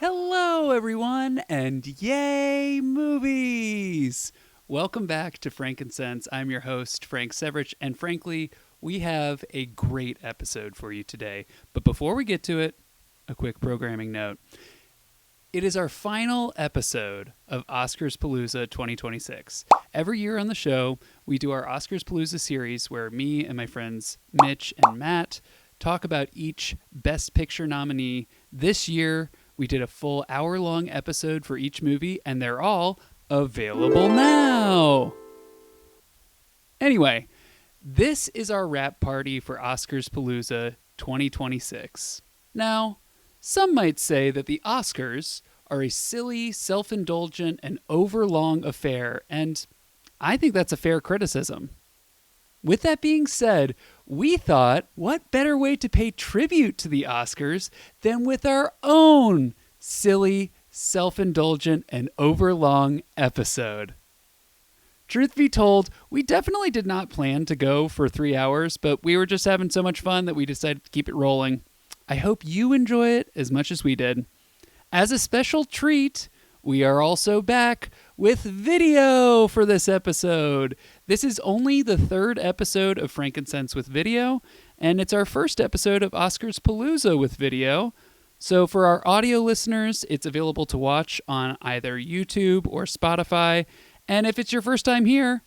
Hello, everyone, and yay, movies! Welcome back to Frankincense. I'm your host, Frank Severich, and frankly, we have a great episode for you today. But before we get to it, a quick programming note. It is our final episode of Oscarspalooza 2026. Every year on the show, we do our Oscarspalooza series where me and my friends Mitch and Matt talk about each Best Picture nominee. This year, we did a full hour-long episode for each movie, and they're all available now. Anyway, this is our wrap party for Oscarspalooza 2026. Now, some might say that the Oscars are a silly, self-indulgent, and overlong affair, and I think that's a fair criticism. With that being said, we thought, what better way to pay tribute to the Oscars than with our own silly, self-indulgent, and overlong episode? Truth be told, we definitely did not plan to go for 3 hours, but we were just having so much fun that we decided to keep it rolling. I hope you enjoy it as much as we did. As a special treat, we are also back with video for this episode. This is only the third episode of Frankincense with video, and it's our first episode of Oscarspalooza with video. So for our audio listeners, it's available to watch on either YouTube or Spotify. And if it's your first time here,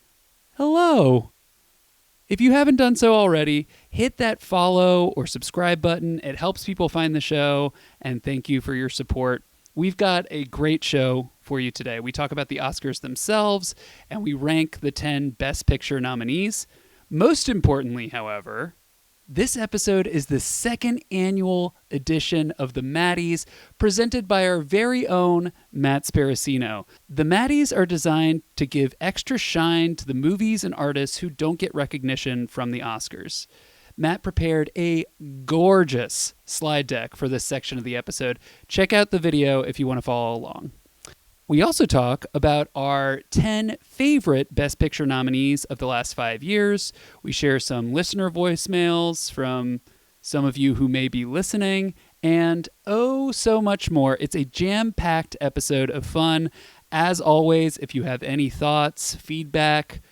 hello. If you haven't done so already, hit that follow or subscribe button. It helps people find the show, and thank you for your support. We've got a great show for you today. We talk about the Oscars themselves, and we rank the 10 Best Picture nominees. Most importantly, however, this episode is the second annual edition of the Maddies, presented by our very own Matt Sparacino. The Maddies are designed to give extra shine to the movies and artists who don't get recognition from the Oscars. Matt prepared a gorgeous slide deck for this section of the episode. Check out the video if you want to follow along. We also talk about our 10 favorite Best Picture nominees of the last 5 years. We share some listener voicemails from some of you who may be listening, and oh, so much more. It's a jam-packed episode of fun. As always, if you have any thoughts, feedback,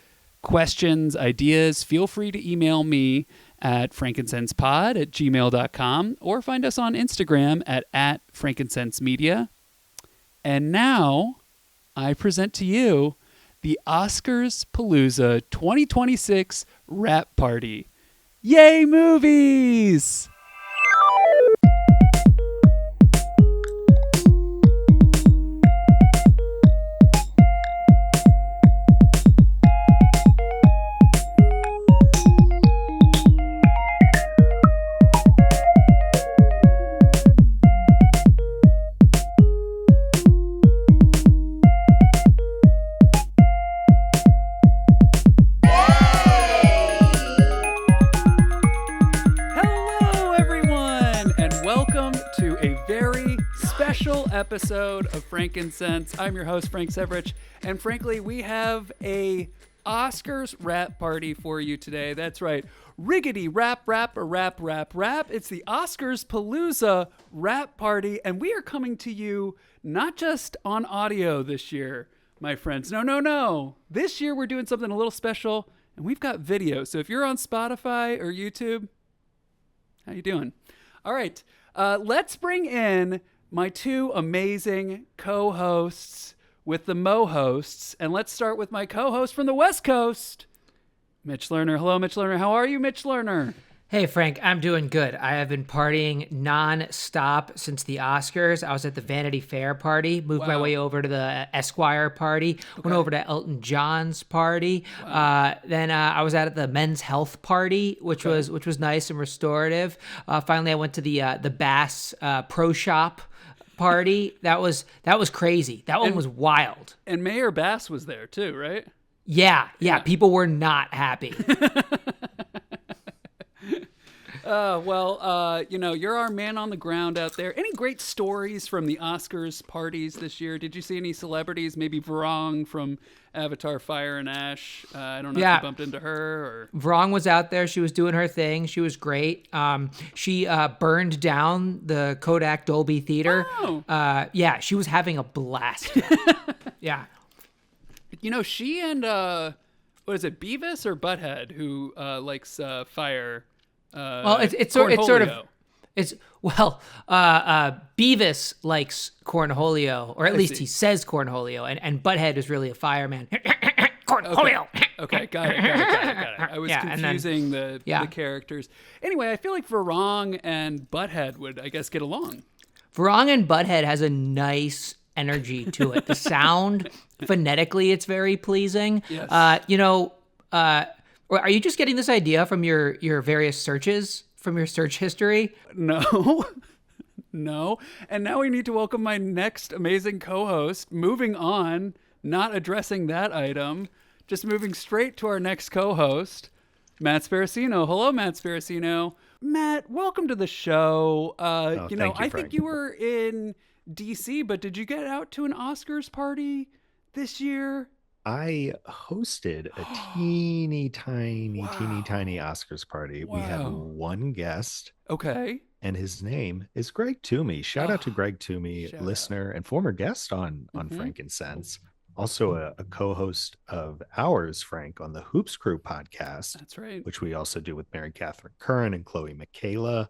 questions, ideas, feel free to email me at frankincensepod@gmail.com or find us on Instagram at frankincensemedia. And now I present to you the Oscarspalooza 2026 wrap party. Yay, movies! Episode of Frankincense. I'm your host, Frank Severich, and frankly, we have a Oscars wrap party for you today. That's right. Riggedy rap. It's the Oscarspalooza wrap party, and we are coming to you not just on audio this year, my friends. No. This year we're doing something a little special, and we've got video. So if you're on Spotify or YouTube, how you doing? All right. Let's bring in my two amazing co-hosts with the Mo-hosts. And let's start with my co-host from the West Coast, Mitch Lerner. Hello, Mitch Lerner. How are you, Mitch Lerner? Hey, Frank, I'm doing good. I have been partying non-stop since the Oscars. I was at the Vanity Fair party, moved my way over to the Esquire party, went over to Elton John's party. Then I was at the Men's Health party, which was nice and restorative. Finally, I went to the Bass Pro Shop party. That was crazy. That one was wild. And Mayor Bass was there too, right? Yeah. People were not happy. You're our man on the ground out there. Any great stories from the Oscars parties this year? Did you see any celebrities? Maybe Vrong from Avatar Fire and Ash. I don't know if you bumped into her or. Vrong was out there. She was doing her thing. She was great. She burned down the Kodak Dolby Theater. Oh. She was having a blast. Yeah. She and what is it, Beavis or Butthead, who likes fire? Beavis likes cornholio, or at least he says cornholio, and Butthead is really a fireman. Cornholio. Okay, got it. I was confusing the characters. Anyway, I feel like Varong and Butthead would, I guess, get along. Varong and Butthead has a nice energy to it. The sound, phonetically, it's very pleasing. Yes. Are you just getting this idea from your various searches, from your search history? No. No. And now we need to welcome my next amazing co-host. Moving on, not addressing that item, just moving straight to our next co-host, Matt Sparacino. Hello, Matt Sparacino. Matt, welcome to the show. Thank you, I Frank. think you were in DC, but did you get out to an Oscars party this year? I hosted a teeny tiny Oscars party. Wow. We had one guest. Okay. And his name is Greg Toomey. Shout out to Greg Toomey, shout listener and former guest on Frankincense. Also a co-host of ours, Frank, on the Hoops Crew podcast. That's right. Which we also do with Mary Catherine Curran and Chloe Michaela.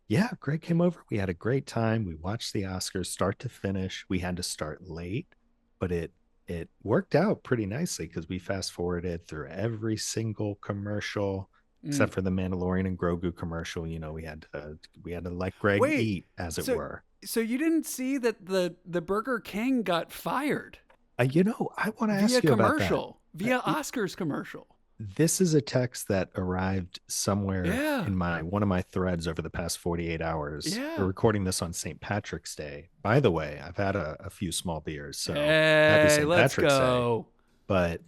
Yeah, Greg came over. We had a great time. We watched the Oscars start to finish. We had to start late, but it worked out pretty nicely because we fast forwarded through every single commercial except for the Mandalorian and Grogu commercial. We had to let Greg eat, as it were. So you didn't see that the Burger King got fired? I want to ask you about that. Via Oscars commercial. This is a text that arrived somewhere in one of my threads over the past 48 hours. Yeah. We're recording this on St. Patrick's Day. By the way, I've had a few small beers, so happy Hey, St. let's Patrick's go. Day. But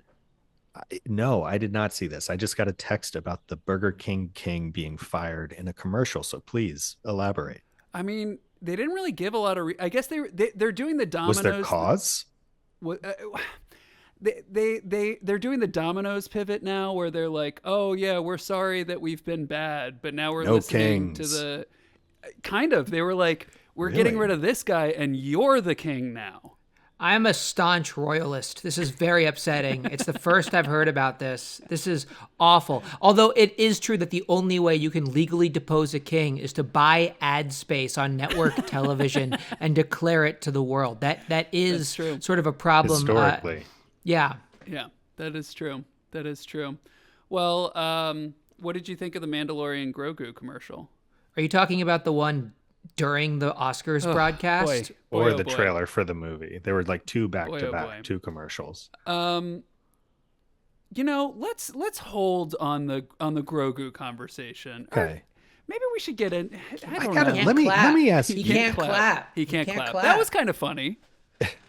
no, I did not see this. I just got a text about the Burger King being fired in a commercial. So please elaborate. I mean, they didn't really give a lot of. I guess they're doing the Domino's. Was there cause? They're doing the Domino's pivot now, where they're like, oh yeah, we're sorry that we've been bad, but now we're listening to the. Kind of, they were like, we're getting rid of this guy, and you're the king now. I am a staunch royalist. This is very upsetting. It's the first I've heard about this. This is awful. Although it is true that the only way you can legally depose a king is to buy ad space on network television and declare it to the world. That is sort of a problem. Historically. Yeah, that is true. Well, what did you think of the Mandalorian Grogu commercial? Are you talking about the one during the Oscars broadcast? Or the trailer for the movie? There were like two back-to-back, two commercials. Let's hold on the Grogu conversation. Okay. Maybe we should get in. Let me ask you. He can't clap. He can't clap. That was kind of funny.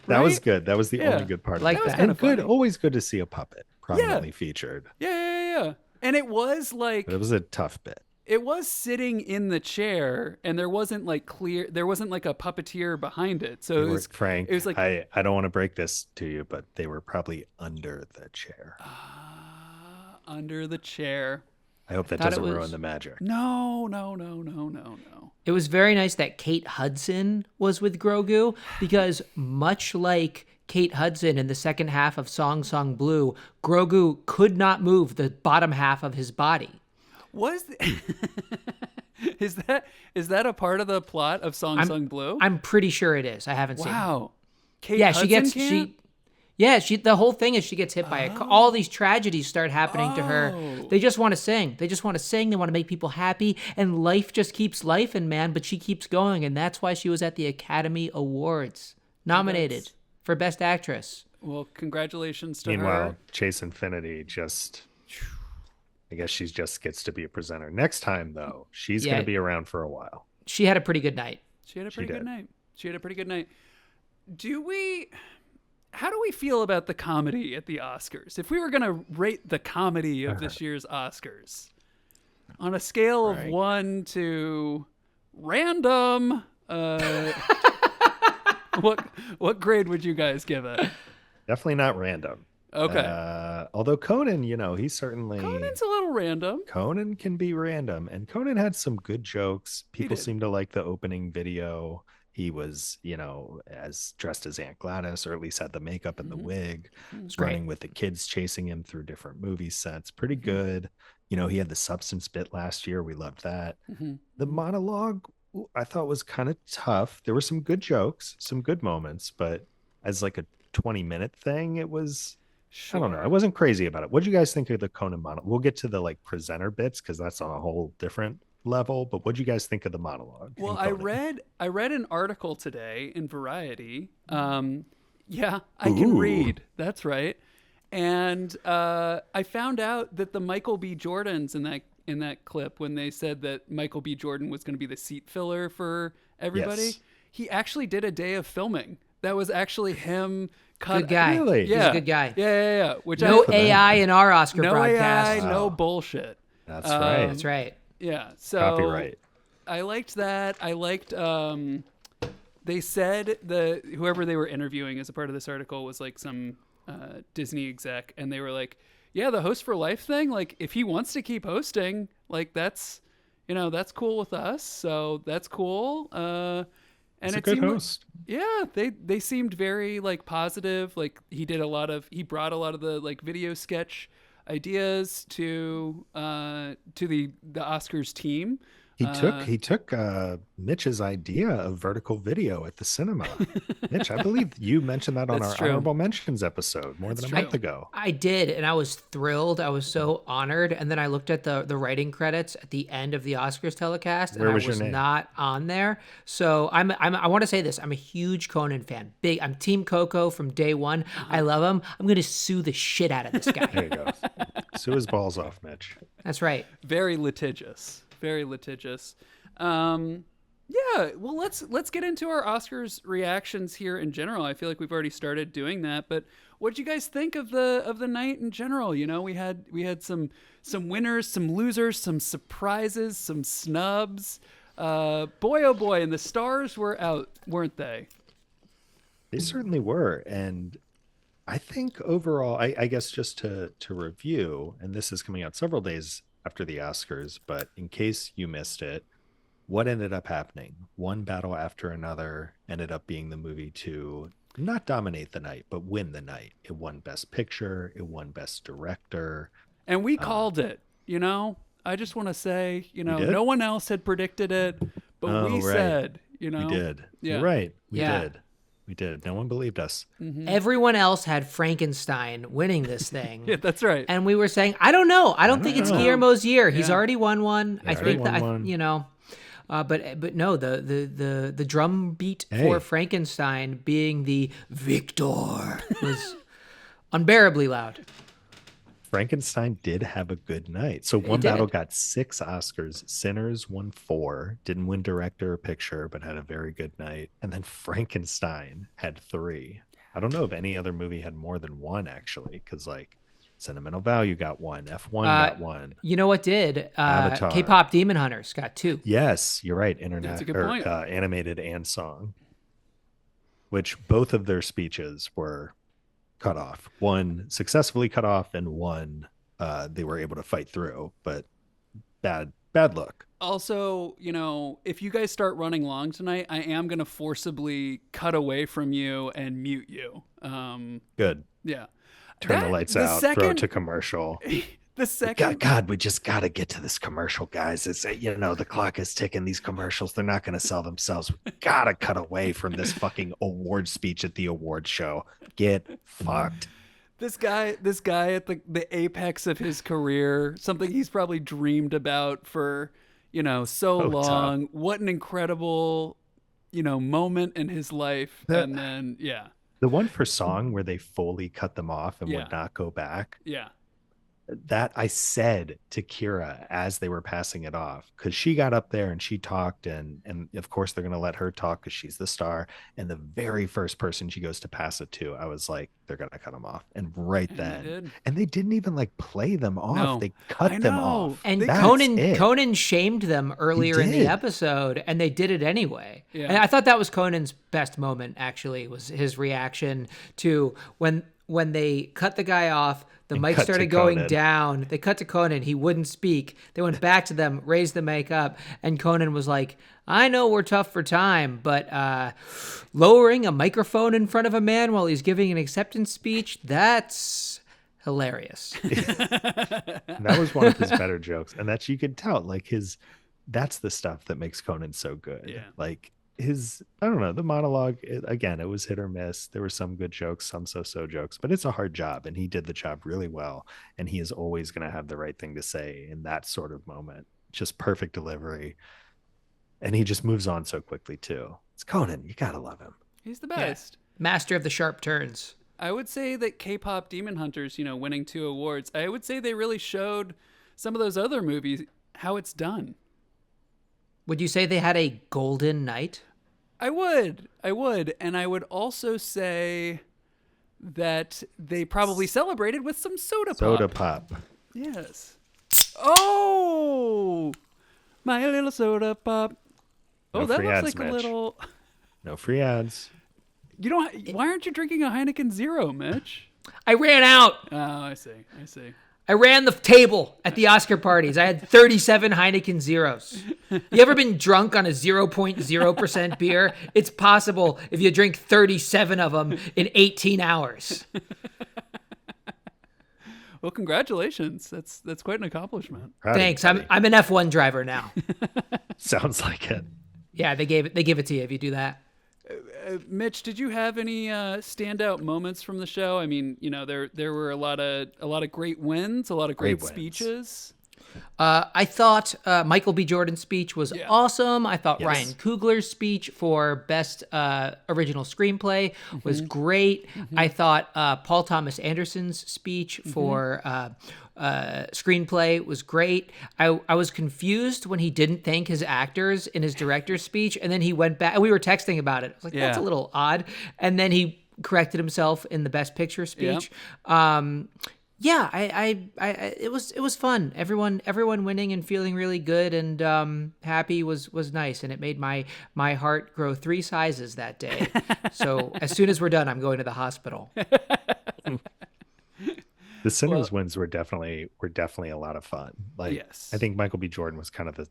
That was good. That was the only good part. Like that. And good. Always good to see a puppet prominently featured. Yeah. And it was like. It was a tough bit. It was sitting in the chair, and there wasn't like a puppeteer behind it. So it was Frank. It was like I don't want to break this to you, but they were probably under the chair. Under the chair. I hope that doesn't ruin the magic. No. It was very nice that Kate Hudson was with Grogu, because much like Kate Hudson in the second half of Song Song Blue, Grogu could not move the bottom half of his body. Is that a part of the plot of Song Song Blue? I'm pretty sure it is. I haven't seen it. Wow. Kate Hudson the whole thing is she gets hit by a car. All these tragedies start happening to her. They just want to sing. They want to make people happy, and life just keeps life, and man, but she keeps going, and that's why she was at the Academy Awards, nominated for Best Actress. Well, congratulations to her. Meanwhile, Chase Infinity I guess she just gets to be a presenter. Next time, though, she's going to be around for a while. She had a pretty good night. She had a pretty good night. How do we feel about the comedy at the Oscars? If we were going to rate the comedy of this year's Oscars, On a scale of Frank. 1 to random, what grade would you guys give it? Definitely not random. Okay. Although Conan, he's certainly Conan's a little random. Conan can be random, and Conan had some good jokes. He People did. seem to like the opening video. He was, as dressed as Aunt Gladys, or at least had the makeup and the Mhm. wig. Mhm. Was Great. running with the kids chasing him through different movie sets. Pretty Mhm. good. He had the substance bit last year. We loved that. Mhm. The monologue I thought was kind of tough. There were some good jokes, some good moments, but as like a 20-minute thing, it was I don't know. I Sure. wasn't crazy about it. What do you guys think of the Conan monologue? We'll get to the like presenter bits because that's on a whole different level. But what do you guys think of the monologue Well, in I Conan? read I read an article today in Variety. Yeah, I can Ooh, read. That's right. And I found out that the Michael B. Jordans in that clip when they said that Michael B. Jordan was going to be the seat filler for everybody, yes. he actually did a day of filming. That was actually him Good cut. guy. Really? He's a Yeah, good guy. yeah. Which Good No for them, AI man. in our Oscar no AI, broadcast. no Wow. bullshit. That's right. That's Um, right. yeah. So Copyright. I liked that. I liked. They said whoever they were interviewing as a part of this article was like some Disney exec, and they were like, "Yeah, the host for life thing. Like, if he wants to keep hosting, like that's cool with us. So that's cool." And He's a it good seemed like, host. yeah, they seemed very like positive. Like he brought a lot of the like video sketch ideas to the Oscars team. He took Uh, he took Mitch's idea of vertical video at the cinema. Mitch, I believe you mentioned that on that's our true. honorable mentions episode more That's than a true. month ago. I did, and I was thrilled. I was so honored. And then I looked at the writing credits at the end of the Oscars telecast, and Where I was your was name? not on there. So I want to say this: I'm a huge Conan fan. Big. I'm Team Coco from day one. I love him. I'm gonna sue the shit out of this guy. There you go. Sue his balls off, Mitch. That's right. Very litigious. Very litigious. Um, yeah, well let's get into our Oscars reactions here in general. I feel like we've already started doing that, but what do you guys think of the night in general? We had some winners, some losers, some surprises, some snubs. Boy oh boy, and the stars were out, weren't they? They certainly were. And I think overall, I guess just to review, and this is coming out several days after the Oscars, but in case you missed it, what ended up happening? One battle after another ended up being the movie to not dominate the night, but win the night. It won Best Picture, it won Best Director. And we Uh, called it, you know? I just want to say, we no did? one else had predicted it, but Oh, we right. said, We did. You're yeah. right. We Yeah. did. We did. No one believed us. Everyone else had Frankenstein winning this thing. Yeah, that's right. And we were saying, I don't know. I don't think don't it's know. Guillermo's year. He's Yeah. already won one. He I already think that won one. but no, the drum beat Hey. for Frankenstein being the victor was unbearably loud. Frankenstein did have a good night. So one did. battle got 6 Oscars. Sinners won 4. Didn't win director or picture, but had a very good night. And then Frankenstein had 3. I don't know if any other movie had more than one actually, because like Sentimental Value got 1, F1 got 1. You know what did? Avatar. K-pop Demon Hunters got 2. Yes, you're right. That's a good Or point. animated and song, which both of their speeches were cut off. One successfully cut off, and one they were able to fight through. But bad luck. Also, if you guys start running long tonight, I am going to forcibly cut away from you and mute you. Good. Yeah. Turn the lights out. Throw it Second, to commercial. the second, God, we just got to get to this commercial, guys. It's the clock is ticking. These commercials, they're not going to sell themselves. We gotta cut away from this fucking award speech at the award show. Get fucked. this guy at the apex of his career, something he's probably dreamed about for, so Oh, long. tough. What an incredible, moment in his life. The- And then, yeah, The one for song where they fully cut them off and Yeah. would not go back. yeah. that I said to Kira as they were passing it off, because she got up there and she talked, and of course they're gonna let her talk because she's the star. And the very first person she goes to pass it to, I was like, they're gonna cut them off. And right And they then, did. and they didn't even like play them off. No, They I cut them know. off. And They That's Conan it. Conan shamed them He earlier in the did. episode, and they did it anyway. Yeah. And I thought that was Conan's best moment. Actually, was his reaction to when they cut the guy off. The And mic cut to started going Conan. down. They cut to Conan. He wouldn't speak. They went back to them, raised the mic up, and Conan was like, "I know we're tough for time, but lowering a microphone in front of a man while he's giving an acceptance speech, that's hilarious." That was one of his better jokes. And that you could tell, like that's the stuff that makes Conan so good. Yeah. Like I don't know, the monologue, again, it was hit or miss. There were some good jokes, some so jokes, but it's a hard job. And he did the job really well. And he is always going to have the right thing to say in that sort of moment. Just perfect delivery. And he just moves on so quickly, too. It's Conan. You got to love him. He's the best. Master of the sharp turns. I would say that K-pop Demon Hunters, winning 2 awards, I would say they really showed some of those other movies how it's done. Would you say they had a golden night? I would. And I would also say that they probably celebrated with some soda Soda pop. pop. Yes. Oh! My little soda pop. Oh, No that free looks ads, like a Mitch. little... No free ads. Why aren't you drinking a Heineken Zero, Mitch? I ran out. Oh, I see. I ran the table at the Oscar parties. I had 37 Heineken Zeros. You ever been drunk on a 0.0% beer? It's possible if you drink 37 of them in 18 hours. Well, congratulations. That's quite an accomplishment. Proud of you, Thanks. buddy. I'm an F1 driver now. Sounds like it. Yeah, they give it to you if you do that. Mitch, did you have any standout moments from the show? I mean, there were a lot of great wins, a lot of great Great wins. speeches. I thought Michael B. Jordan's speech was awesome. I thought Yes. Ryan Coogler's speech for Best Original Screenplay was great. I thought Paul Thomas Anderson's speech for screenplay was great. I was confused when he didn't thank his actors in his director's speech, and then he went back, and we were texting about it. I was like, that's a little odd. And then he corrected himself in the Best Picture speech. Yeah, it was fun. Everyone winning and feeling really good and happy was nice, and it made my heart grow 3 sizes that day. So as soon as we're done, I'm going to the hospital. The Sinners wins were definitely a lot of fun. Like, Yes. I think Michael B. Jordan was kind of the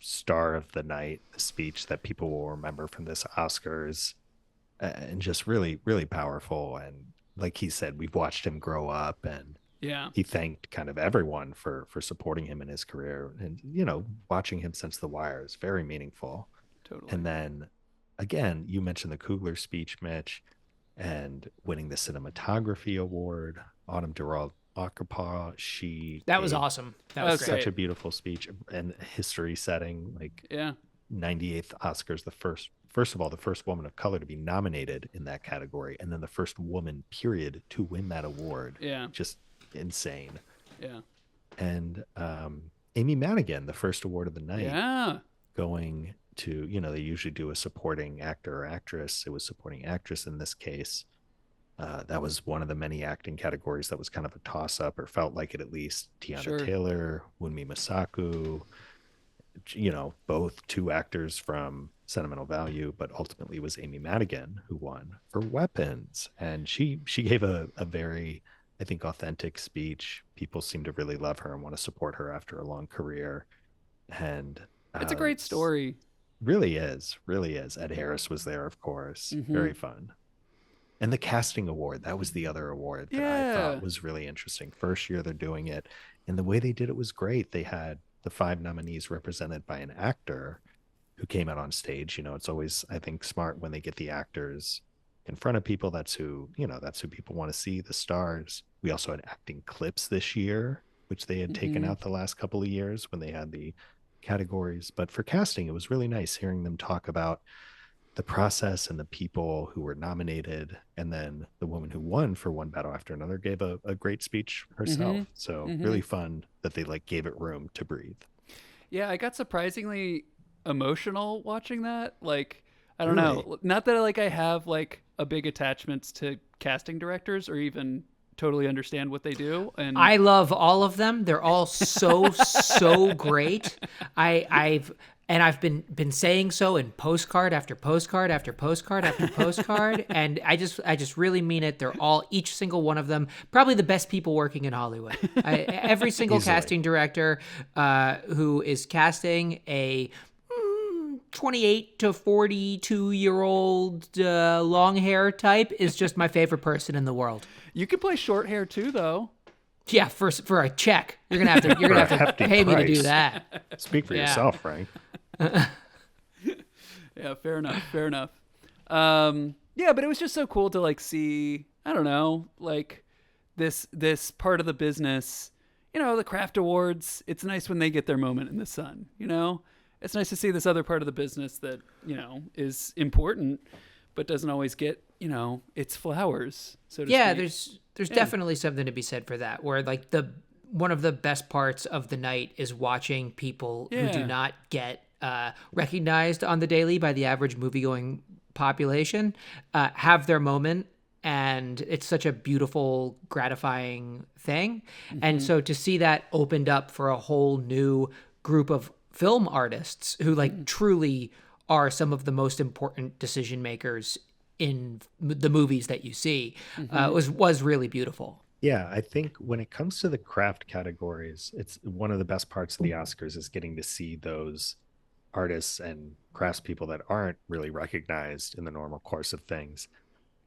star of the night, the speech that people will remember from this Oscars, and just really, really powerful. And like he said, we've watched him grow up, and Yeah. he thanked kind of everyone for supporting him in his career. And watching him since The Wire is very meaningful. Totally. And then again, you mentioned the Coogler speech, Mitch, and winning the cinematography award. Autumn Durrell Akapa, That was gave awesome. That That's was great. great. such a beautiful speech and history setting, like Yeah. 98th Oscars, the first of all, the first woman of color to be nominated in that category, and then the first woman period to win that award. Yeah. Just insane. Yeah. And Amy Madigan, the first award of the night, Yeah. going to, they usually do a supporting actor or actress. It was supporting actress in this case. That was one of the many acting categories that was kind of a toss-up, or felt like it at least. Tiana Sure. Taylor, Wunmi Masaku, both 2 actors from Sentimental Value, but ultimately it was Amy Madigan who won for Weapons. And she gave a very, I think, authentic speech. People seem to really love her and want to support her after a long career. And It's a great story. Really is. Ed Harris was there, of course. Very fun. And the casting award, that was the other award that I thought was really interesting. First year they're doing it, and the way they did it was great. They had the 5 nominees represented by an actor who came out on stage. It's always, I think, smart when they get the actors in front of people. That's who people want to see, the stars. We also had acting clips this year, which they had taken out the last couple of years when they had the categories. But for casting, it was really nice hearing them talk about the process and the people who were nominated, and then the woman who won for One Battle After Another gave a great speech herself. So really fun that they like gave it room to breathe. Yeah, I got surprisingly emotional watching that. Like, I don't Really? know. Not that like I have like a big attachments to casting directors or even totally understand what they do. And I love all of them. They're all so great. I've been saying so in postcard after postcard after postcard after postcard, and I just really mean it. They're all, each single one of them, probably the best people working in Hollywood. Every single Easily. casting director who is casting a 28 to 42-year-old long hair type is just my favorite person in the world. you can play short hair too, though. Yeah, for a check, you're gonna have to hefty pay me to do price. that. Speak for Yeah. yourself, Frank. Yeah, fair enough. Fair enough. Yeah, but it was just so cool to like see, I don't know, like this part of the business, the craft awards. It's nice when they get their moment in the sun, It's nice to see this other part of the business that, is important but doesn't always get, its flowers, so to Yeah, speak. there's definitely something to be said for that, where like one of the best parts of the night is watching people who do Yeah. not get recognized on the daily by the average movie-going population have their moment, and it's such a beautiful, gratifying thing. And so to see that opened up for a whole new group of film artists who like truly are some of the most important decision makers in the movies that you see was really beautiful. Yeah, I think when it comes to the craft categories, it's one of the best parts of the Oscars is getting to see those artists and craftspeople that aren't really recognized in the normal course of things.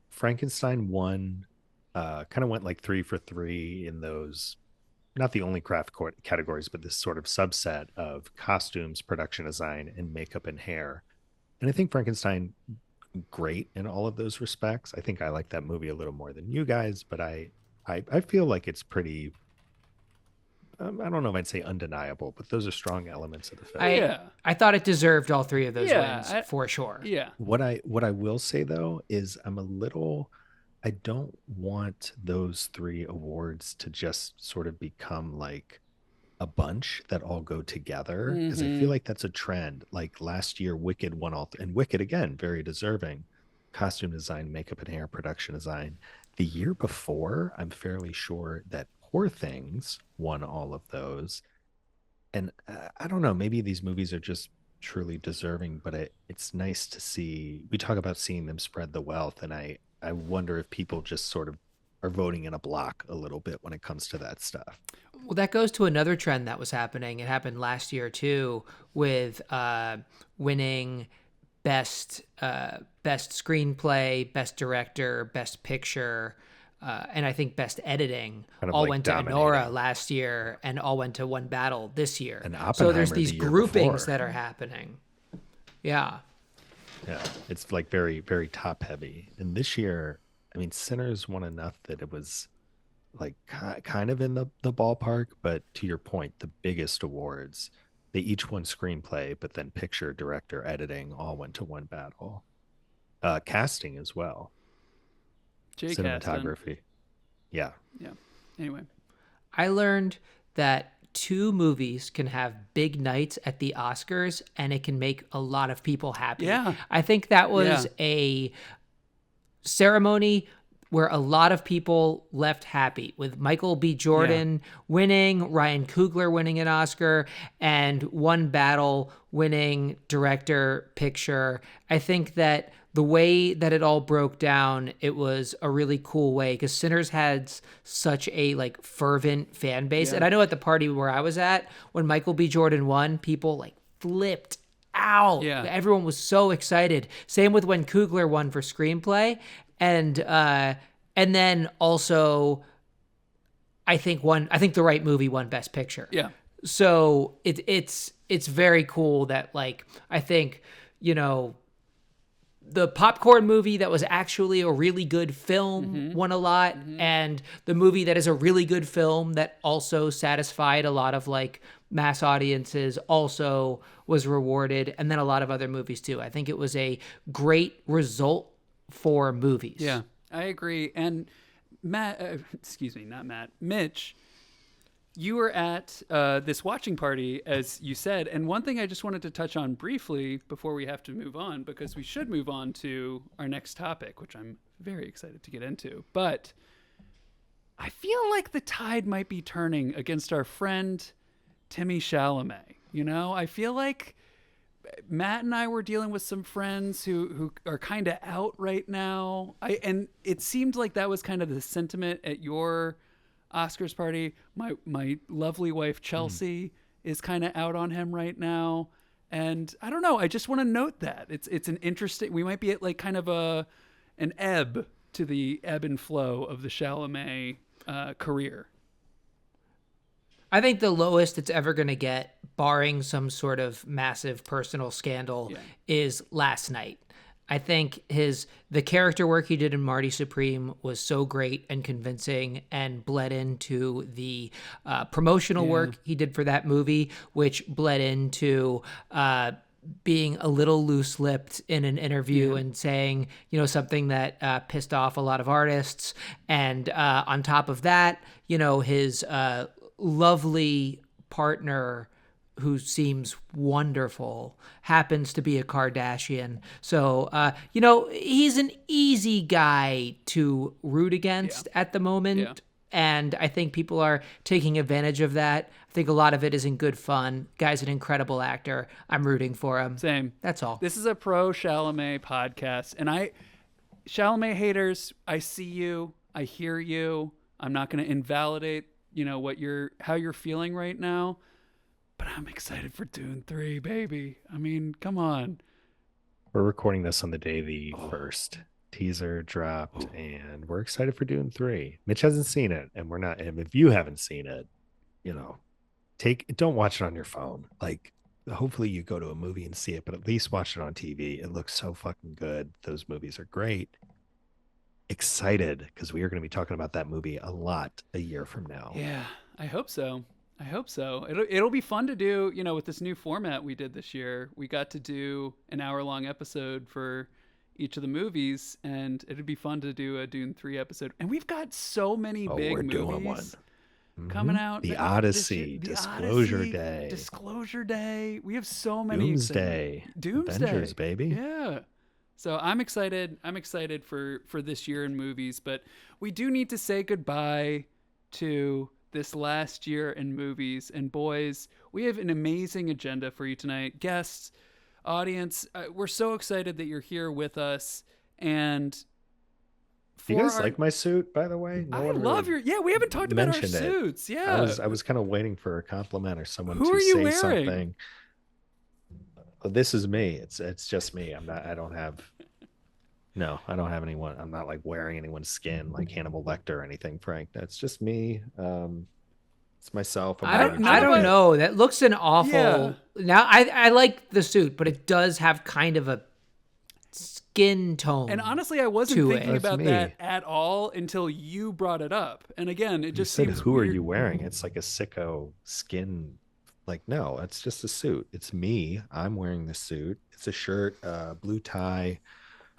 Frankenstein won, kind of went like 3 for 3 in those, not the only craft categories, but this sort of subset of costumes, production design, and makeup and hair. And I think Frankenstein great in all of those respects. I think I like that movie a little more than you guys, but I feel like it's pretty. I don't know if I'd say undeniable, but those are strong elements of the film. I thought it deserved all three of those Yeah, wins for sure. Yeah. What I will say though is I don't want those 3 awards to just sort of become like a bunch that all go together, because I feel like that's a trend. Like last year, Wicked won all, and Wicked again, very deserving. Costume design, makeup and hair, production design. The year before, I'm fairly sure that Poor Things won all of those. And I don't know, maybe these movies are just truly deserving, but it's nice to see. We talk about seeing them spread the wealth, and I wonder if people just sort of are voting in a block a little bit when it comes to that stuff. Well, that goes to another trend that was happening. It happened last year too, with winning best screenplay, best director, best picture, and I think best editing. Kind of all like went to dominating. Anora last year, and all went to One Battle this year. And So there's Oppenheimer these the year groupings before. that are happening. Yeah. Yeah, it's like very, very top heavy. And this year, I mean, Sinners won enough that it was like kind of in the ballpark. But to your point, the biggest awards, they each won screenplay, but then picture, director, editing all went to One Battle. Casting as well. Jay Cinematography. Yeah. Yeah. Anyway. I learned that 2 movies can have big nights at the Oscars and it can make a lot of people happy. Yeah. I think that was a ceremony where a lot of people left happy, with Michael B. Jordan winning, Ryan Coogler winning an Oscar, and One Battle winning director, picture. I think that the way that it all broke down, it was a really cool way, because Sinners had such a like fervent fan base. Yeah. And I know at the party where I was at, when Michael B. Jordan won, people like flipped out. Yeah. Everyone was so excited. Same with when Coogler won for screenplay. And then also I think The Right Movie won Best Picture. Yeah. So it's very cool that, like, I think, the popcorn movie that was actually a really good film won a lot, and the movie that is a really good film that also satisfied a lot of like mass audiences also was rewarded, and then a lot of other movies too. I think it was a great result for movies. Yeah, I agree. And Matt, not Matt, Mitch, you were at this watching party, as you said. And one thing I just wanted to touch on briefly before we have to move on, because we should move on to our next topic, which I'm very excited to get into. But I feel like the tide might be turning against our friend Timmy Chalamet. You know, I feel like Matt and I were dealing with some friends who are kind of out right now. And it seemed like that was kind of the sentiment at your Oscars party. My lovely wife Chelsea is kind of out on him right now, and I don't know. I just want to note that it's an interesting. We might be at like kind of an ebb to the ebb and flow of the Chalamet career. I think the lowest it's ever going to get, barring some sort of massive personal scandal, is Last Night. I think the character work he did in Marty Supreme was so great and convincing and bled into the promotional work he did for that movie, which bled into being a little loose-lipped in an interview and saying, something that pissed off a lot of artists. And on top of that, his lovely partner, who seems wonderful, happens to be a Kardashian. So, he's an easy guy to root against at the moment. Yeah. And I think people are taking advantage of that. I think a lot of it is in good fun. Guy's an incredible actor. I'm rooting for him. Same. That's all. This is a pro Chalamet podcast. And Chalamet haters, I see you. I hear you. I'm not going to invalidate, how you're feeling right now. But I'm excited for Dune 3, baby. I mean, come on. We're recording this on the day the first teaser dropped, and we're excited for Dune 3. Mitch hasn't seen it, and we're not. And if you haven't seen it, don't watch it on your phone. Like, hopefully you go to a movie and see it, but at least watch it on TV. It looks so fucking good. Those movies are great. Excited because we are going to be talking about that movie a lot a year from now. Yeah, I hope so. It'll be fun to do, with this new format we did this year. We got to do an hour-long episode for each of the movies, and it'd be fun to do a Dune 3 episode. And we've got so many big we're movies doing one. Coming out. The Odyssey, Disclosure Day. We have so many. Doomsday. Avengers, baby. Yeah. So I'm excited. I'm excited for this year in movies, but we do need to say goodbye to this last year in movies. And boys, we have an amazing agenda for you tonight. Guests, audience, we're so excited that you're here with us. And do you guys like my suit, by the way? I love your. Yeah, we haven't talked about our suits. Yeah, I was kind of waiting for a compliment or someone Who to are you say wearing? Something. This is me. It's just me. I don't have anyone. I'm not like wearing anyone's skin like Hannibal Lecter or anything, Frank. That's just me. It's myself. I don't know. That looks an awful. Yeah. Now I like the suit, but it does have kind of a skin tone. And honestly, I wasn't thinking about me. that at all until you brought it up. And again, it just seems who weird. Are you wearing? It's like a sicko skin. Like, no, it's just a suit. It's me. I'm wearing the suit. It's a shirt, blue tie.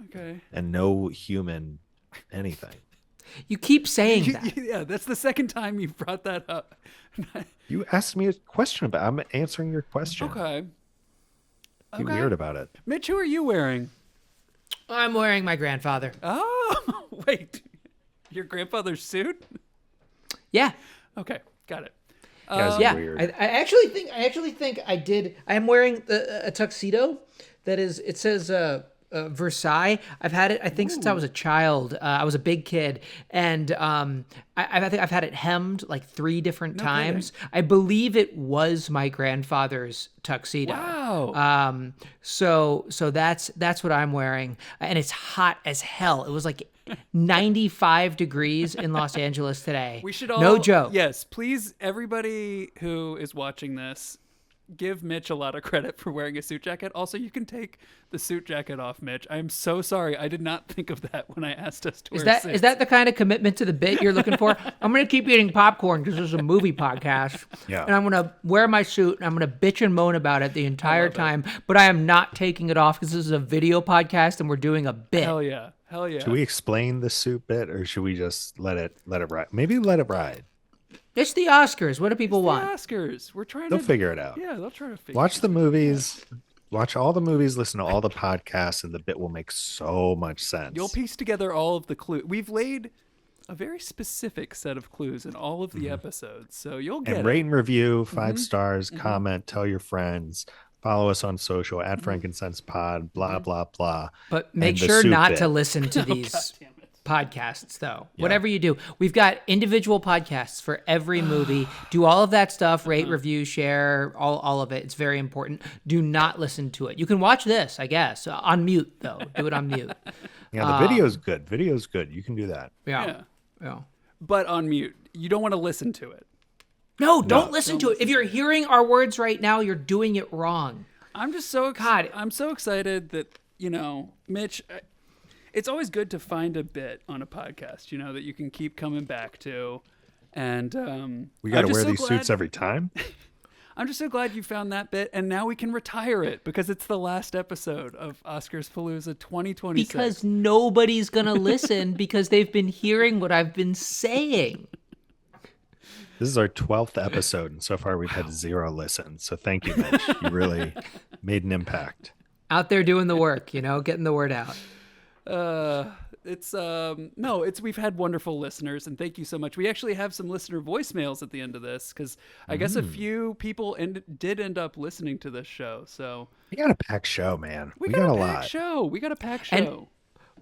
Okay. And no human anything. You keep saying that. Yeah, that's the second time you've brought that up. You asked me a question about. I'm answering your question. Okay. Be weird about it. Mitch, who are you wearing? I'm wearing my grandfather. Oh, wait. Your grandfather's suit? Yeah. Okay, got it. Yeah. Weird. I actually think I did. I am wearing a tuxedo that is. It says Versailles. I've had it, I think, since I was a child. I was a big kid, and I think I've had it hemmed like 3 different times. Kidding. I believe it was my grandfather's tuxedo. Wow. So that's what I'm wearing, and it's hot as hell. It was like 95 degrees in Los Angeles today. We should all, no joke. Yes, please, everybody who is watching this, give Mitch a lot of credit for wearing a suit jacket. Also, you can take the suit jacket off, Mitch. I'm so sorry. I did not think of that when I asked us to wear suits. Is that the kind of commitment to the bit you're looking for? I'm going to keep eating popcorn because this is a movie podcast. Yeah. And I'm going to wear my suit and I'm going to bitch and moan about it the entire time. But I am not taking it off because this is a video podcast and we're doing a bit. Hell yeah. Hell yeah. Should we explain the suit bit, or should we just let it ride? Maybe let it ride. It's the Oscars. What do people The want? Oscars. We're trying They'll to figure it out. Yeah, they'll try to figure Watch the movies. Watch all the movies. Listen to all the podcasts, and the bit will make so much sense. You'll piece together all of the clues. We've laid a very specific set of clues in all of the episodes, so you'll get and it. rate and review 5 stars. Comment. Tell your friends. Follow us on social at Frankincense Pod. Blah blah blah. But make And the sure suit not bit. to listen to these podcasts, though. Whatever you do, we've got individual podcasts for every movie. Do all of that stuff. Rate, review, share, all of it. It's very important. Do not listen to it. You can watch this, I guess, on mute, though. Do it on mute. Yeah, the video's good. Video's good. You can do that. Yeah. But on mute. You don't want to listen to it. No, don't listen to it. If you're hearing our words right now, you're doing it wrong. I'm just so God. I'm so excited that, Mitch, it's always good to find a bit on a podcast, that you can keep coming back to. And We got to wear these suits every time. I'm just so glad you found that bit, and now we can retire it because it's the last episode of Oscarspalooza 2026. Because nobody's going to listen because they've been hearing what I've been saying. This is our 12th episode, and so far we've had 0 listens. So thank you, Mitch. You really made an impact. Out there doing the work, getting the word out. We've had wonderful listeners, and thank you so much. We actually have some listener voicemails at the end of this because I guess a few people did end up listening to this show. So We got a packed show, man. we got got a a lot. packed show. We got a packed show. And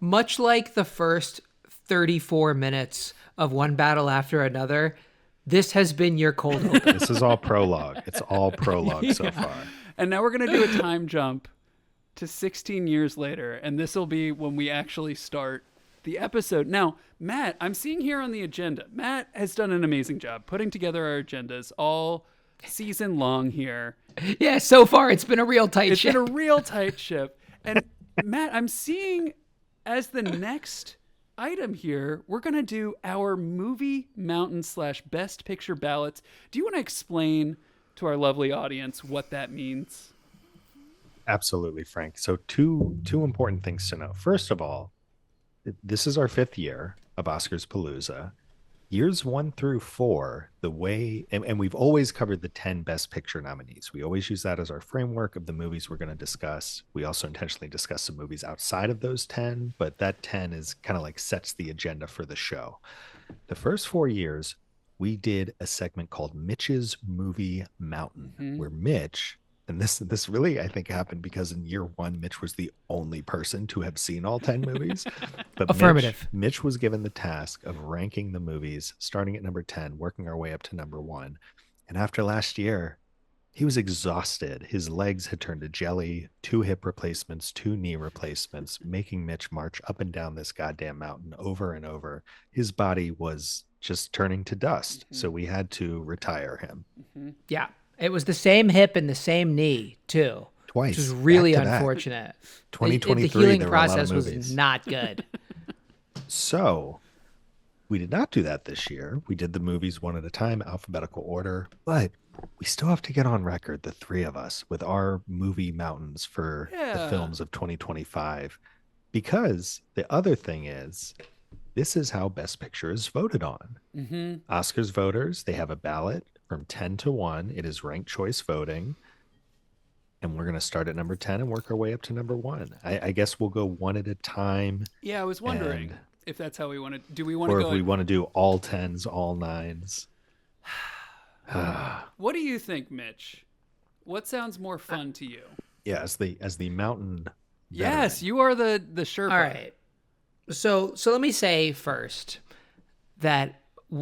much like the first 34 minutes of One Battle After Another, this has been your cold open. This is all prologue. It's all prologue so far. And now we're going to do a time jump to 16 years later, and this will be when we actually start the episode. Now, Matt, I'm seeing here on the agenda, Matt has done an amazing job putting together our agendas all season long here. Yeah, so far it's been a real tight It's ship. been a real tight ship. And Matt, I'm seeing as the next item here, we're going to do our movie mountain / best picture ballots. Do you want to explain to our lovely audience what that means? Absolutely, Frank. So two important things to know. First of all, this is our 5th year of Oscarspalooza. Years 1 through 4, the way, and we've always covered the 10 Best Picture nominees. We always use that as our framework of the movies we're going to discuss. We also intentionally discuss some movies outside of those 10, but that 10 is kind of like sets the agenda for the show. The first 4 years, we did a segment called Mitch's Movie Mountain, where Mitch, and this really, I think, happened because in year 1, Mitch was the only person to have seen all 10 movies. But Affirmative. Mitch was given the task of ranking the movies, starting at number 10, working our way up to number 1. And after last year, he was exhausted. His legs had turned to jelly, 2 hip replacements, 2 knee replacements, making Mitch march up and down this goddamn mountain over and over. His body was just turning to dust. So we had to retire him. Yeah, it was the same hip and the same knee, too. Twice. Which was really back to back. unfortunate. 2023, the healing there were a lot of process was movies. not good. So we did not do that this year. We did the movies one at a time, alphabetical order, but we still have to get on record, the 3 of us, with our movie mountains for the films of 2025. Because the other thing is, this is how Best Picture is voted on. Oscars voters, they have a ballot from 10 to 1. It is ranked choice voting. And we're going to start at number 10 and work our way up to number 1. I guess we'll go one at a time. Yeah, I was wondering And- if that's how we want to. Do we want to Or go? if we want to do all 10s, all 9s. What do you think, Mitch? What sounds more fun to you? Yeah, as the mountain. Yes, veteran. you are the Sherpa. All right. So let me say first that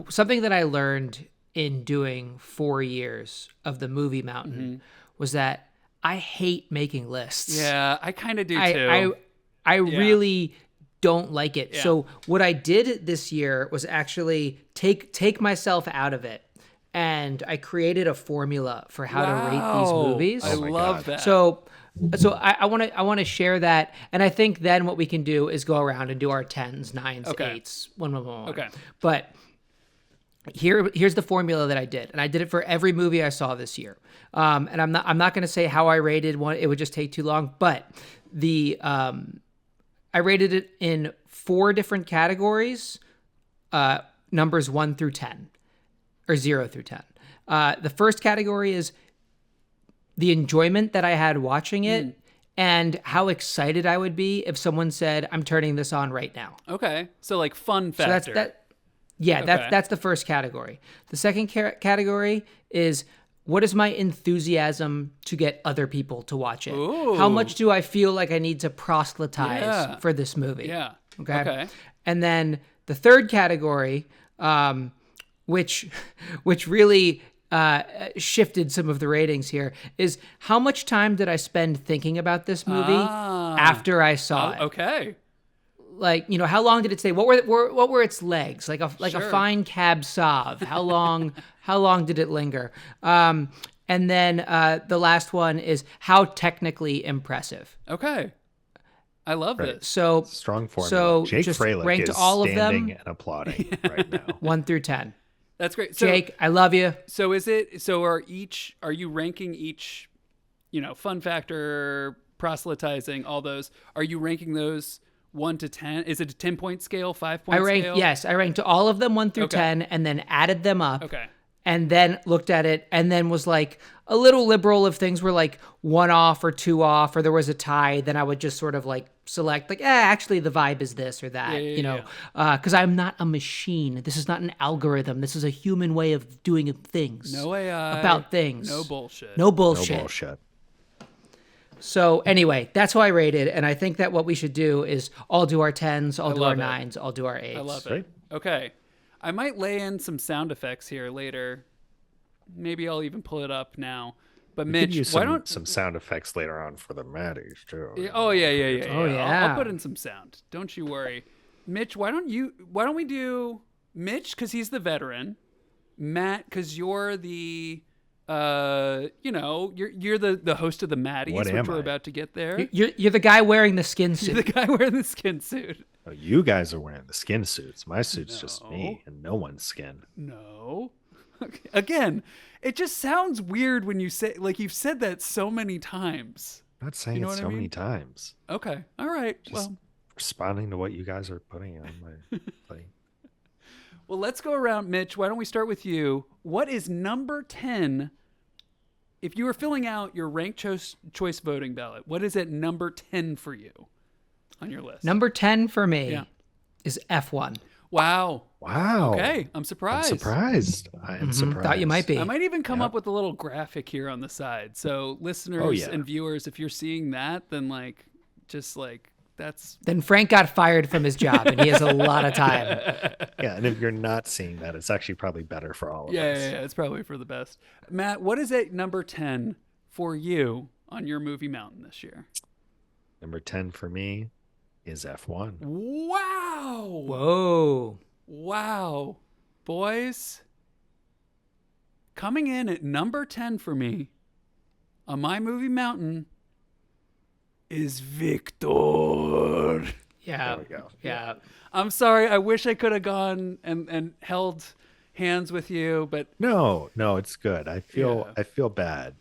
something that I learned in doing 4 years of the movie mountain was that I hate making lists. Yeah, I kind of do too. I really don't like it. Yeah. So what I did this year was actually take myself out of it and I created a formula for how to rate these movies. I love that. So I want to share that, and I think then what we can do is go around and do our 10s, 9s, 8s, 1, 1, 1. Okay. But here's the formula that I did, and I did it for every movie I saw this year. And I'm not going to say how I rated one; it would just take too long. But I rated it in 4 different categories, numbers 1 through 10, or 0 through 10. The first category is the enjoyment that I had watching it and how excited I would be if someone said, I'm turning this on right now. Okay. So like fun factor. So that's the first category. The second category is, what is my enthusiasm to get other people to watch it? Ooh. How much do I feel like I need to proselytize for this movie? Yeah. Okay. And then the third category, which really shifted some of the ratings here, is how much time did I spend thinking about this movie after I saw it? Okay. Like, how long did it stay? What were its legs? Like a fine cab sauve. How long did it linger? And then the last one is how technically impressive. Okay. I love this. So strong formula. So Jake just Freilich ranked is all of standing them and applauding right now. 1 through 10. That's great. So, Jake, I love you. So are you ranking each, fun factor, proselytizing, all those, are you ranking those 1 to 10? Is it a 10-point scale, 5-point scale? Yes, I ranked all of them 1 through 10 and then added them up. Okay. And then looked at it and then was like a little liberal if things were like 1 off or 2 off or there was a tie. Then I would just sort of like select like, actually the vibe is this or that, because I'm not a machine. This is not an algorithm. This is a human way of doing things. No AI. About things. No bullshit. No bullshit. No bullshit. So anyway, that's how I rated. And I think that what we should do is all do our 10s, all do our 9s, all do our 8s. I love it. Right. Okay. I might lay in some sound effects here later. Maybe I'll even pull it up now. But Mitch, why don't some sound effects later on for the Maddies too? Oh yeah. Oh, yeah. I'll put in some sound. Don't you worry. Mitch, why don't we do Mitch cuz he's the veteran, Matt cuz you're the you're the host of the Maddies, which we're about to get there. You're the guy wearing the skin suit. You're the guy wearing the skin suit. Oh, you guys are wearing the skin suits. My suit's just me and no one's skin. No. Again, it just sounds weird when you say, like, you've said that so many times. I'm not saying it so many times. Okay. All right. Just responding to what you guys are putting on my plate. Well, let's go around. Mitch, why don't we start with you? What is number 10? If you were filling out your ranked choice voting ballot, what is at number 10 for you on your list? Number 10 for me is F1. Wow. Wow. Okay. I'm surprised. I am surprised. Thought you might be. I might even come up with a little graphic here on the side. So listeners and viewers, if you're seeing that, then that's... Then Frank got fired from his job and he has a lot of time. Yeah, and if you're not seeing that, it's actually probably better for all of us. Yeah, it's probably for the best. Matt, what is at number 10 for you on your movie mountain this year? Number 10 for me is F1. Wow. Whoa. Wow. Boys, coming in at number 10 for me on my movie mountain is Victor. Yeah. There we go. Yeah. I'm sorry. I wish I could have gone and held hands with you, but No, it's good. I feel bad.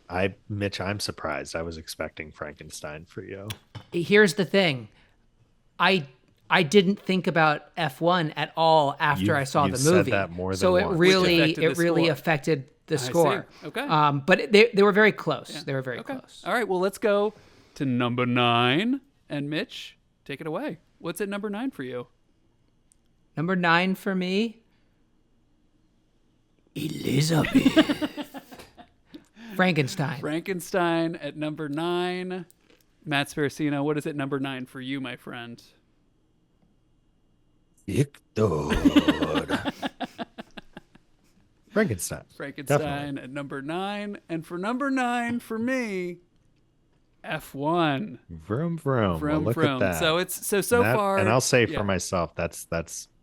Mitch, I'm surprised. I was expecting Frankenstein for you. Here's the thing. I didn't think about F1 at all after I saw the movie. Said that more than so once. it really affected the score. Okay. But they were very close. Yeah. They were very close. All right. Well, let's go to number 9. And Mitch, take it away. What's at number 9 for you? Number 9 for me, Elizabeth. Frankenstein. Frankenstein at number 9. Matt Sparacino, what is at number 9 for you, my friend? Victor. Frankenstein. Definitely. At number 9. And for number 9 for me, F1. Vroom, vroom. Well, look at that. So it's so far. And I'll say for myself, that's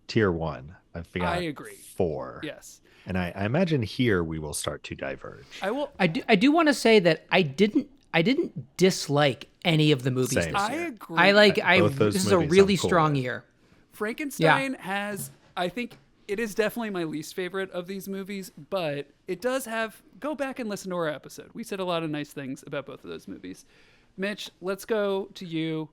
tier 1. I agree. 4. Yes. And I imagine here we will start to diverge. I do want to say that I didn't dislike any of the movies Same. this I year. agree. Both those This is a movies really I'm cool strong with. year. Frankenstein has, I think it is definitely my least favorite of these movies, but it does have, go back and listen to our episode. We said a lot of nice things about both of those movies. Mitch, let's go to you.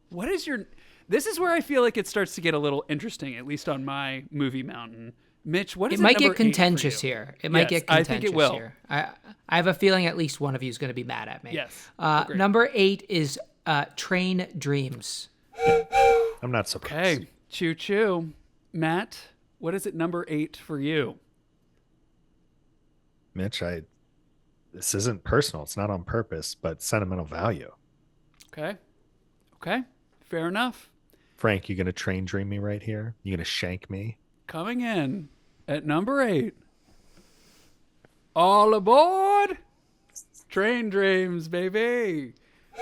This is where I feel like it starts to get a little interesting, at least on my movie mountain. Mitch, what is It might number get contentious 8 for you? here. It might get I contentious think it will. here. I have a feeling at least one of you is going to be mad at me. Yes, agreed. Number 8 is Train Dreams. I'm not surprised. Okay, choo choo. Matt, what is it number 8 for you? Mitch, this isn't personal. It's not on purpose, but sentimental value. Okay, fair enough. Frank, you gonna train dream me right here? You gonna shank me? Coming in at number 8. All aboard! Train Dreams, baby.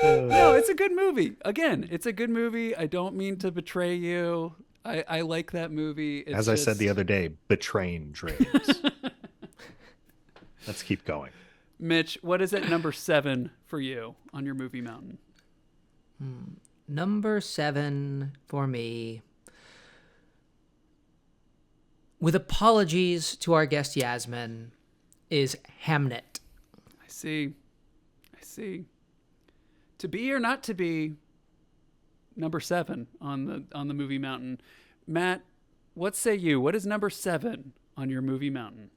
No, it's a good movie. Again, it's a good movie. I don't mean to betray you. I like that movie. As I said the other day, betraying dreams. Let's keep going. Mitch, what is at number 7 for you on your movie mountain? Number 7 for me. With apologies to our guest Yasmin, is Hamnet. I see. To be or not to be, number 7 on the movie mountain. Matt, what say you? What is number 7 on your movie mountain?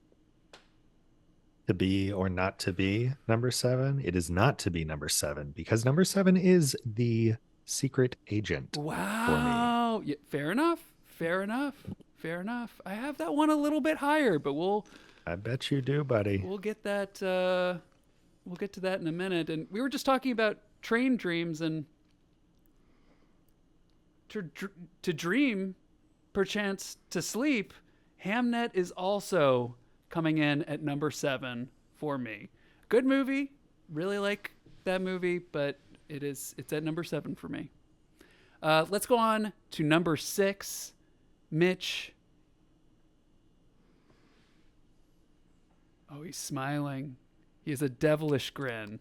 To be or not to be number 7? It is not to be number 7 because number 7 is The Secret Agent. Wow. For me. Yeah, fair enough. I have that one a little bit higher, but I bet you do, buddy. we'll get that. We'll get to that in a minute. And we were just talking about train dreams and to dream, perchance to sleep. Hamnet is also coming in at number 7 for me. Good movie. Really like that movie, but it's at number 7 for me. Let's go on to number 6. Mitch. Oh, he's smiling. He has a devilish grin.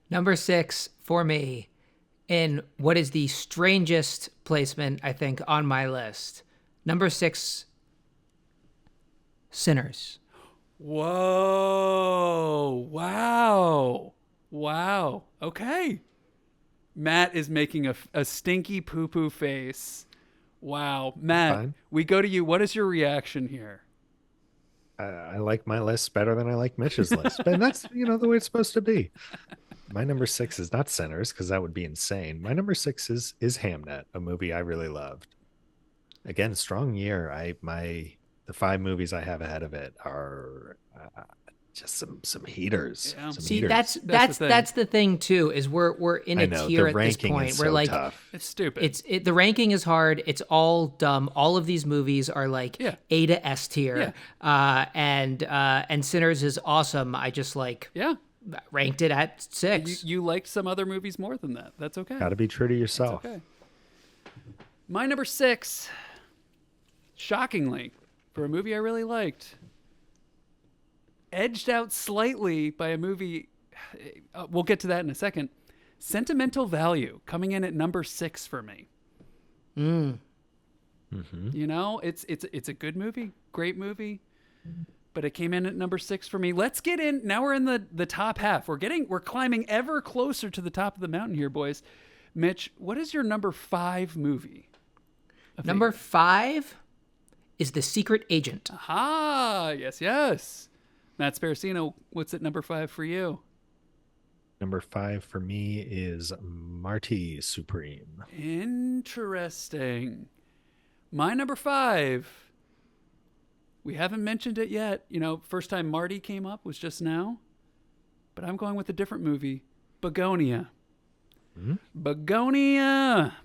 Number 6 for me, in what is the strangest placement, I think, on my list. Number 6, Sinners. Whoa. Wow. Okay. Matt is making a stinky poo-poo face. Wow. Matt, Fine. we go to you. What is your reaction here? I like my list better than I like Mitch's list. But that's, the way it's supposed to be. My number 6 is not Sinners because that would be insane. My number 6 is Hamnet, a movie I really loved. Again, strong year. The 5 movies I have ahead of it are just some heaters. Yeah. Some See, heaters. that's the thing too. Is we're in I a know, tier the at this ranking point. is We're so like, tough. It's stupid. the ranking is hard. It's all dumb. All of these movies are like Yeah. A to S tier. And Sinners is awesome. I just yeah. ranked it at 6. You liked some other movies more than that. That's okay. Got to be true to yourself. Okay. My number 6, shockingly, for a movie I really liked, edged out slightly by a movie. We'll get to that in a second. Sentimental Value coming in at number 6 for me. It's a good movie, great movie, but it came in at number 6 for me. Let's get in. Now we're in the top half. We're climbing ever closer to the top of the mountain here, boys. Mitch, what is your number 5 movie? Number 5 is The Secret Agent. Aha, yes. Matt Sparacino, what's at number 5 for you? Number 5 for me is Marty Supreme. Interesting. My number 5, we haven't mentioned it yet. First time Marty came up was just now, but I'm going with a different movie, Begonia. Begonia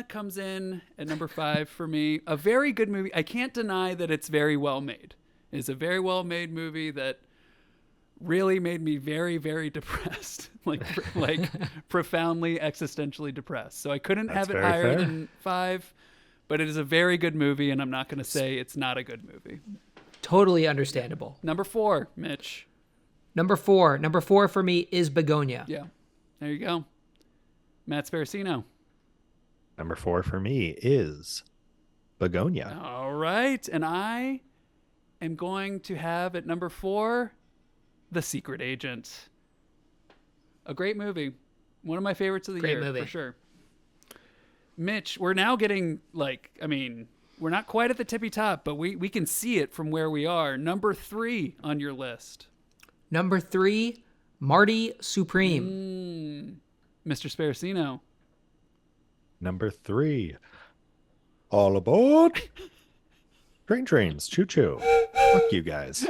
comes in at number 5 for me. A very good movie. I can't deny that it's very well made. It's a very well made movie that really made me very, very depressed, like profoundly existentially depressed. So I couldn't have it higher than 5, but it is a very good movie, and I'm not going to say it's not a good movie. Totally understandable. Number 4, Mitch. Number four for me is Begonia. Yeah. There you go. Matt Sparacino. Number 4 for me is Begonia. All right. And I am going to have at number 4, The Secret Agent. A great movie. One of my favorites of the Great year, movie. for sure. Mitch, we're now getting we're not quite at the tippy top, but we can see it from where we are. Number 3 on your list. Number 3, Marty Supreme. Mr. Sparacino. Number 3, all aboard. Trains, choo-choo. Fuck you guys.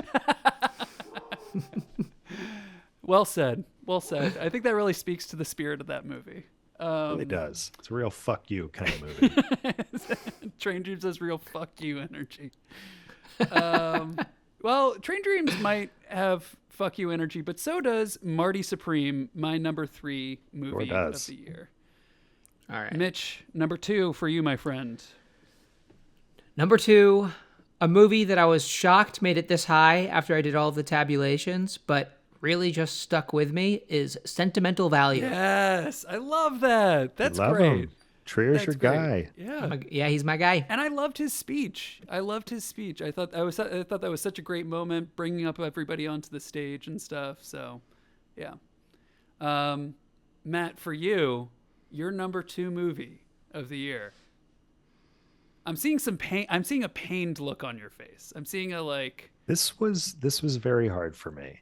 Well said. Well said. I think that really speaks to the spirit of that movie. It really does. It's a real fuck you kind of movie. Train Dreams has real fuck you energy. Well, Train Dreams might have fuck you energy, but so does Marty Supreme, my number 3 movie of the year. All right. Mitch, number 2 for you, my friend. Number 2, a movie that I was shocked made it this high after I did all of the tabulations, but really just stuck with me is Sentimental Value. Yes, I love that. That's Love great. him. Trier's your guy. Yeah. Yeah, he's my guy. And I loved his speech. I thought that was such a great moment, bringing up everybody onto the stage and stuff. So, yeah. Matt, for you, your number 2 movie of the year. I'm seeing some pain. I'm seeing a pained look on your face. I'm seeing a like. This was very hard for me.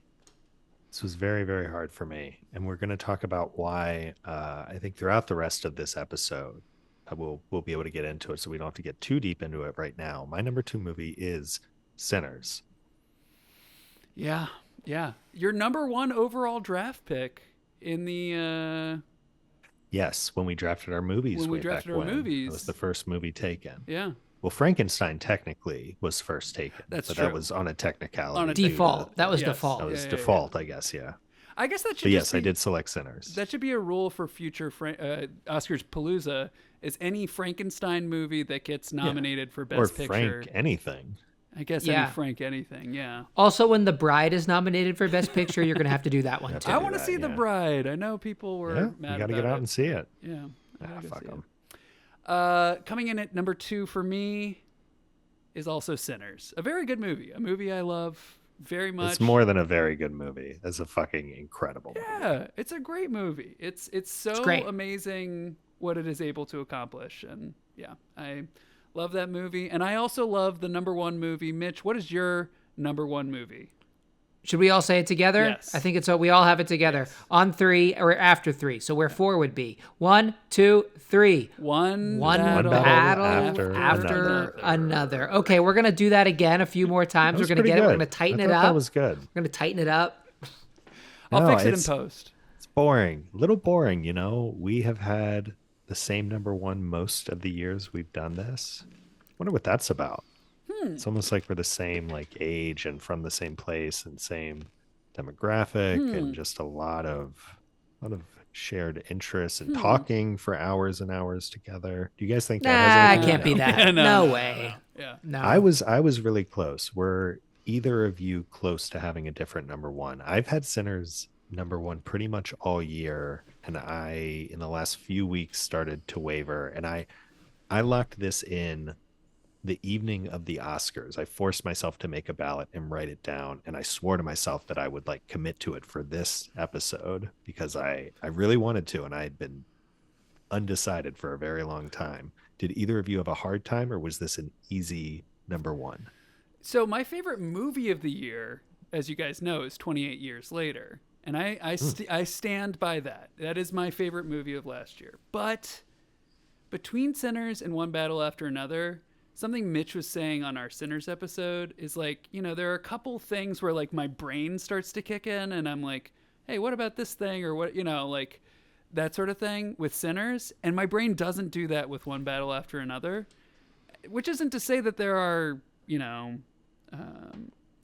This was very, very hard for me. And we're going to talk about why I think throughout the rest of this episode, we'll be able to get into it. So we don't have to get too deep into it right now. My number 2 movie is Sinners. Yeah. Yeah. Your number 1 overall draft pick in the. Yes. When we drafted our movies. When we way drafted back our when, movies. It was the first movie taken. Yeah. Well, Frankenstein technically was first taken. That's but true. That was on a technicality. On a Default. That was Yes. default. That was Yeah. default, I guess. Yeah. I guess that should But just yes, be, I did select Sinners. That should be a rule for future Oscarspalooza is any Frankenstein movie that gets nominated for Best or Picture. Frank anything. I guess Yeah. any Frank anything, yeah. Also, when The Bride is nominated for Best Picture, you're going to have to do that one too. I do want to that, see The yeah. Bride. I know people were Yeah, mad you got to about get out it. and see it. Yeah. I gotta go Fuck see it. them. Coming in at number 2 for me is also Sinners. A very good movie. A movie I love very much. It's more than a very good movie. It's a fucking incredible movie. Yeah, it's a great movie. It's so great. amazing what it is able to accomplish. And yeah, I love that movie. And I also love the number 1 movie. Mitch, what is your number 1 movie? Should we all say it together? Yes. I think it's we all have it together. On 3 or after 3. So where 4 would be. 1, 2, 3. One battle after another. Okay, we're gonna do that again a few more times. That We're was gonna pretty get it. We're good. gonna tighten I it thought up. That was good. We're gonna tighten it up. I'll No, fix it in it's- post. It's boring. A little boring, you know. We have had the same number 1 most of the years we've done this. Wonder what that's about. It's almost like we're the same like age and from the same place and same demographic and just a lot of shared interests and talking for hours and hours together. Do you guys think that has Nah, it anything? can't be that. Yeah, no, no, way. Yeah. No. I was really close. Were either of you close to having a different number 1? I've had Sinners number 1 pretty much all year, and I in the last few weeks started to waver, and I locked this in the evening of the Oscars. I forced myself to make a ballot and write it down, and I swore to myself that I would like commit to it for this episode because I really wanted to, and I had been undecided for a very long time. Did either of you have a hard time, or was this an easy number 1? So my favorite movie of the year, as you guys know, is 28 Years Later. And I stand by that. That is my favorite movie of last year. But between Sinners and One Battle After Another, something Mitch was saying on our Sinners episode is like, you know, there are a couple things where like my brain starts to kick in and I'm like, hey, what about this thing? Or what, you know, like that sort of thing with Sinners. And my brain doesn't do that with One Battle After Another, which isn't to say that there are, you know,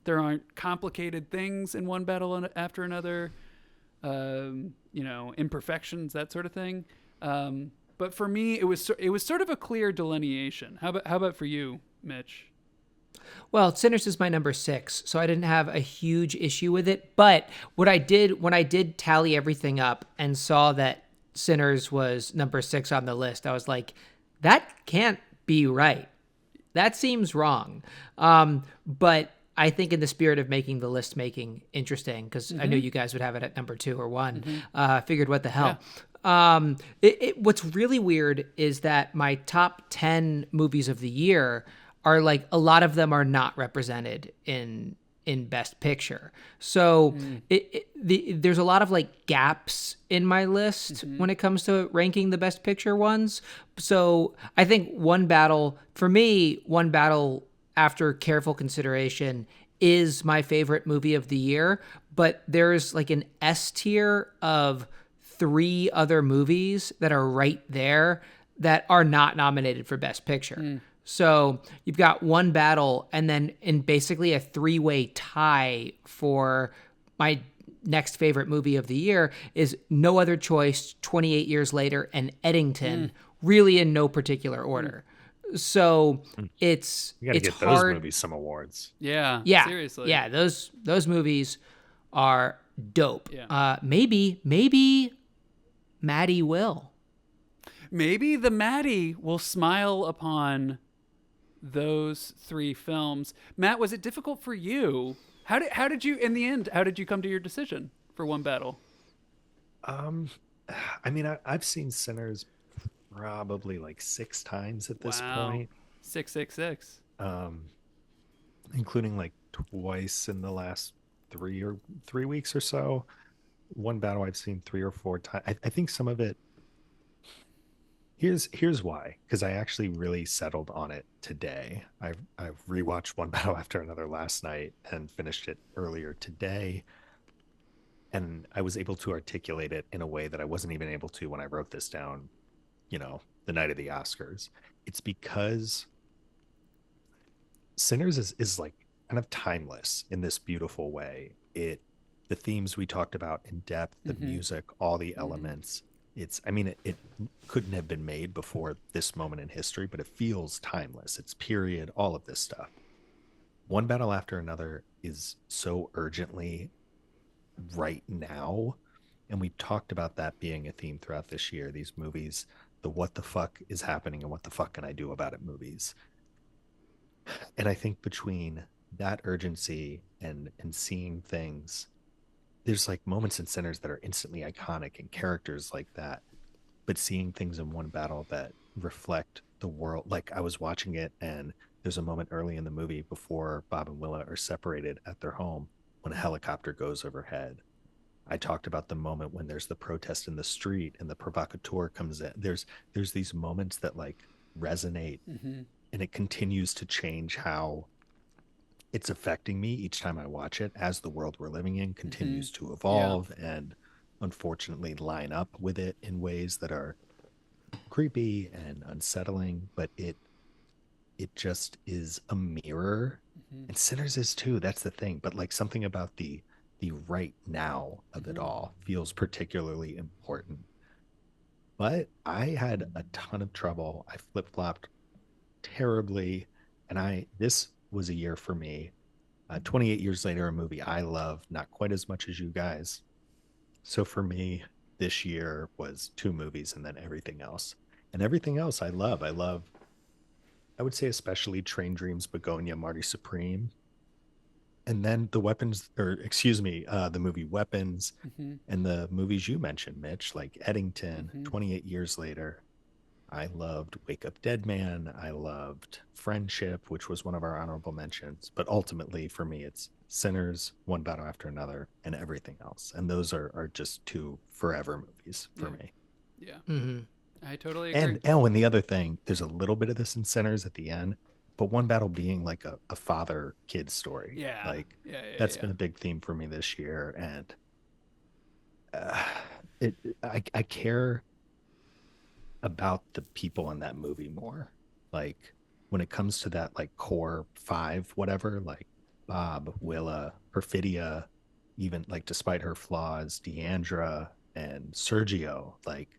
there aren't complicated things in One Battle After Another, you know, imperfections, that sort of thing. But for me, it was sort of a clear delineation. How about for you, Mitch? Well, Sinners is my number 6, so I didn't have a huge issue with it. But what I did when I did tally everything up and saw that Sinners was number 6 on the list, I was like, that can't be right. That seems wrong. But I think in the spirit of making the list making interesting, because I knew you guys would have it at number 2 or 1, figured what the Yeah. hell. What's really weird is that my top 10 movies of the year are like a lot of them are not represented in Best Picture. So there's a lot of like gaps in my list when it comes to ranking the Best Picture ones. So I think One Battle, for me, One Battle, after careful consideration, is my favorite movie of the year. But there's like an S tier of 3 other movies that are right there that are not nominated for Best Picture. So you've got One Battle, and then in basically a 3-way tie for my next favorite movie of the year is No Other Choice, 28 Years Later, and Eddington, really in no particular order. So You got to it's get those hard. movies some awards. Yeah. Yeah, Seriously. yeah, those movies are dope. Yeah. Maybe Maddie will. Maybe the Maddie will smile upon those 3 films. Matt, was it difficult for you? How did you in the end? How did you come to your decision for One Battle? Um, I mean, I've seen Sinners probably like 6 times at this Wow. point, 666. um, including like twice in the last 3 weeks or so. One Battle I've seen 3 or 4 times. I think some of it. Here's why, because I actually really settled on it today. I've rewatched One Battle After Another last night and finished it earlier today, and I was able to articulate it in a way that I wasn't even able to when I wrote this down, the night of the Oscars. It's because Sinners is like kind of timeless in this beautiful way. The themes we talked about in depth, the Mm-hmm. music, all the Mm-hmm. elements. I mean, it couldn't have been made before this moment in history, but it feels timeless. It's period, all of this stuff. One Battle After Another is so urgently right now. And we talked about that being a theme throughout this year. These movies, the what the fuck is happening and what the fuck can I do about it movies. And I think between that urgency and seeing things, there's like moments in Sinners that are instantly iconic and characters like that, but seeing things in One Battle that reflect the world. Like I was watching it, and there's a moment early in the movie before Bob and Willa are separated at their home when a helicopter goes overhead. I talked about the moment when there's the protest in the street and the provocateur comes in. There's these moments that like resonate, Mm-hmm. and it continues to change how it's affecting me each time I watch it as the world we're living in Mm-hmm. continues to Yeah. evolve and unfortunately line up with it in ways that are creepy and unsettling, but it just is a mirror. Mm-hmm. And Sinners is too, that's the thing. But like something about the right now of it Mm-hmm. all feels particularly important. But I had a ton of trouble. I flip-flopped terribly, and I this was a year for me. 28 years later, a movie I love, not quite as much as you guys. So for me, this year was 2 movies and then everything else. And everything else I love. I would say, especially Train Dreams, Begonia, Marty Supreme. And then the movie Weapons Mm-hmm. and the movies you mentioned, Mitch, like Eddington, Mm-hmm. 28 years later. I loved Wake Up Dead Man. I loved Friendship, which was one of our honorable mentions. But ultimately, for me, it's Sinners, One Battle After Another, and everything else. And those are just 2 forever movies for Yeah. me. Yeah. Hmm. I totally agree. And the other thing, there's a little bit of this in Sinners at the end, but One Battle being like a father kid story. Yeah. Like Yeah. Yeah. that's Yeah. been a big theme for me this year. And uh, I care about the people in that movie more. Like when it comes to that like core 5, whatever, like Bob, Willa, Perfidia, even like despite her flaws, Deandra and Sergio, like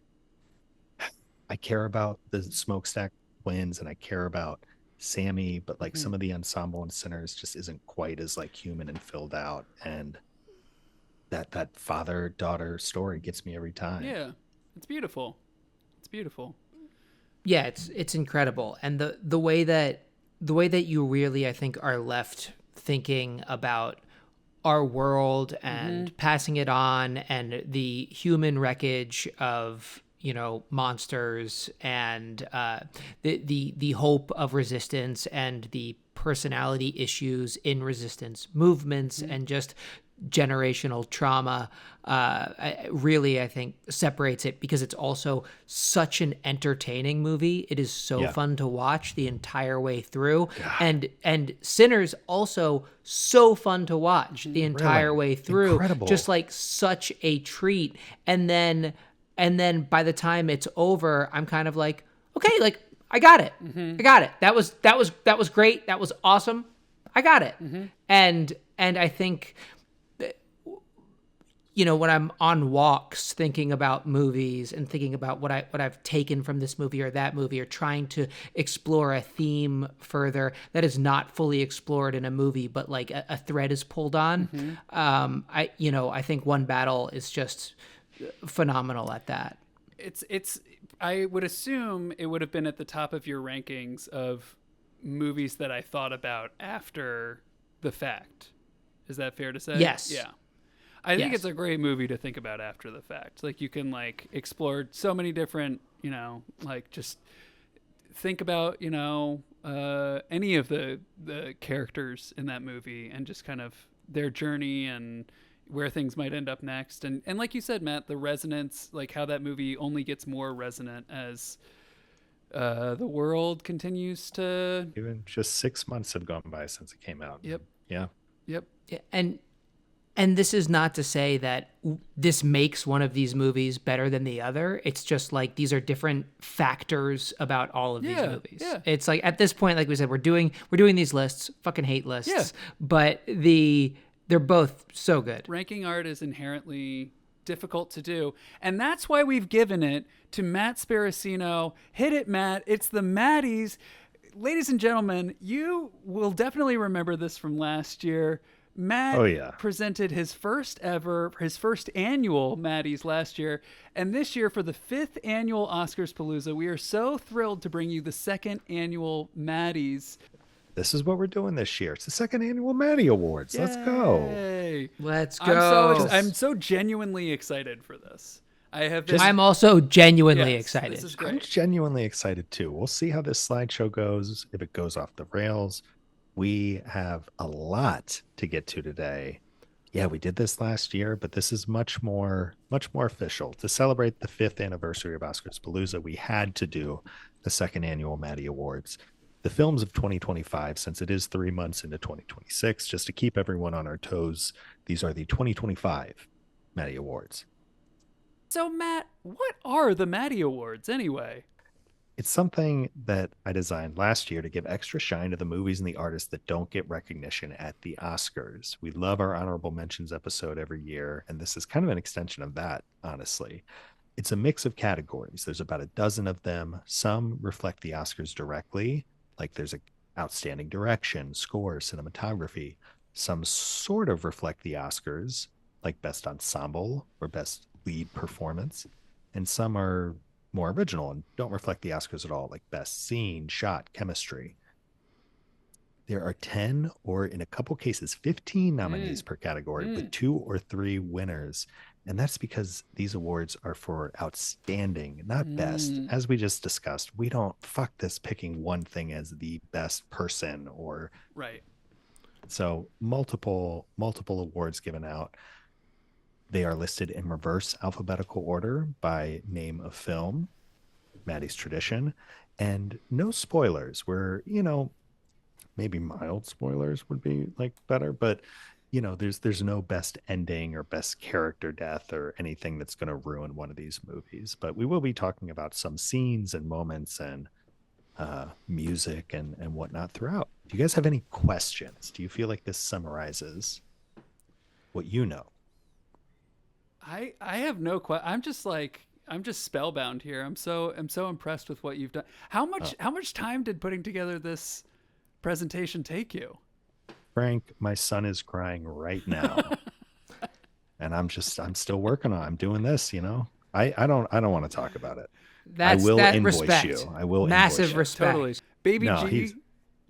I care about the smokestack twins and I care about Sammy, but like Mhm. some of the ensemble in Sinners just isn't quite as like human and filled out. And that father daughter story gets me every time. Yeah, it's beautiful. It's beautiful. Yeah, it's incredible, and the way that you really, I think, are left thinking about our world Hmm. and passing it on, and the human wreckage of monsters, and the hope of resistance, and the personality issues in resistance movements, Hmm. and just generational trauma, really, I think, separates it, because it's also such an entertaining movie. It is so Yeah. fun to watch the entire way through. God, And Sinners also so fun to watch Hmm. the entire thrilling, way through, just incredible. like such a treat. And then by the time it's over, I'm kind of like, okay, like, I got it. Hmm. I got it. That was great. That was awesome. I got it. Hmm. And I think, when I'm on walks thinking about movies and thinking about what I've taken from this movie or that movie, or trying to explore a theme further that is not fully explored in a movie, but like a thread is pulled on. Hmm. I think One Battle is just phenomenal at that. It's. I would assume it would have been at the top of your rankings of movies that I thought about after the fact. Is that fair to say? Yes. Yeah. I think Yes. it's a great movie to think about after the fact. Like you can like explore so many different, like just think about, any of the characters in that movie and just kind of their journey and where things might end up next. And like you said, Matt, the resonance, like how that movie only gets more resonant as the world continues to. Even just 6 months have gone by since it came out. Yep. Yeah. Yep. Yeah, and this is not to say that this makes one of these movies better than the other. It's just like these are different factors about all of these Yeah. movies. Yeah. It's like, at this point, like we said, we're doing these lists. Fucking hate lists. Yeah. But they're both so good. Ranking art is inherently difficult to do. And that's why we've given it to Matt Sparacino. Hit it, Matt. It's the Maddies. Ladies and gentlemen, you will definitely remember this from last year. Oh Matt yeah. presented his first annual Maddies last year. And this year, for the 5th annual Oscarspalooza, we are so thrilled to bring you the 2nd annual Maddies. This is what we're doing this year. It's the second annual Maddie Awards. Let's go. Yay! Let's I'm go. I'm so genuinely excited for this. I have been. I'm also genuinely Yes, excited. this is I'm great. genuinely excited too. We'll see how this slideshow goes. If it goes off the rails, we have a lot to get to today. Yeah, we did this last year, but this is much more official. To celebrate the 5th anniversary of Oscarspalooza, we had to do the second annual Maddie Awards. The films of 2025, since it is 3 months into 2026, just to keep everyone on our toes, these are the 2025 Maddie Awards. So, Matt, what are the Maddie Awards anyway? It's something that I designed last year to give extra shine to the movies and the artists that don't get recognition at the Oscars. We love our honorable mentions episode every year, and this is kind of an extension of that, honestly. It's a mix of categories. There's about a dozen of them. Some reflect the Oscars directly, like there's a outstanding direction, score, cinematography. Some sort of reflect the Oscars, like best ensemble or best lead performance, and some are more original and don't reflect the Oscars at all, like best scene, shot, chemistry. There are 10, or in a couple cases, 15 nominees per category with 2 or 3 winners. And that's because these awards are for outstanding, not best. As we just discussed, we don't fuck this picking one thing as the best person or Right. so multiple awards given out. They are listed in reverse alphabetical order by name of film, Maddie's tradition, and no spoilers. Where, maybe mild spoilers would be like better, but there's no best ending or best character death or anything that's going to ruin one of these movies. But we will be talking about some scenes and moments and music and whatnot throughout. Do you guys have any questions? Do you feel like this summarizes what you know? I have no question. I'm just like I'm just spellbound here. I'm so impressed with what you've done. How much time did putting together this presentation take you? Frank, my son is crying right now. And I'm still working on it. I'm doing this, you know. I don't want to talk about it. I will that invoice respect. you. I will Massive invoice you. respect. Totally. Baby No, G,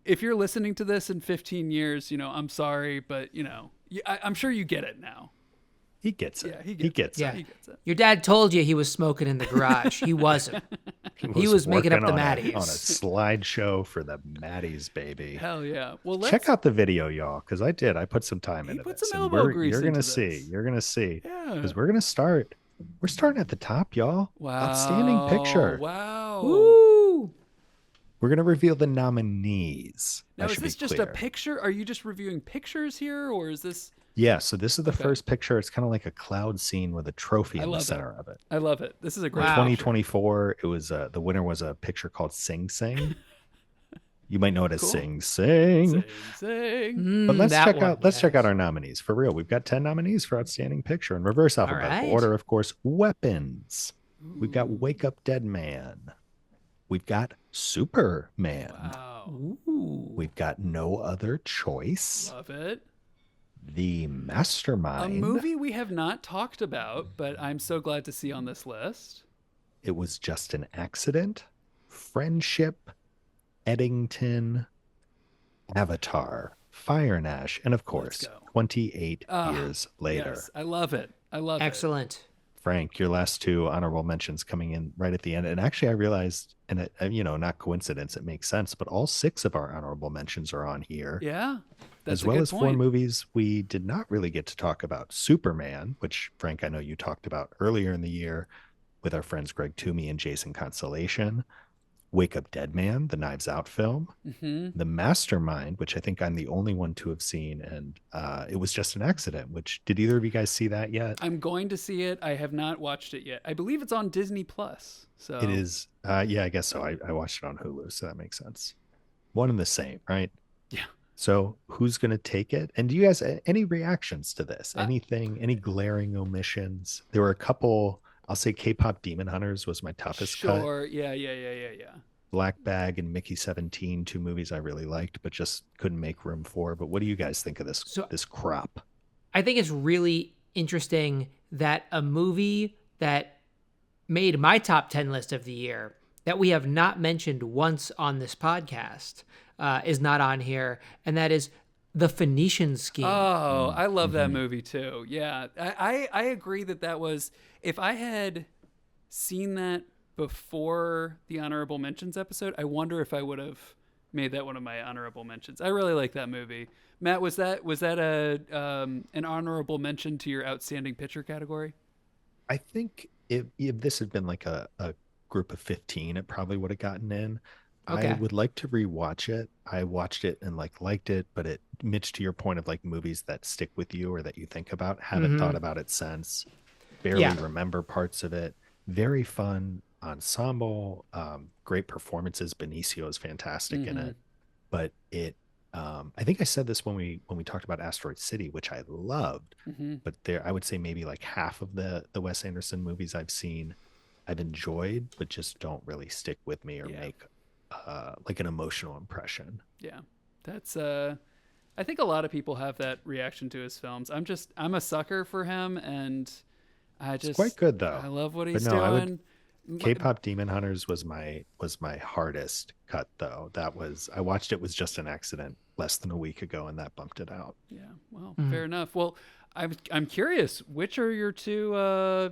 if you're listening to this in 15 years, you know, I'm sorry, but, you know, I'm sure you get it now. He gets it. Yeah, he he gets Yeah. it. He gets it. Your dad told you he was smoking in the garage. He wasn't. He was making up working the on Maddies. on a slideshow for the Maddies, baby. Hell yeah. Well, Check out the video, y'all, because I put some time He into put this. some And elbow grease you're gonna into see. this. You're gonna see. Yeah. Because we're starting at the top, y'all. Wow. Outstanding picture. Wow. Woo! We're gonna reveal the nominees. Now, I is should this be just a clear. picture? Are you just reviewing pictures here, or is this? Yeah, so this is the Okay. first picture. It's kind of like a cloud scene with a trophy I in the love center of it. I love it. This is a For great Wow. 2024, it was the winner was a picture called Sing Sing. You might know it as Cool. Sing picture. Sing. Sing. But let's that check one, out let's check out yes. our nominees for real. We've got 10 nominees for outstanding picture in reverse alphabetical right. order, of course. Weapons. We've got Wake Up Dead Man. We've got Superman. Wow. Ooh. We've got No Other Choice. Love it. The A Mastermind. movie we have not talked about, but I'm so glad to see on this list. It Was Just an Accident. Friendship. Eddington. Avatar. Fire and Ash. And of course, go. 28 years later. Yes, I love it. I love Excellent. Frank, your last two honorable mentions coming in right at the end. And actually, I realized, and it, not coincidence, it makes sense, but all 6 of our honorable mentions are on here. it. Yeah. That's As a well good as 4 point. movies we did not really get to talk about. Superman, which, Frank, I know you talked about earlier in the year with our friends Greg Toomey and Jason Constellation. Wake Up Dead Man, the Knives Out film. Mm-hmm. The Mastermind, which I think I'm the only one to have seen. And It Was Just an Accident, which, did either of you guys see that yet? I'm going to see it. I have not watched it yet. I believe it's on Disney Plus. So It is. Yeah, I guess so. I watched it on Hulu, so that makes sense. One and the same, right? Yeah. So who's going to take it? And do you guys any reactions to this? Anything? Any glaring omissions? There were a couple. I'll say K-pop Demon Hunters was my toughest cut. Sure. Yeah. Black Bag and Mickey 17, 2 movies I really liked, but just couldn't make room for. But what do you guys think of this this crop? I think it's really interesting that a movie that made my top 10 list of the year that we have not mentioned once on this podcast is not on here, and that is The Phoenician Scheme. Oh, I love that movie too. Yeah. I agree that was, if I had seen that before the honorable mentions episode, I wonder if I would have made that one of my honorable mentions. I really like that movie. Matt, was that an honorable mention to your outstanding picture category? I think if this had been like a group of 15, it probably would have gotten in. Okay. I would like to rewatch it. I watched it and liked it, but Mitch, to your point of like movies that stick with you or that you think about, haven't thought about it since. Barely remember parts of it. Very fun ensemble, great performances. Benicio is fantastic in it, but I think I said this when we talked about Asteroid City, which I loved, but I would say maybe like half of the Wes Anderson movies I've seen, I've enjoyed, but just don't really stick with me or make like an emotional impression. Yeah, that's I think a lot of people have that reaction to his films. I'm a sucker for him, and It's quite good though. I love what But he's no, doing. K-pop Demon Hunters was my hardest cut though. I watched it was just an accident less than a week ago, and that bumped it out. Yeah, well, fair enough. Well, I'm curious, which are your 2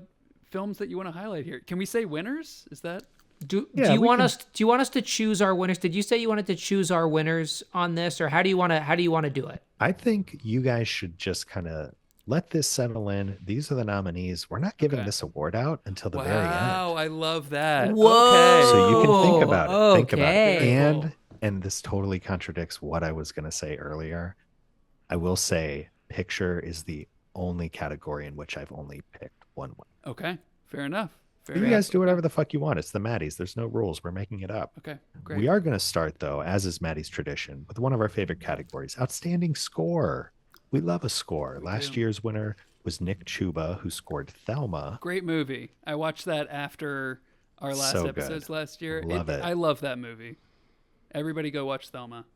films that you want to highlight here? Can we say winners? Is that? Do you want us to choose our winners? Did you say you wanted to choose our winners on this, or how do you want to do it? I think you guys should just kind of let this settle in. These are the nominees. We're not giving this award out until the very end. Wow, I love that. Whoa. Okay. So you can think about it. Think about it. Okay. And this totally contradicts what I was going to say earlier. I will say picture is the only category in which I've only picked one winner. Okay, fair enough. You guys do whatever the fuck you want. It's the Maddies. There's no rules. We're making it up. Okay, great. We are going to start, though, as is Maddie's tradition, with one of our favorite categories, outstanding score. We love a score. Last year's winner was Nick Chuba, who scored Thelma. Great movie. I watched that after our last So good. episodes last year. Love it. I love that movie. Everybody go watch Thelma.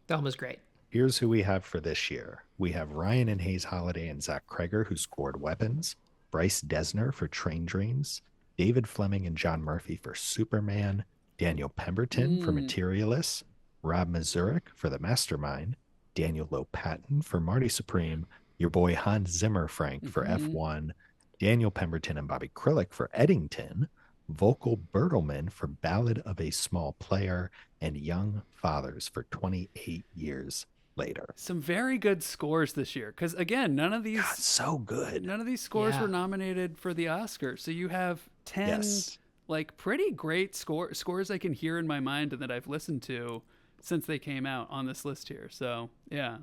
Thelma's great. Here's who we have for this year. We have Ryan and Hayes Holiday and Zach Kreger, who scored Weapons, Bryce Desner for Train Dreams, David Fleming and John Murphy for Superman, Daniel Pemberton for Mm. Materialists, Rob Mazurek for The Mastermind, Daniel Lopatin for Marty Supreme, your boy Hans Zimmer Frank for Mhm. F1, Daniel Pemberton and Bobby Krillick for Eddington, Volkel Bertelman for Ballad of a Small Player, and Young Fathers for 28 Years Later. Some very good scores this year because again, God, so good. none of these scores Yeah. were nominated for the Oscars. So you have 10 Yes. like pretty great scores I can hear in my mind and that I've listened to since they came out on this list here. So yeah,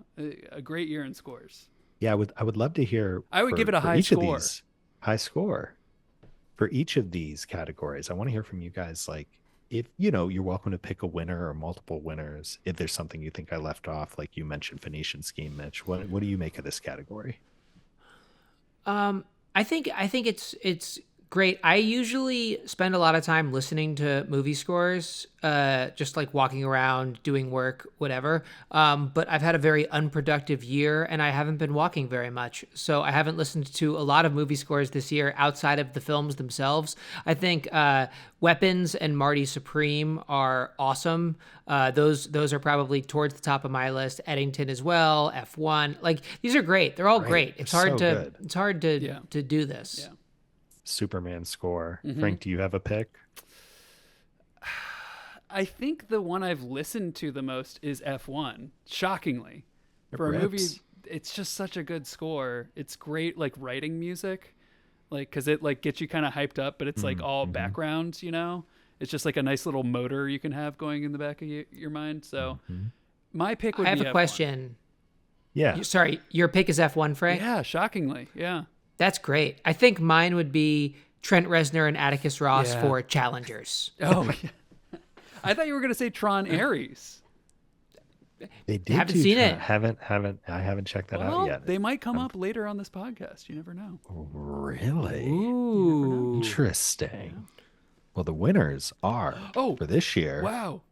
a great year in scores. Yeah, I would love to hear I would give it a for high each score. of these high score for each of these categories. I want to hear from you guys. Like, if you're welcome to pick a winner or multiple winners. If there's something you think I left off, like you mentioned Phoenician Scheme, Mitch, what do you make of this category? I think it's great. I usually spend a lot of time listening to movie scores, just like walking around, doing work, whatever. But I've had a very unproductive year, and I haven't been walking very much, so I haven't listened to a lot of movie scores this year outside of the films themselves. I think Weapons and Marty Supreme are awesome. Those are probably towards the top of my list. Eddington as well. F1. Like these are great. They're all great. It's They're hard so to good. it's hard to Yeah. to do this. Yeah. Superman score. Frank, do you have a pick? I think the one I've listened to the most is F1. Shockingly, for a movie, rips. it's just such a good score. It's great, like writing music, like because it like gets you kind of hyped up, but it's like all background. It's just like a nice little motor you can have going in the back of your mind. So my pick would I have be a F1. question. Yeah. Sorry, your pick is F1, Frank? Yeah, shockingly, yeah. That's great. I think mine would be Trent Reznor and Atticus Ross Yeah. for Challengers. Oh, yeah. I thought you were gonna say Tron Ares. They did Haven't do seen Tron. it. I haven't checked that Well, out yet. they might come up later on this podcast. You never know. Really? Ooh. Interesting. Well, the winners are for this year. Wow.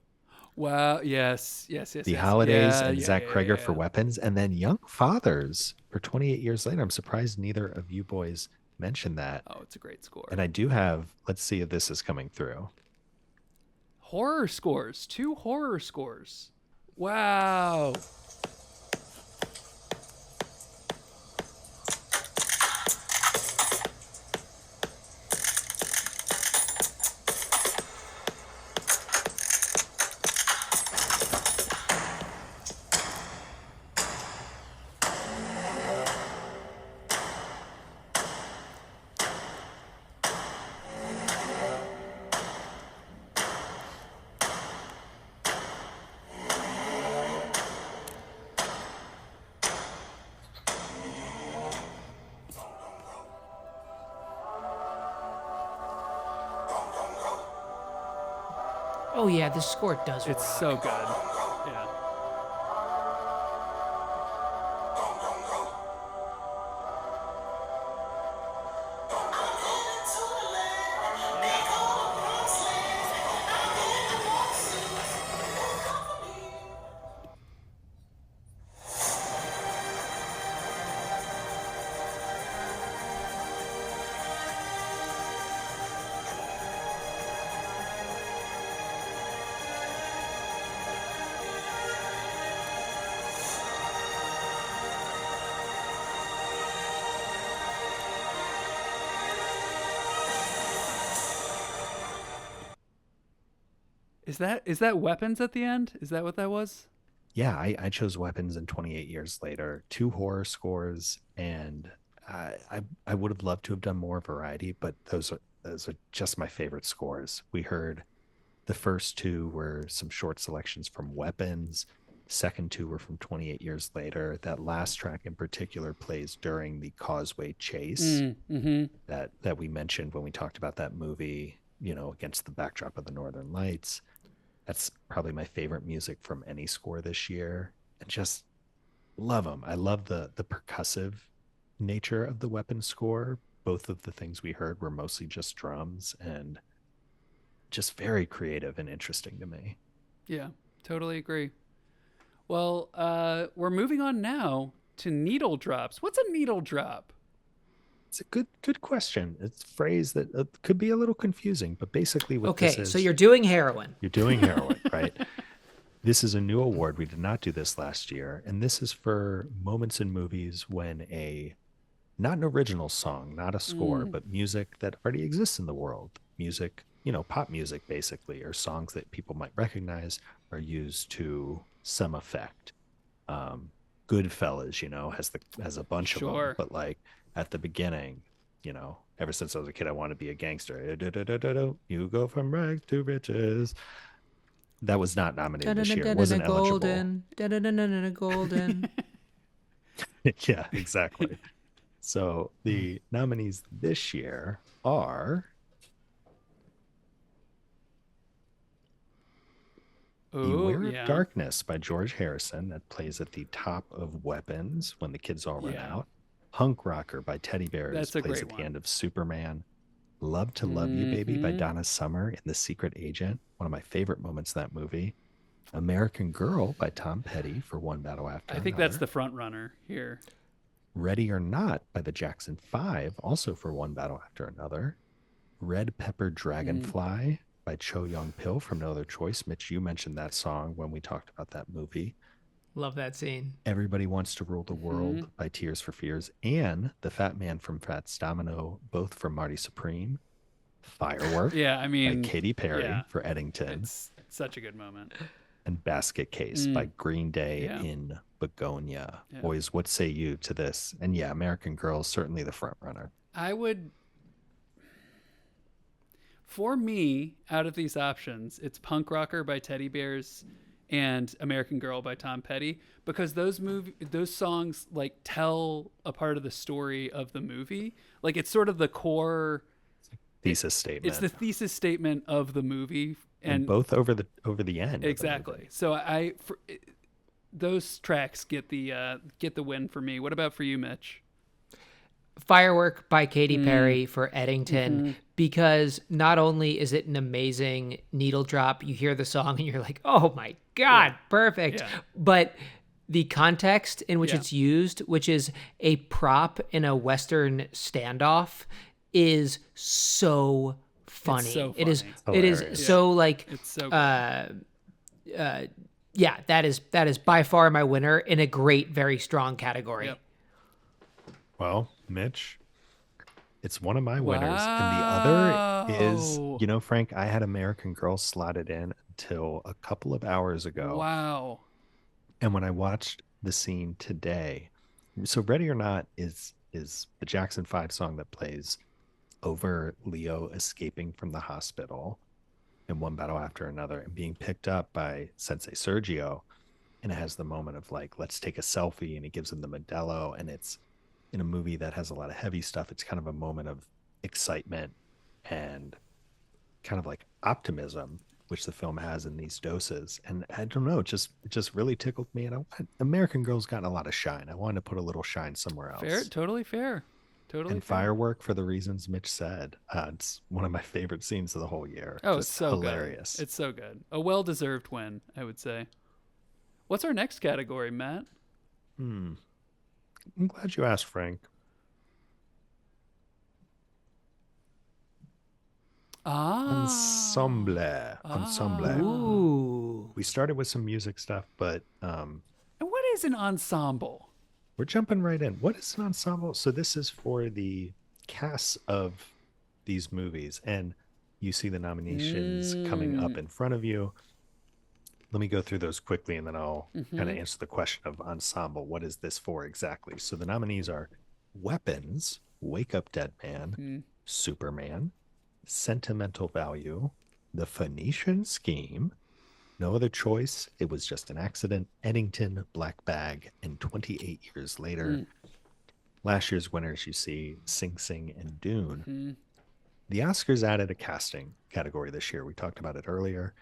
Wow. Yes. The Holidays Yeah, and yeah, Zach yeah, Kreger for yeah. Weapons, and then Young Fathers for 28 Years Later. I'm surprised neither of you boys mentioned that. Oh, it's a great score. And I do have, let's see if this is coming through. Horror scores. 2 horror scores. Wow. Oh yeah, this score does It's rock. so good. Yeah. Is that weapons at the end? Is that what that was? Yeah, I chose Weapons and 28 Years Later, 2 horror scores, and I would have loved to have done more variety, but those are just my favorite scores. We heard the first 2 were some short selections from Weapons. Second 2 were from 28 Years Later. That last track in particular plays during the Causeway Chase that we mentioned when we talked about that movie, against the backdrop of the Northern Lights. That's probably my favorite music from any score this year. And just love them. I love the percussive, nature of the weapon score. Both of the things we heard were mostly just drums and just very creative and interesting to me. Yeah, totally agree. Well, we're moving on now to needle drops. What's a needle drop? It's a good question. It's a phrase that could be a little confusing, but basically what this Okay, so is, you're doing heroin. you're doing heroin, right? This is a new award. We did not do this last year, and this is for moments in movies when a not an original song, not a score, Mm, but music that already exists in the world. Music, pop music basically, or songs that people might recognize are used to some effect. Um, Goodfellas, has a bunch of them, sure. but like at the beginning, ever since I was a kid, I want to be a gangster. You go from rags to riches. That was not nominated this year. Wasn't eligible. Golden. Golden. Yeah, exactly. So the nominees this year are Oh, Beware of yeah. Darkness by George Harrison, that plays at the top of Weapons when the kids all run Yeah. out. Punk Rocker by Teddy Bears That's a plays great at the one. end of Superman. Love to Love You Baby by Hmm. Donna Summer in The Secret Agent, one of my favorite moments in that movie. American Girl by Tom Petty for One Battle After I think that's Another. the front runner here. Ready or Not by the Jackson 5, also for One Battle After Another. Red Pepper Mm, Dragonfly by Cho Young Pil from No Other Choice. Mitch, you mentioned that song when we talked about that movie. Love that scene. Everybody Wants to Rule the hmm. World by Tears for Fears, and The Fat Man from Fats Domino, both from Marty Supreme. Firework Yeah, I by mean, Katy yeah, Perry for Eddington, it's such a good moment. and Basket Case by Mm, Green Day yeah, in Begonia. yeah. Boys, what say you to this? And yeah, American Girl, certainly the front runner. I would, for me, out of these options, it's Punk Rocker by Teddy Bears and American Girl by Tom Petty because those songs like tell a part of the story of the movie. Like it's sort of the core. It, Thesis it's the statement. thesis statement of the movie, And and both over the end of the exactly. movie. So those tracks get the win for me. What about for you, Mitch? Firework by Katy Mm, Perry for Eddington, hmm. because not only is it an amazing needle drop, you hear the song and you're like, oh my Yeah, God, perfect. yeah, But the context in which yeah. it's used, which is a prop in a Western standoff, is so It's so funny. funny. It is Hilarious. Yeah, so like it's so good. uh yeah, that is by far my winner in a great, very strong category. Yep. Well, Mitch, it's one of my winners. And the other is, Wow. Frank, I had American Girl slotted in until a couple of hours ago. Wow. And when I watched the scene today, so Ready or Not is the Jackson 5 song that plays over Leo escaping from the hospital in One Battle After Another and being picked up by Sensei Sergio. And it has the moment of like, let's take a selfie, and he gives him the Modelo. And it's in a movie that has a lot of heavy stuff. It's kind of a moment of excitement and kind of like optimism, which the film has in these doses. And I don't know, it just really tickled me. And American Girl's gotten a lot of shine. I wanted to put a little shine somewhere Fair. else. Totally fair. Totally And fair. Firework, for the reasons Mitch said, it's one of my favorite scenes of the whole year. Oh, it's Just so good. hilarious. It's so good. A well deserved win, I would say. What's our next category, Matt? Hmm. I'm glad you asked, Frank. Ah. Ensemble. Ensemble. Ah. Ooh. We started with some music stuff, but And what is an ensemble? we're jumping right in. What is an ensemble? So this is for the casts of these movies, and you see the nominations coming up Mm. in front of you. Let me go through those quickly, and then I'll kind Mm-hmm. of answer the question of ensemble. What is this for exactly? So the nominees are Weapons, Wake Up Dead Man, Mm. Superman, Sentimental Value, The Phoenician Scheme, No Other Choice, It Was Just an Accident, Eddington, Black Bag, and 28 Years Later. Mm. Last year's winners, you see Sing Sing and Dune. Mm. The Oscars added a casting category this year. We talked about it earlier.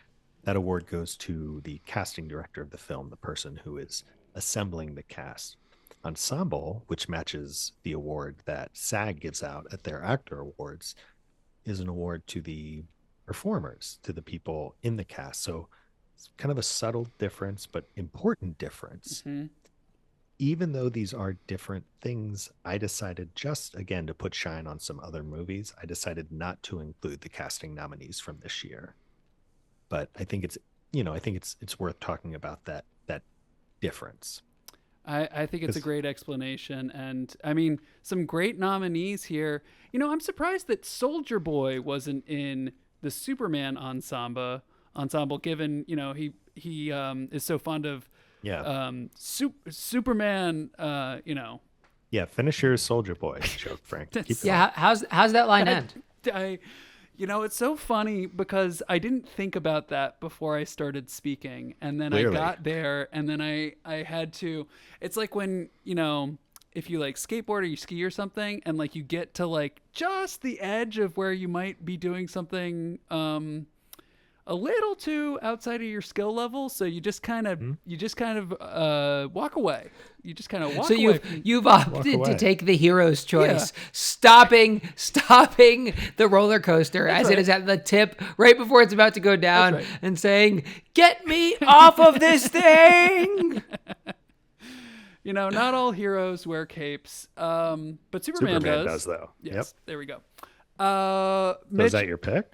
That award goes to the casting director of the film, the person who is assembling the cast. ensemble, which matches the award that SAG gives out at their actor awards, is an award to the performers, to the people in the cast. So it's kind of a subtle difference, but important difference. Hmm. Even though these are different things, I decided, just again to put shine on some other movies, I decided not to include the casting nominees from this year. But I think it's worth talking about that difference. I think it's a 'Cause- great explanation. And I mean, some great nominees here. I'm surprised that Soldier Boy wasn't in the Superman ensemble, given, he is so fond of yeah, Superman, yeah. Finish your Soldier Boy joke, Frank. Keep going. Yeah, how's that line end? I, it's so funny because I didn't think about that before I started speaking, and then Clearly. I got there, and then I had to. It's like when if you like skateboard or you ski or something, and like you get to like just the edge of where you might be doing something a little too outside of your skill level, so you just kind of walk away. You just kind of walk So away. you've opted to away. take the hero's choice, Yeah. stopping the roller coaster as right. it is at the tip right before it's about to go down, That's right. and saying, "Get me off of this thing!" Not all heroes wear capes, but Superman does though. Yes, there we go. Yep. So Mitch, is that your pick?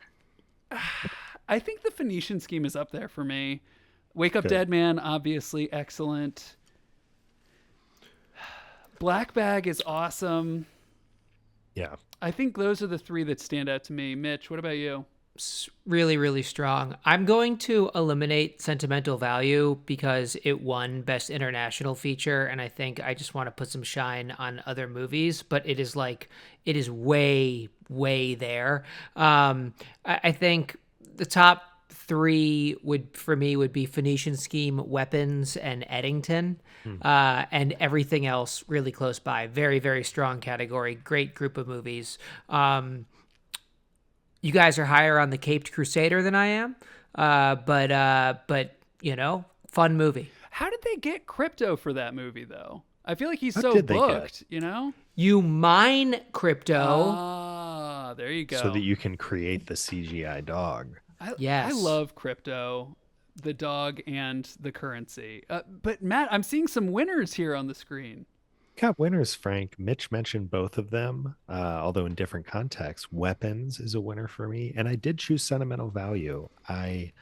I think the Phoenician scheme is up there for me. Wake Up Good. Dead Man, obviously excellent. Black Bag is awesome. Yeah. I think those are the three that stand out to me. Mitch, what about you? Really, really strong. I'm going to eliminate Sentimental Value because it won Best International Feature, and I think I just want to put some shine on other movies, but it is way, way there. I think the top three would be Phoenician Scheme, Weapons, and Eddington, and everything else really close by. Very, very strong category. Great group of movies. You guys are higher on the Caped Crusader than I am, but fun movie. How did they get crypto for that movie, though? I feel like he's How so did they get? booked, You mine crypto. Ah, there you go. So that you can create the CGI dog. Yes. I love crypto, the dog, and the currency. But Matt, I'm seeing some winners here on the screen. Got winners, Frank. Mitch mentioned both of them, although in different contexts. Weapons is a winner for me, and I did choose Sentimental Value. It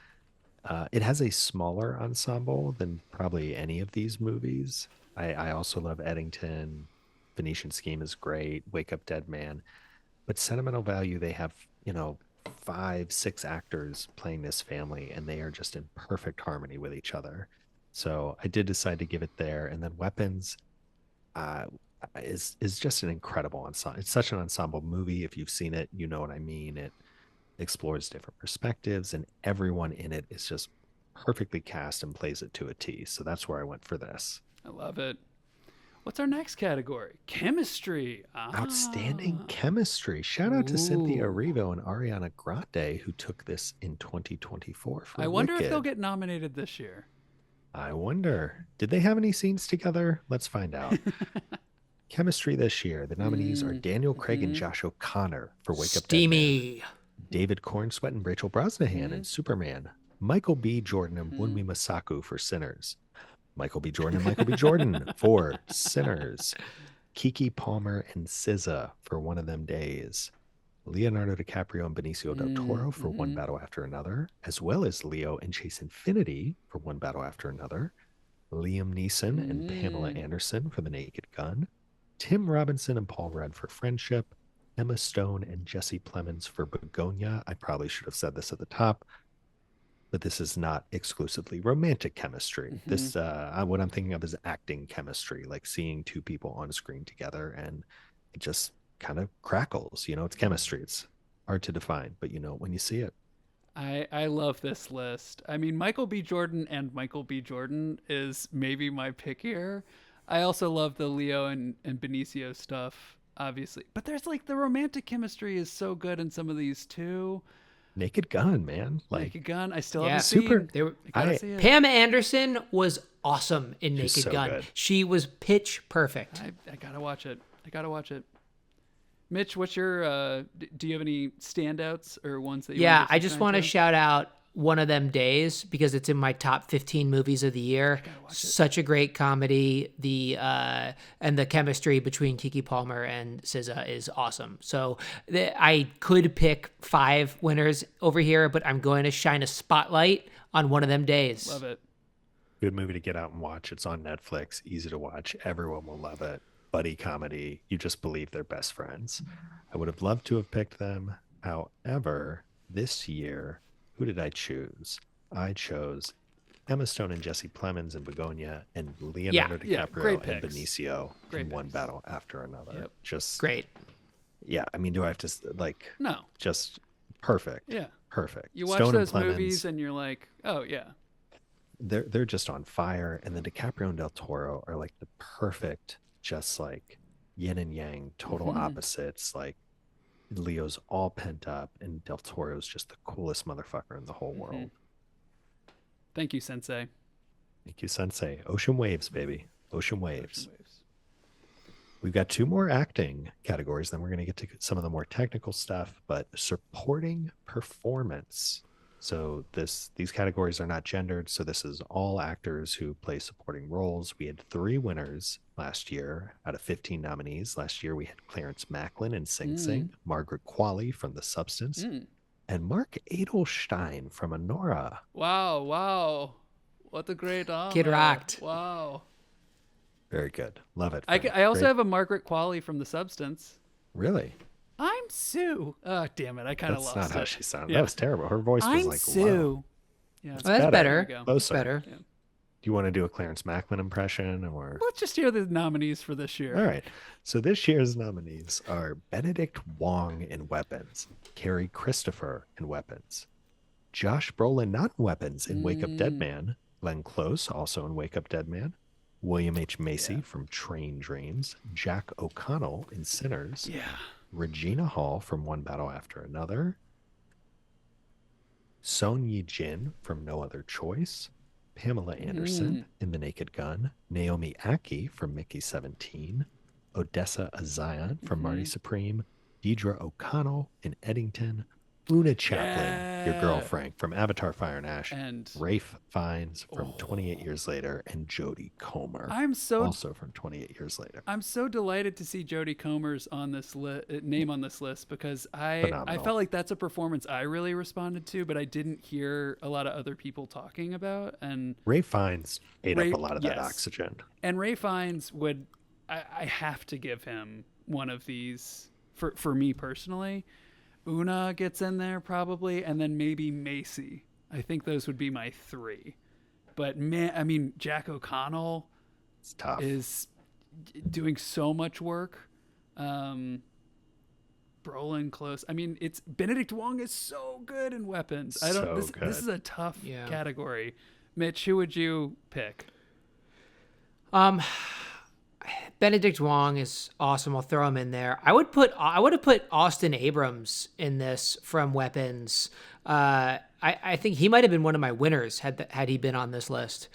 has a smaller ensemble than probably any of these movies. I also love Eddington. Phoenician Scheme is great. Wake Up Dead Man, but Sentimental Value, they have 5, 6 actors playing this family, and they are just in perfect harmony with each other. So I did decide to give it there, and then Weapons is just an incredible ensemble. It's such an ensemble movie. If you've seen it, you know what I mean. It explores different perspectives, and everyone in it is just perfectly cast and plays it to a T. So that's where I went for this. I love it. What's our next category? Chemistry. Outstanding chemistry. Shout out to Cynthia Ooh. Erivo and Ariana Grande, who took this in 2024 for I wonder if Wicked. they'll get nominated this year. I wonder, did they have any scenes together? Let's find out. Chemistry this year. The nominees are Daniel Craig and Josh O'Connor for Wake Up Dead Man, Steamy. David Cornsweet and Rachel Brosnahan in Superman, Michael B. Jordan and Wunmi Masaku for Sinners, Michael B. Jordan and Michael B. Jordan for Sinners, Kiki Palmer and SZA for One of Them Days, Leonardo DiCaprio and Benicio del Toro for One Battle After Another, as well as Leo and Chase Infinity for One Battle After Another, Liam Neeson and Pamela Anderson for The Naked Gun, Tim Robinson and Paul Rudd for Friendship, Emma Stone and Jesse Plemons for Begonia. I probably should have said this at the top, but this is not exclusively romantic chemistry. This, what I'm thinking of is acting chemistry, like seeing two people on screen together, and it just kind of crackles. It's chemistry. It's hard to define, but when you see it. I love this list. I mean, Michael B. Jordan and Michael B. Jordan is maybe my pick here. I also love the Leo and Benicio stuff, obviously. But there's like the romantic chemistry is so good in some of these too. Naked Gun, man. Like Naked Gun. I still Yeah. haven't super. seen. They were, I gotta I see it. Pam Anderson was awesome in She's Naked so Gun. good. She was pitch perfect. I gotta watch it. I gotta watch it. Mitch, what's your? Do you have any standouts or ones that you? Yeah, wanna I give some just shine want to to? shout out One of Them Days because it's in my top 15 movies of the year. Such a great comedy. And the chemistry between Keke Palmer and SZA is awesome. So I could pick 5 winners over here, but I'm going to shine a spotlight on One of Them Days. Love it. Good movie to get out and watch. It's on Netflix. Easy to watch. Everyone will love it. Buddy comedy. You just believe they're best friends. I would have loved to have picked them. However, this year, who did I choose? I chose Emma Stone and Jesse Plemons in Begonia and Leonardo yeah, DiCaprio great and picks. Benicio Great in one picks. battle after another. Yep. Just Great. yeah. I mean, do I have to like No. just perfect? Yeah. Perfect. You watch Stone those and Plemons, movies and you're like, oh yeah. they're just on fire, and then DiCaprio and Del Toro are like the perfect, just like yin and yang, total Mhm. opposites. Like Leo's all pent up, and Del Toro's just the coolest motherfucker in the whole world. Thank you, Sensei. Thank you, Sensei. Ocean Waves, baby. Ocean Waves. Ocean Waves. We've got 2 more acting categories, then we're going to get to some of the more technical stuff, but supporting performance. So these categories are not gendered, so this is all actors who play supporting roles. We had 3 winners last year out of 15 nominees. Last year we had Clarence Macklin in Sing Sing, Margaret Qualley from The Substance, and Mark Adelstein from Honora. Wow. What a great honor. Kid rocked. Wow. Very good. Love it. I also Great. have a Margaret Qualley from The Substance. Really? I'm Sue. Oh, damn it. I kind of That's lost not how it. she sounded. Yeah. That was terrible. Her voice was I'm like Sue. low. Yeah. Oh, that's better. better. There you go. That's Closer. better. Yeah. Do you want to do a Clarence Macklin impression or? Let's just hear the nominees for this year. All right. So this year's nominees are Benedict Wong in Weapons, Carrie Christopher in Weapons, Josh Brolin not in Weapons in Wake Up Dead Man, Glenn Close also in Wake Up Dead Man, William H. Macy from Train Dreams, Jack O'Connell in Sinners, Yeah. Regina Hall from One Battle After Another, Song Yi Jin from No Other Choice, Pamela Anderson in The Naked Gun, Naomi Aki from Mickey 17, Odessa Azion from Marty Supreme, Deidre O'Connell in Eddington, Una Chaplin, your girl Yeah. Frank from Avatar Fire and Ash, And Rafe Fiennes from 28 Years Later, and Jodie Comer I'm so also from 28 Years Later. I'm so delighted to see Jodie Comer's on this name on this list because I Phenomenal. felt like that's a performance I really responded to, but I didn't hear a lot of other people talking about. And Rafe Fiennes ate Rafe- up a lot of that yes. oxygen. Ray Fiennes would I have to give him one of these for me personally. Una gets in there probably, and then maybe Macy. I think those would be my 3. But man, I mean, Jack O'Connell It's tough. is doing so much work. Brolin Close. I mean, it's Benedict Wong is so good in Weapons. I don't. So This good. is a tough Yeah. category. Mitch, who would you pick? Benedict Wong is awesome. I'll throw him in there. I would have put Austin Abrams in this from Weapons. I think he might have been one of my winners had he been on this list.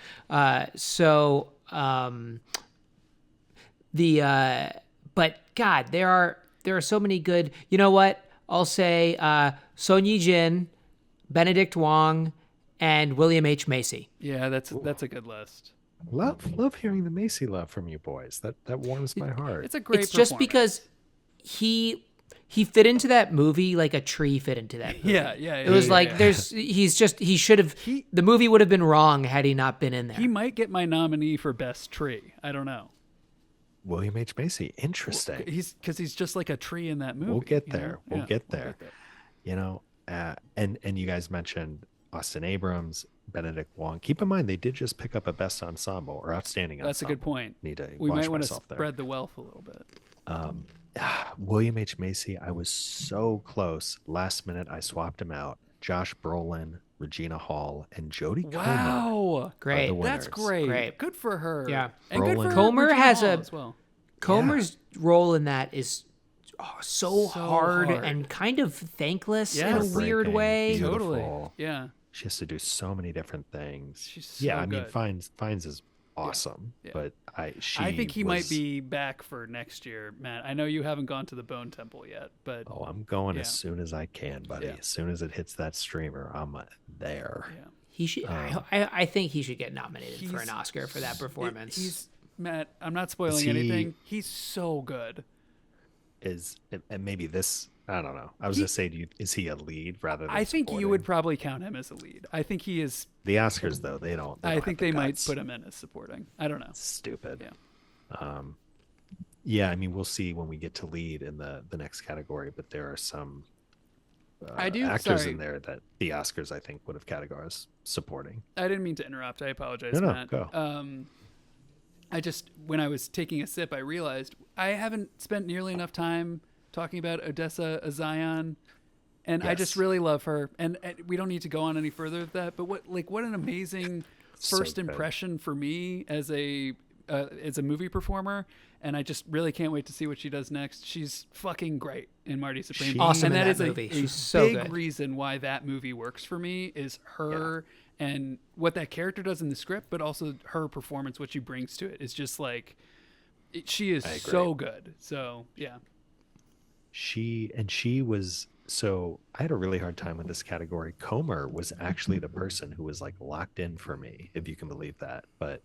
But God, there are so many good. You know what? I'll say Son Ye Jin, Benedict Wong, and William H. Macy. Yeah, that's a good list. Love hearing the Macy love from you boys. That warms my heart. It's a great. It's just performance. because he fit into that movie like a tree fit into that movie. Yeah. It was like he should have the movie would have been wrong had he not been in there. he might get my nominee for best tree. I don't know. William H. Macy. Interesting. He's just like a tree in that movie. We'll get you know? there. We'll Yeah, get there. You know, and you guys mentioned Austin Abrams, Benedict Wong. Keep in mind they did just pick up a best ensemble or outstanding That's a ensemble. good point. Need to We watch might want to myself there. spread the wealth a little bit. William H. Macy, I was so close. Last minute, I swapped him out. Josh Brolin, Regina Hall, and Jodie Comer. Wow, Great. are the that's winners. great. Great. Good for her. Yeah. and good Brolin. for Comer Regina has Hall a- as well. Comer's role in that is so hard and kind of thankless in a Yes. weird Heartbreaking, way. Totally. beautiful. Yeah. She has to do so many different things. She's so Yeah, I mean, good. Fines is awesome, Yeah. but I she think he was, might be back for next year, Matt. I know you haven't gone to the Bone Temple yet, but Oh, I'm going Yeah. as soon as I can, buddy. Yeah. As soon as it hits that streamer, I'm there. yeah. He should. I think he should get nominated for an He's- Oscar for that performance. He's Matt. I'm not spoiling he- anything. He's so good. And maybe this, I don't know. I was gonna say, is he a lead rather than I think you supporting? would probably count him as a lead. I think he is. The Oscars though, they don't. I have think the they might guts. put him in as supporting. I don't know. Stupid. Yeah. Yeah, I mean, we'll see when we get to lead in the next category, but there are some actors in there that the Oscars I think would have categorized supporting. I didn't mean to interrupt. I apologize, No, Matt. go. I just, when I was taking a sip, I realized I haven't spent nearly enough time talking about Odessa Azion, and I just Yes. really love her. And we don't need to go on any further with that. But what an amazing So first good. impression for me as a movie performer. And I just really can't wait to see what she does next. She's fucking great in Marty Supreme. She- Awesome and in that that is movie. a She's so big good. reason why that movie works for me is her and what that character does in the script, but also her performance, what she brings to it is just like she is so good. So yeah, She was so I had a really hard time with this category. Comer was actually the person who was like locked in for me, if you can believe that. But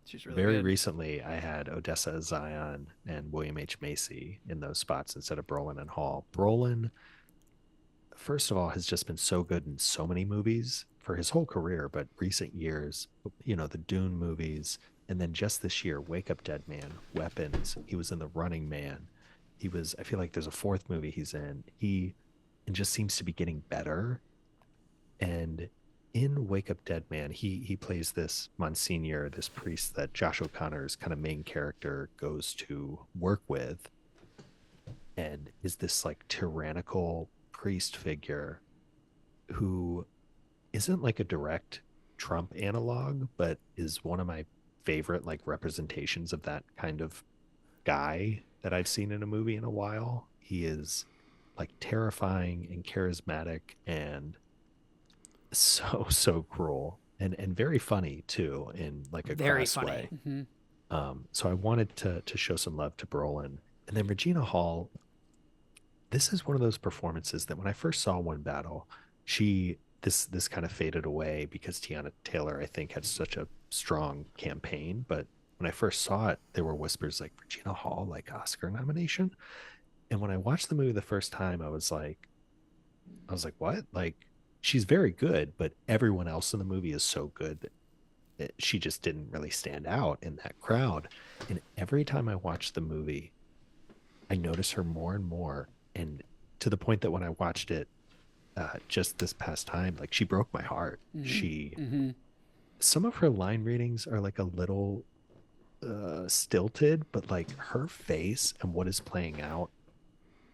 she's really very good. recently I had Odessa Zion and William H. Macy in those spots instead of Brolin and Hall. Brolin, first of all, has just been so good in so many movies for his whole career, but recent years, the Dune movies, and then just this year, Wake Up Dead Man, Weapons. He was in The Running Man. I feel like there's a fourth movie he's in. He just seems to be getting better. And in Wake Up Dead Man, he plays this Monsignor, this priest that Josh O'Connor's kind of main character goes to work with, and is this like tyrannical priest figure who isn't like a direct Trump analog, but is one of my favorite like representations of that kind of guy that I've seen in a movie in a while. He is like terrifying and charismatic and so cruel and very funny too, in like a Very crass funny. way. Mm-hmm. So I wanted to show some love to Brolin. And then Regina Hall, this is one of those performances that when I first saw One Battle, this kind of faded away because Tiana Taylor, I think, had such a strong campaign. But when I first saw it, there were whispers like Regina Hall, like Oscar nomination. And when I watched the movie the first time, I was like, what? Like, she's very good, but everyone else in the movie is so good that she just didn't really stand out in that crowd. And every time I watched the movie, I noticed her more and more. And to the point that when I watched it just this past time, like she broke my heart. Some of her line readings are like a little stilted, but like her face and what is playing out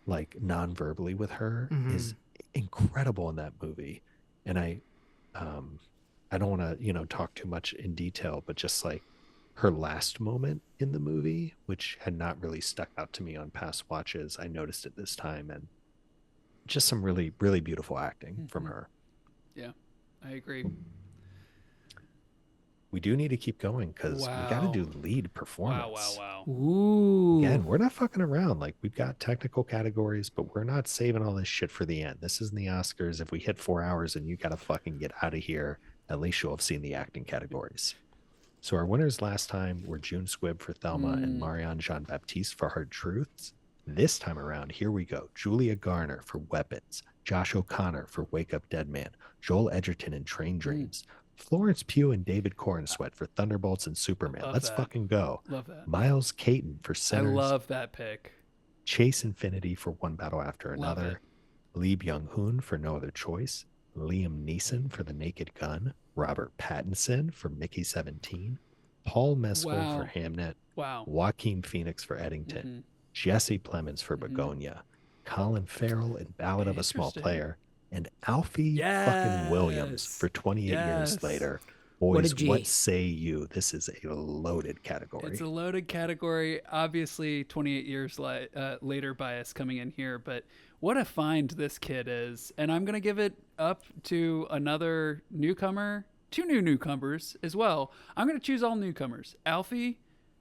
like non-verbally with her is incredible in that movie. And I don't want to talk too much in detail, but just like her last moment in the movie, which had not really stuck out to me on past watches, I noticed it this time, and just some really beautiful acting from her. Yeah, I agree. We do need to keep going because we got to do lead performance. Wow. Ooh. Again, we're not fucking around. Like, we've got technical categories, but we're not saving all this shit for the end. This isn't the Oscars. If we hit 4 hours and you got to fucking get out of here, at least you'll have seen the acting categories. So our winners last time were June Squibb for Thelma and Marianne Jean-Baptiste for Hard Truths. This time around, here we go. Julia Garner for Weapons, Josh O'Connor for Wake Up Dead Man, Joel Edgerton in Train Dreams, Florence Pugh and David Cornsweet for Thunderbolts and Superman. Let's fucking go. Love that. Miles Caton for Sinners. I love that pick. Chase Infinity for One Battle After Another. Lee Byung-hun for No Other Choice. Liam Neeson for The Naked Gun. Robert Pattinson for Mickey 17. Paul Mescal for Hamnet. Wow. Joaquin Phoenix for Eddington. Jesse Plemons for Begonia. Colin Farrell in Ballad of a Small Player. And Alfie fucking Williams for 28 years later. What a Boys, what G. say you? This is a loaded It's category. a loaded category. Obviously, 28 years later bias coming in here, but what a find this kid is. And I'm going to give it up to another newcomer, two new newcomers as well. I'm going to choose all newcomers. Alfie,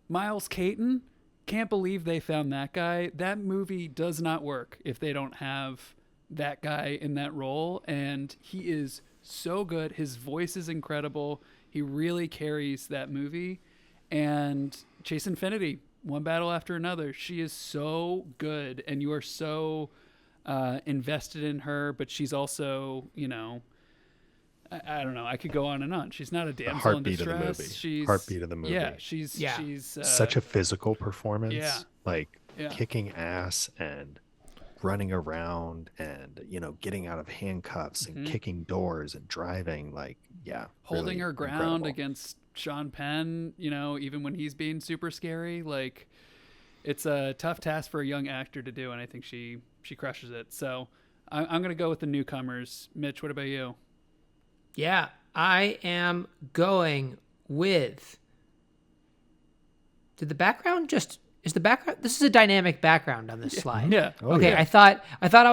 Miles Caton. Can't believe they found that guy. That movie does not work if they don't have that guy in that role. And he is so good. His voice is incredible. He really carries that movie. And Chase Infinity, one battle after another. She is so good, and you are so invested in her. But she's also, I don't know. I could go on and on. She's not a The damsel in heartbeat of the distress. movie. She's Heartbeat of the movie. Yeah, she's Yeah. she's Such a physical performance. yeah. Like Yeah. kicking ass and running around and, getting out of handcuffs and kicking doors and driving. Like, yeah. holding really her ground incredible. against Sean Penn. Even when he's being super scary. Like, it's a tough task for a young actor to do, and I think she crushes it. So I'm gonna go with the newcomers. Mitch, what about you? Yeah, I am going with. Did the background just is the background? This is a dynamic background on this slide. Yeah. Oh, Okay, yeah. I thought I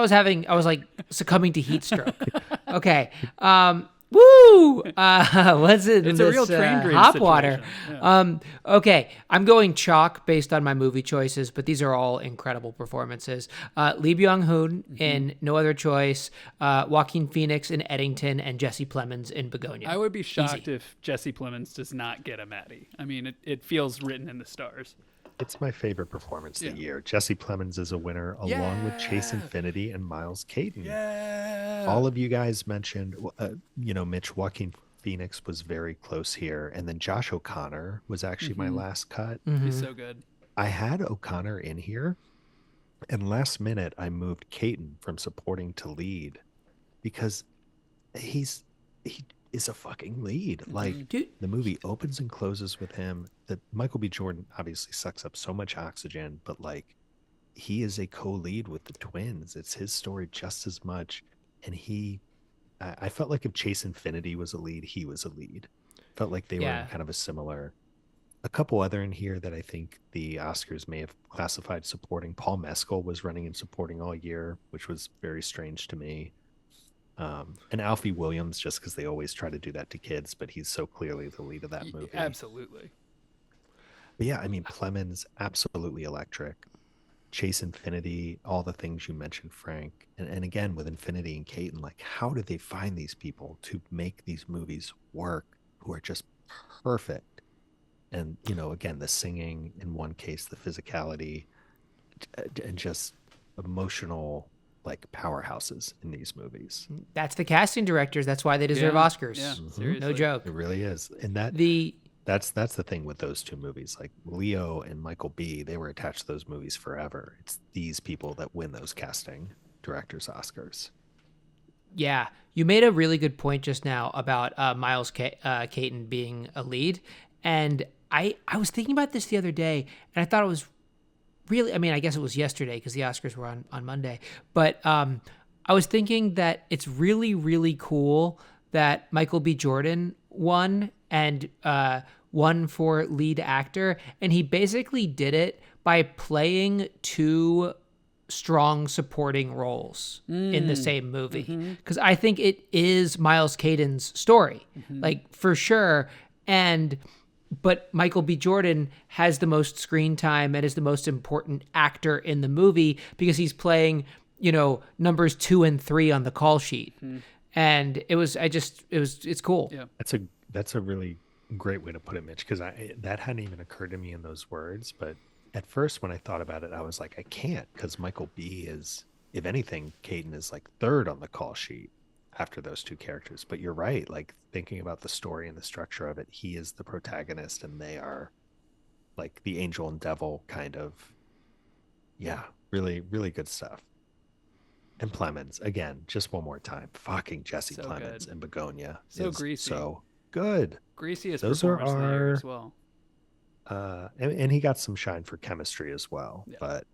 was like succumbing to heat stroke. Okay. Woo! What's it? It's a real train drain hop water. situation. Okay, I'm going chalk based on my movie choices, but these are all incredible performances. Lee Byung-hun in No Other Choice, Joaquin Phoenix in Eddington, and Jesse Plemons in Begonia. I would be shocked Easy. if Jesse Plemons does not get a Maddie. I mean, it feels written in the stars. It's my favorite performance of the Yeah. year. Jesse Plemons is a winner along with Chase Yeah. Infinity and Miles Caton. Yeah. All of you guys mentioned, Mitch, Joaquin Phoenix was very close here. And then Josh O'Connor was actually my last cut. He's so good. I had O'Connor in here, and last minute I moved Caton from supporting to lead because he is a fucking lead. Like, Dude, the movie opens and closes with him. That Michael B. Jordan obviously sucks up so much oxygen, but like, he is a co-lead with the twins. It's his story just as much. And I felt like if Chase Infinity was a lead, he was a lead. Felt like they were Yeah. in kind of a similar. A couple other in here that I think the Oscars may have classified supporting. Paul Mescal was running and supporting all year, which was very strange to me. And Alfie Williams, just because they always try to do that to kids, but he's so clearly the lead of that movie. Absolutely. But yeah, I mean, Plemons, absolutely electric. Chase Infinity, all the things you mentioned, Frank. And again, with Infinity and Caton, like, how do they find these people to make these movies work who are just perfect? And, again, the singing in one case, the physicality, and just emotional, like, powerhouses in these movies. that's the casting directors. That's why they deserve Yeah. Oscars. Yeah. Mhm. Seriously. No joke. It really is. And that's the thing with those two movies. Like, Leo and Michael B, they were attached to those movies forever. It's these people that win those casting directors Oscars. Yeah, you made a really good point just now about Miles Caton being a lead, and I was thinking about this the other day, and I thought it was really. I mean, I guess it was yesterday because the Oscars were on Monday, but I was thinking that it's really really cool that Michael B. Jordan won and won for lead actor, and he basically did it by playing two strong supporting roles in the same movie, because I think it is Miles Caton's story, like, for sure. But Michael B. Jordan has the most screen time and is the most important actor in the movie because he's playing, numbers 2 and 3 on the call sheet. And it's cool. Yeah. That's a really great way to put it, Mitch, because that hadn't even occurred to me in those words. But at first, when I thought about it, I was like, I can't, because Michael B is, if anything, Caton is like third on the call sheet after those two characters. But you're right. Like, thinking about the story and the structure of it, he is the protagonist, and they are like the angel and devil kind of. Yeah, really, really good stuff. And Plemons, again, just one more time, fucking Jesse So Plemons good. in Begonia. So is greasy. So good. Greasiest Those are performance of the year our- as well. And he got some shine for chemistry as well. Yeah. But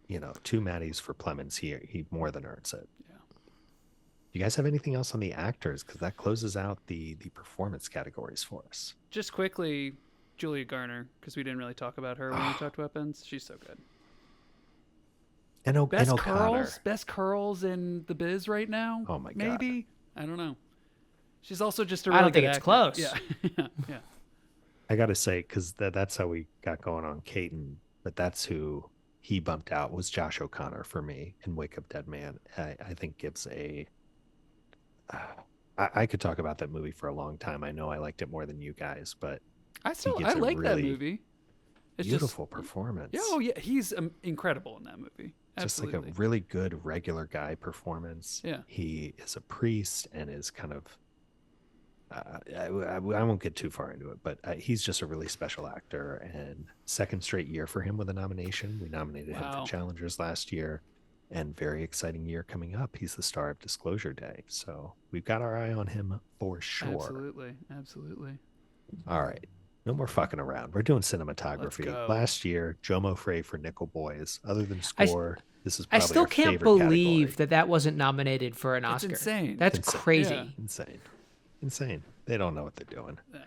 2 Maddies for Plemons here. He more than earns it. Yeah. You guys have anything else on the actors? Because that closes out the performance categories for us. Just quickly, Julia Garner, because we didn't really talk about her when we talked weapons. She's so good. And Best O'Connor. curls in the biz right now. Oh my God. Maybe, I don't know. She's also just a I really don't think good it's actor. close. Yeah, yeah. I got to say, because that's how we got going on Caton, but that's who he bumped out was Josh O'Connor for me in Wake Up Dead Man. I think gives a. I could talk about that movie for a long time. I know I liked it more than you guys, but I like that movie. It's beautiful just, performance. Yeah, oh yeah, he's incredible in that movie. Just like Absolutely. a really good regular guy performance. Yeah. He is a priest and is kind of. I won't get too far into it, but he's just a really special actor. And second straight year for him with a nomination. We nominated him for Challengers last year, and very exciting year coming up. He's the star of Disclosure Day, so we've got our eye on him for sure. Absolutely. All right, no more fucking around. We're doing cinematography. Last year, Jomo Frey for Nickel Boys. Other than score, this is probably I still our can't favorite believe category. that wasn't nominated for an Oscar. It's insane. That's Insane. crazy. Yeah. Insane. They don't know what they're doing. Yeah.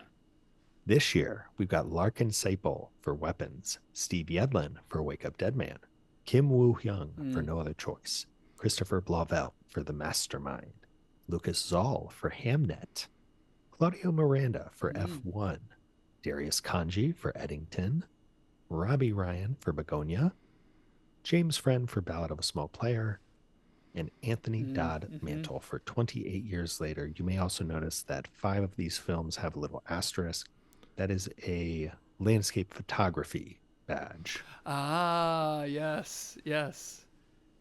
This year, we've got Larkin Sapol for Weapons, Steve Yedlin for Wake Up Dead Man, Kim Woo-hyung for No Other Choice, Christopher Blauvelt for The Mastermind, Lucas Zoll for Hamnet, Claudio Miranda for F1, Darius Kanji for Eddington, Robbie Ryan for Begonia, James Friend for Ballad of a Small Player, and Anthony Dodd Mantle for 28 Years Later. You may also notice that 5 of these films have a little asterisk. That is a landscape photography badge. Ah, yes.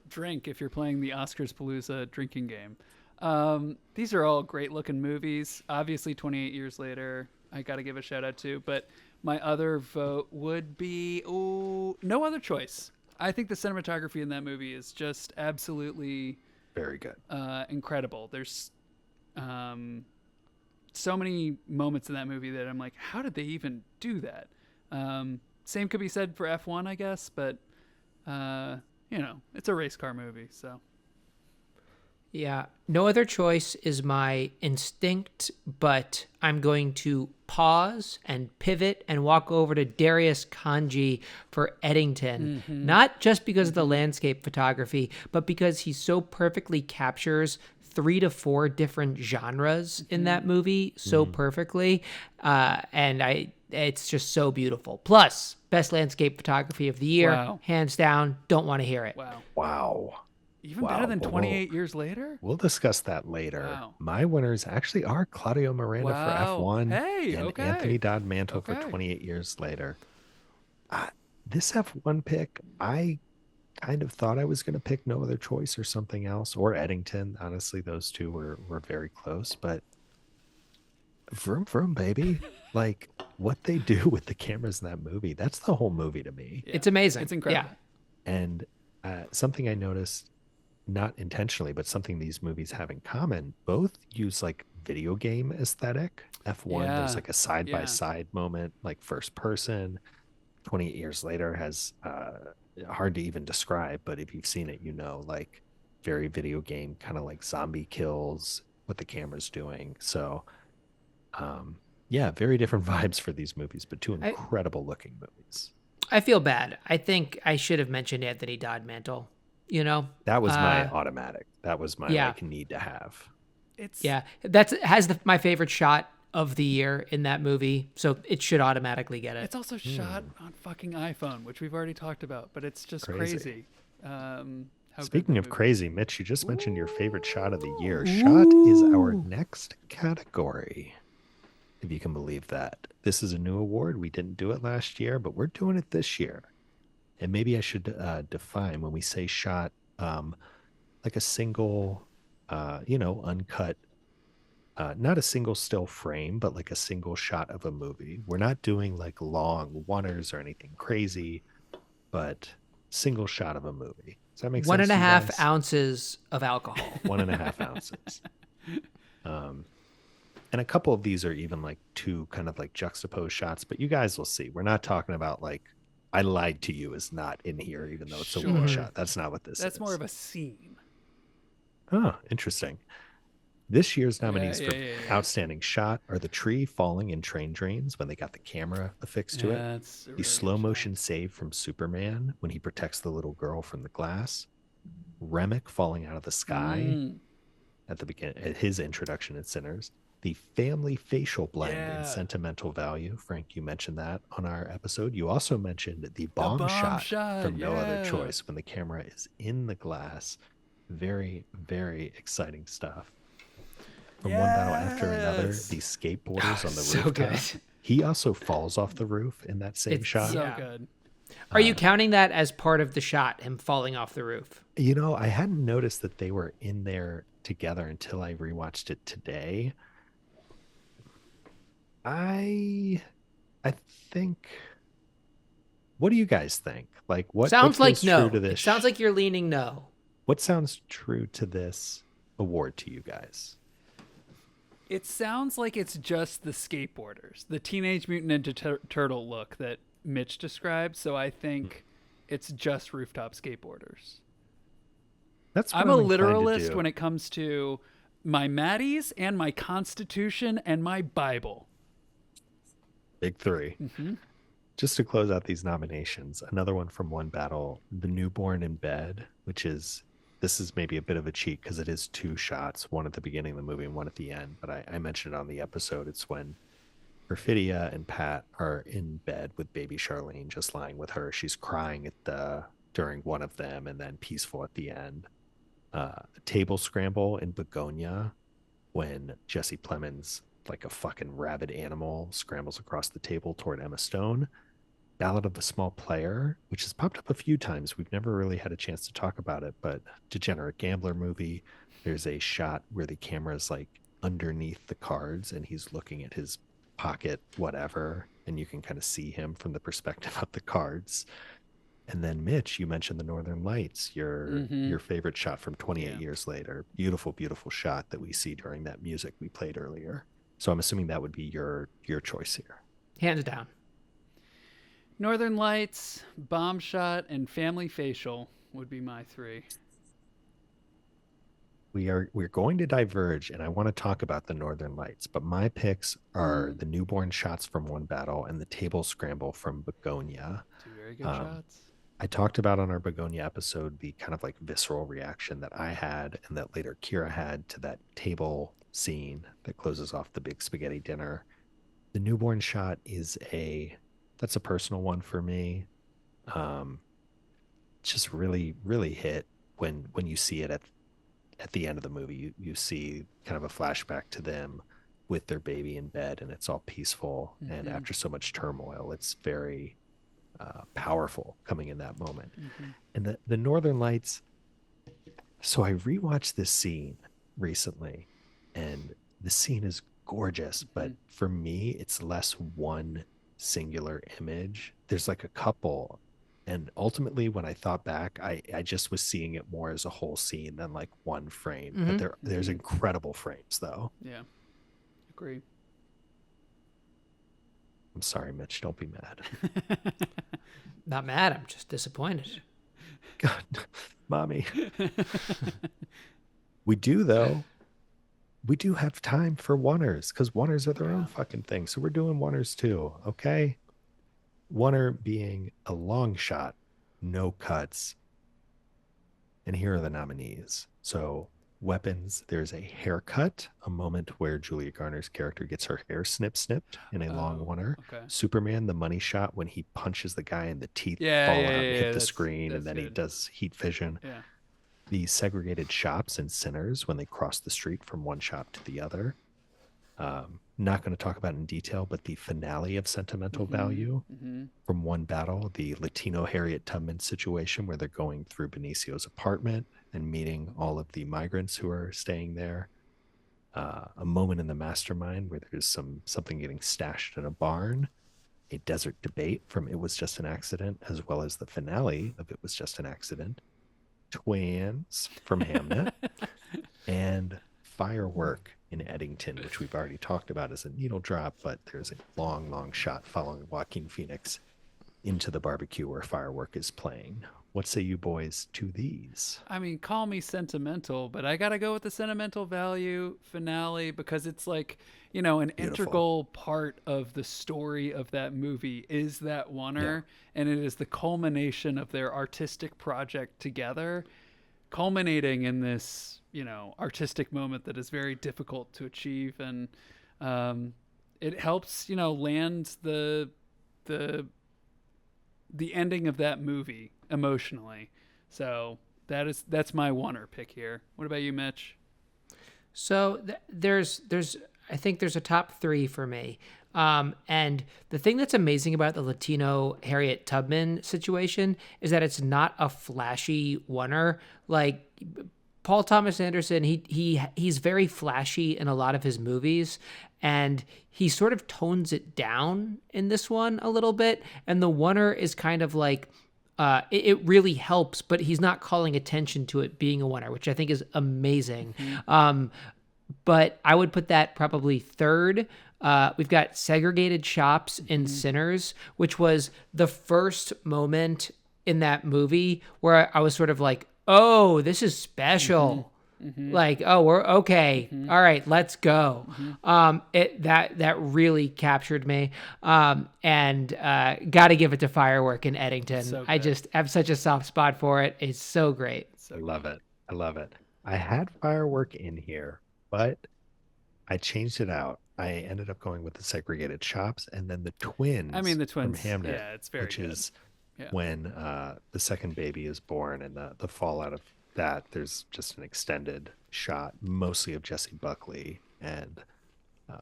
Drink if you're playing the Oscarspalooza drinking game. These are all great looking movies. Obviously, 28 Years Later, I got to give a shout out to. But my other vote would be No Other Choice. I think the cinematography in that movie is just absolutely very good, incredible. There's so many moments in that movie that I'm like, how did they even do that? Same could be said for F1, I guess, but it's a race car movie, so. Yeah, No Other Choice is my instinct, but I'm going to pause and pivot and walk over to Darius Kanji for Eddington, not just because of the landscape photography, but because he so perfectly captures 3 to 4 different genres in that movie so perfectly, and it's just so beautiful. Plus, best landscape photography of the year, hands down. Don't want to hear it. Wow. Even better than 28 Years Later? We'll discuss that later. Wow. My winners actually are Claudio Miranda for F1 and okay. Anthony Dodd Mantle for 28 Years Later. This F1 pick, I kind of thought I was going to pick No Other Choice or something else, or Eddington. Honestly, those two were very close, but vroom, vroom, baby. Like, what they do with the cameras in that movie, that's the whole movie to me. Yeah. It's amazing. It's incredible. Yeah. And something I noticed, not intentionally, but something these movies have in common, both use like video game aesthetic. F1, there's like a side-by-side moment, like first person. 28 Years Later has hard to even describe, but if you've seen it, you know, like very video game, kind of like zombie kills, what the camera's doing. So very different vibes for these movies, but two incredible looking movies. I feel bad. I think I should have mentioned Anthony Dodd Mantle. That was my automatic. That was my like need to have. My favorite shot of the year in that movie, so it should automatically get it. It's also shot on fucking iPhone, which we've already talked about, but it's just crazy. Speaking of crazy, Mitch, you just mentioned your favorite shot of the year. Shot is our next category, if you can believe that. This is a new award. We didn't do it last year, but we're doing it this year. And maybe I should define when we say shot, like a single, uncut, not a single still frame, but like a single shot of a movie. We're not doing like long oneers or anything crazy, but single shot of a movie. Does that make sense? 1.5 ounces of alcohol. 1.5 ounces. And a couple of these are even like 2 kind of like juxtaposed shots, but you guys will see. We're not talking about like I Lied to You is not in here, even though it's a one shot. That's not what this is. That's more of a scene. Oh, interesting. This year's Yeah, nominees yeah, for yeah, yeah. outstanding shot are the tree falling in train drains when they got the camera affixed to it, Yeah, that's a the really slow good shot. motion save from Superman when he protects the little girl from the glass, Remick falling out of the sky Mm, at the beginning, at his introduction in Sinners, the family facial blend in yeah, Sentimental Value. Frank, you mentioned that on our episode. You also mentioned the the bomb bomb shot shot. from No Other Yeah. Choice when the camera is in the glass. Very, very exciting stuff. From one battle after another, Yes. these skateboarders Oh, on the so good. rooftop. He also falls off the roof in that same It's shot. So yeah. good. Are you counting that as part of the shot, him falling off the roof? You know, I hadn't noticed that they were in there together until I rewatched it today. I I think, what do you guys think? Like what Sounds feels like true to no. this? It sounds like you're leaning no. What sounds true to this award to you guys? It sounds like it's just the skateboarders, the Teenage Mutant Ninja Turtle look that Mitch described. So I think it's just rooftop skateboarders. That's what I'm a I'm inclined to literalist do. when it comes to my Maddies and my Constitution and my Bible. Big 3. Just to close out these nominations, another one from One Battle, The Newborn in Bed, which is, this is maybe a bit of a cheat because it is 2 shots, one at the beginning of the movie and one at the end. But I mentioned it on the episode. It's when Perfidia and Pat are in bed with baby Charlene, just lying with her. She's crying at the during one of them, and then peaceful at the end. Table scramble in Begonia when Jesse Plemons, like a fucking rabid animal, scrambles across the table toward Emma Stone. Ballad of the Small Player, which has popped up a few times. We've never really had a chance to talk about it, but Degenerate Gambler movie, there's a shot where the camera is like underneath the cards and he's looking at his pocket, whatever, and you can kind of see him from the perspective of the cards. And then Mitch, you mentioned the Northern Lights, your favorite shot from 28 Yeah. years later. Beautiful, beautiful shot that we see during that music we played earlier. So I'm assuming that would be your choice here. Hands down. Northern Lights, Bomb Shot, and Family Facial would be my 3. We're going to diverge, and I want to talk about the Northern Lights, but my picks are the newborn shots from One Battle and the table scramble from Begonia. 2 very good Um, shots. I talked about on our Begonia episode the kind of like visceral reaction that I had and that later Kira had to that table scene that closes off the big spaghetti dinner. The newborn shot is that's a personal one for me. Um, just really, really hit when you see it at the end of the movie. You see kind of a flashback to them with their baby in bed, and it's all peaceful. And after so much turmoil, it's very powerful coming in that moment. And the Northern Lights. So I rewatched this scene recently, and the scene is gorgeous, but for me, it's less one singular image. There's like a couple. And ultimately, when I thought back, I just was seeing it more as a whole scene than like one frame. But there's incredible frames, though. Yeah. Agree. I'm sorry, Mitch. Don't be mad. Not mad. I'm just disappointed. God, mommy. We do, though. We do have time for oneers because oneers are their own fucking thing. So we're doing oneers too. Okay. Oneer being a long shot, no cuts. And here are the nominees. So, Weapons, there's a haircut, a moment where Julia Garner's character gets her hair snipped in a long oneer. Okay. Superman, the money shot when he punches the guy and the teeth Yeah, fall yeah, out and yeah, hit yeah, the that's- screen, that's and then he good. does heat vision. Yeah. The segregated shops in Sinners when they cross the street from one shop to the other. Not going to talk about it in detail, but the finale of Sentimental Value from One Battle, the Latino Harriet Tubman situation where they're going through Benicio's apartment and meeting all of the migrants who are staying there. A moment in The Mastermind where there's something getting stashed in a barn. A desert debate from It Was Just an Accident, as well as the finale of It Was Just an Accident. Twins from Hamnet. And Firework in Eddington, which we've already talked about as a needle drop, but there's a long, long shot following Joaquin Phoenix into the barbecue where firework is playing. What say you boys to these? I mean, call me sentimental, but I got to go with the sentimental value finale because it's like, an Beautiful. integral part of the story of that movie is that oneer, and it is the culmination of their artistic project together, culminating in this, artistic moment that is very difficult to achieve. And it helps, land the ending of that movie emotionally. So that's my oneer pick here. What about you, Mitch? So there's I think there's a top three for me. And the thing that's amazing about the Latino Harriet Tubman situation is that it's not a flashy oneer. Like Paul Thomas Anderson, he's very flashy in a lot of his movies, and he sort of tones it down in this one a little bit. And the oneer is kind of like, it really helps, but he's not calling attention to it being a oneer, which I think is amazing. But I would put that probably third. We've got Segregated Shops in Sinners, which was the first moment in that movie where I was sort of like, oh, this is special. Like, oh, we're okay. All right, let's go. That really captured me. And got to give it to Firework in Eddington. So I good. just have such a soft spot for it. It's so great. I love it. I love it. I had Firework in here, but I changed it out. I ended up going with the Segregated Shops and then the twins. I mean, the from twins. Hamnet, Yeah, it's very which good. is Yeah. when the second baby is born and the fallout of that. There's just an extended shot, mostly of Jessie Buckley, and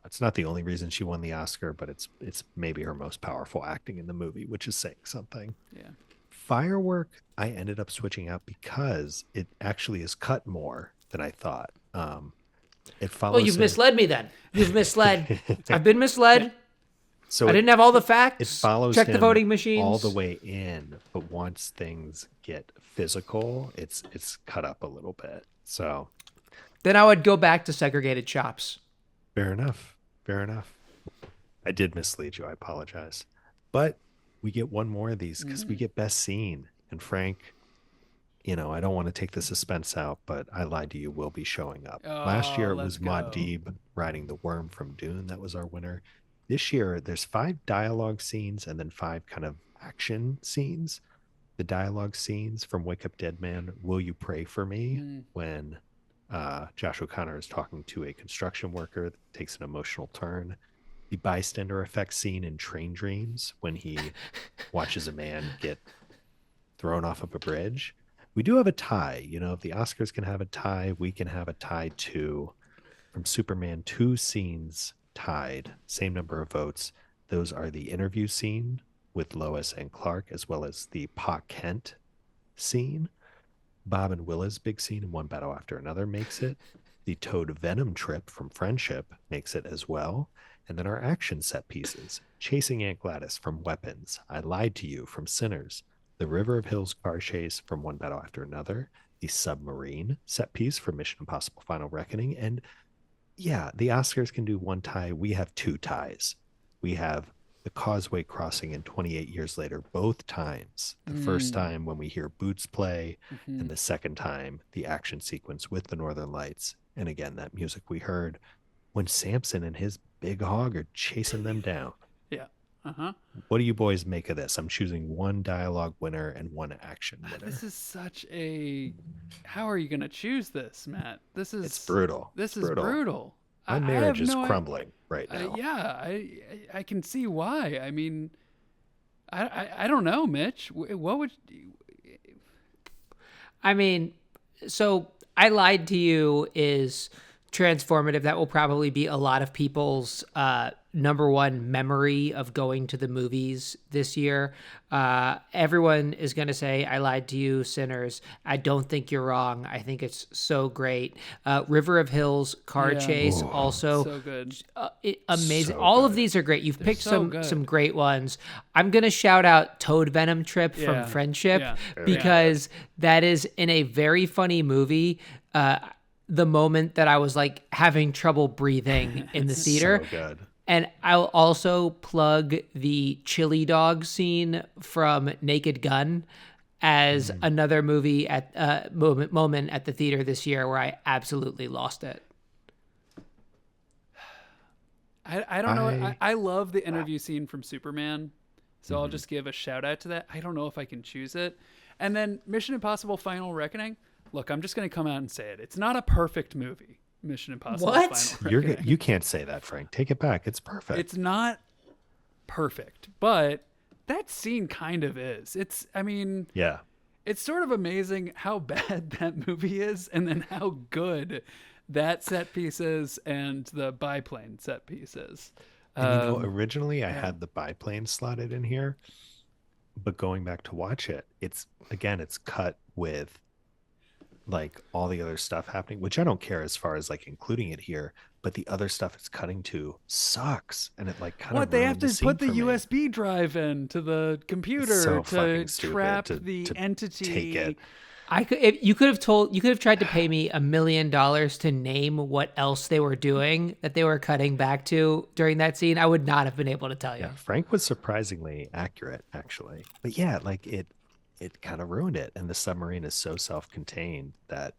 it's not the only reason she won the Oscar, but it's maybe her most powerful acting in the movie, which is saying something. Yeah. Firework, I ended up switching out because it actually is cut more than I thought. It follows. Well, you've misled me then. You've misled. I've been misled. So I didn't have all the facts. It follows Check the him voting machines. all the way in, but once things get physical, it's cut up a little bit. So Then I would go back to Segregated Shops. fair enough. Fair enough. I did mislead you. I apologize. But we get one more of these because we get best scene. And Frank, I don't want to take the suspense out, but I lied to you. Will be showing up. Last year it let's was Maud go. Deeb riding the worm from Dune. That was our winner. This year there's 5 dialogue scenes and then 5 kind of action scenes. The dialogue scenes from Wake Up Dead Man, Will You Pray for Me? When Josh O'Connor is talking to a construction worker that takes an emotional turn. The bystander effect scene in Train Dreams when he watches a man get thrown off of a bridge. We do have a tie. If the Oscars can have a tie, we can have a tie too. From Superman, 2 scenes tied, same number of votes. Those are the interview scene with Lois and Clark, as well as the Pa Kent scene. Bob and Willa's big scene in One Battle After Another makes it. The Toad Venom trip from Friendship makes it as well. And then our action set pieces. Chasing Aunt Gladys from Weapons. I Lied to You from Sinners. The River of Hills car chase from One Battle After Another. The submarine set piece from Mission Impossible Final Reckoning. And yeah, the Oscars can do one tie. We have 2 ties. We have the Causeway Crossing in 28 Years Later, both times. The first time when we hear boots play, and the second time the action sequence with the Northern Lights. And again, that music we heard when Samson and his big hog are chasing them down. Yeah. What do you boys make of this? I'm choosing 1 dialogue winner and 1 action winner. This is such a. How are you going to choose this, Matt? It's brutal. This It's is brutal. My marriage is crumbling right now. Yeah, I can see why. I mean, I don't know, Mitch. What would? I mean, so I Lied to You is transformative. That will probably be a lot of people's number one memory of going to the movies this year. Everyone is going to say, I Lied to You, Sinners. I don't think you're wrong. I think it's so great. River of Hills, Car Chase, also So good. amazing. So All good. of these are great. You've picked so good. some great ones. I'm going to shout out Toad Venom Trip Yeah. from Friendship Yeah. because that is in a very funny movie. The moment that I was like having trouble breathing in the theater. So good. And I'll also plug the chili dog scene from Naked Gun as another movie at moment at the theater this year where I absolutely lost it. I don't know. I love the interview scene from Superman, so I'll just give a shout out to that. I don't know if I can choose it. And then Mission Impossible Final Reckoning. Look, I'm just going to come out and say it. It's not a perfect movie. Mission Impossible What? Final Reckoning. You can't say that, Frank. Take it back. It's perfect. It's not perfect, but that scene kind of is. I mean, yeah. it's sort of amazing how bad that movie is and then how good that set piece is and the biplane set piece is. And originally I had the biplane slotted in here, but going back to watch it, it's cut with like all the other stuff happening, which I don't care as far as like including it here, but the other stuff it's cutting to sucks, and it like kind of they have to put the scene for me. USB drive into the computer So to fucking stupid trap to the entity. take it. You could have tried to pay me $1 million to name what else they were doing that they were cutting back to during that scene. I would not have been able to tell you. Yeah, Frank was surprisingly accurate, actually. But yeah, like it kind of ruined it. And the submarine is so self-contained that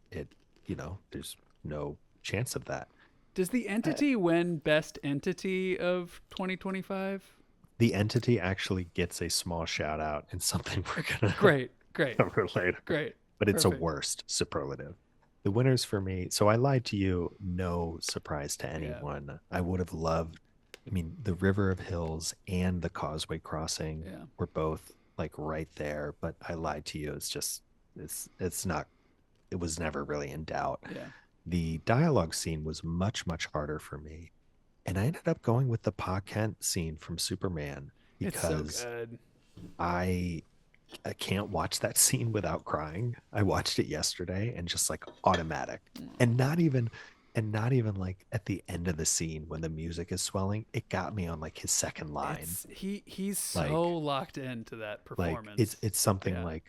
there's no chance of that. Does the entity win Best Entity of 2025? The entity actually gets a small shout out in something we're gonna Great. cover later. Great. But it's Perfect. a worst superlative. The winners for me. So I lied to you. No surprise to anyone. Yeah. I would have loved. I mean, the River of Hills and the Causeway Crossing were both like right there. But I lied to you. It's not. It was never really in doubt. Yeah. The dialogue scene was much harder for me, and I ended up going with the Pa Kent scene from Superman because it's so good. I can't watch that scene without crying. I watched it yesterday and just like automatic. And not even like at the end of the scene when the music is swelling, it got me on like his second line. He's so locked into that performance. Like it's something like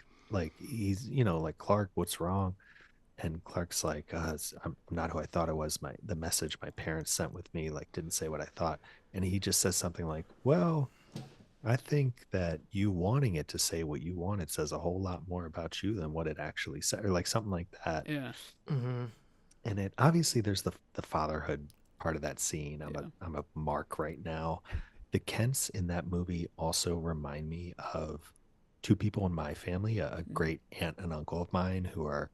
he's like, Clark, what's wrong? And Clark's like, I'm not who I thought I was. The message my parents sent with me like didn't say what I thought. And he just says something like, well, I think that you wanting it to say what you wanted says a whole lot more about you than what it actually said, or like something like that. Yeah. Mm-hmm. And it obviously there's the fatherhood part of that scene. I'm a mark right now. The Kents in that movie also remind me of two people in my family, a great aunt and uncle of mine who are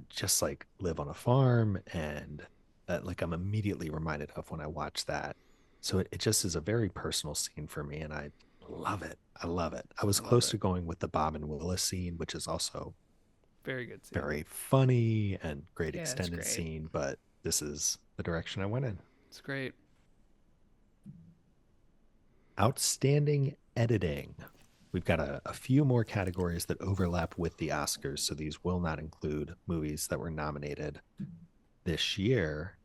just like live on a farm, and that like I'm immediately reminded of when I watch that. So it just is a very personal scene for me, and I love it. I was close to going with the Bob and Willis scene, which is also very good scene. Very funny and great extended scene, but this is the direction I went in. It's great. Outstanding editing. We've got a few more categories that overlap with the Oscars, so these will not include movies that were nominated this year.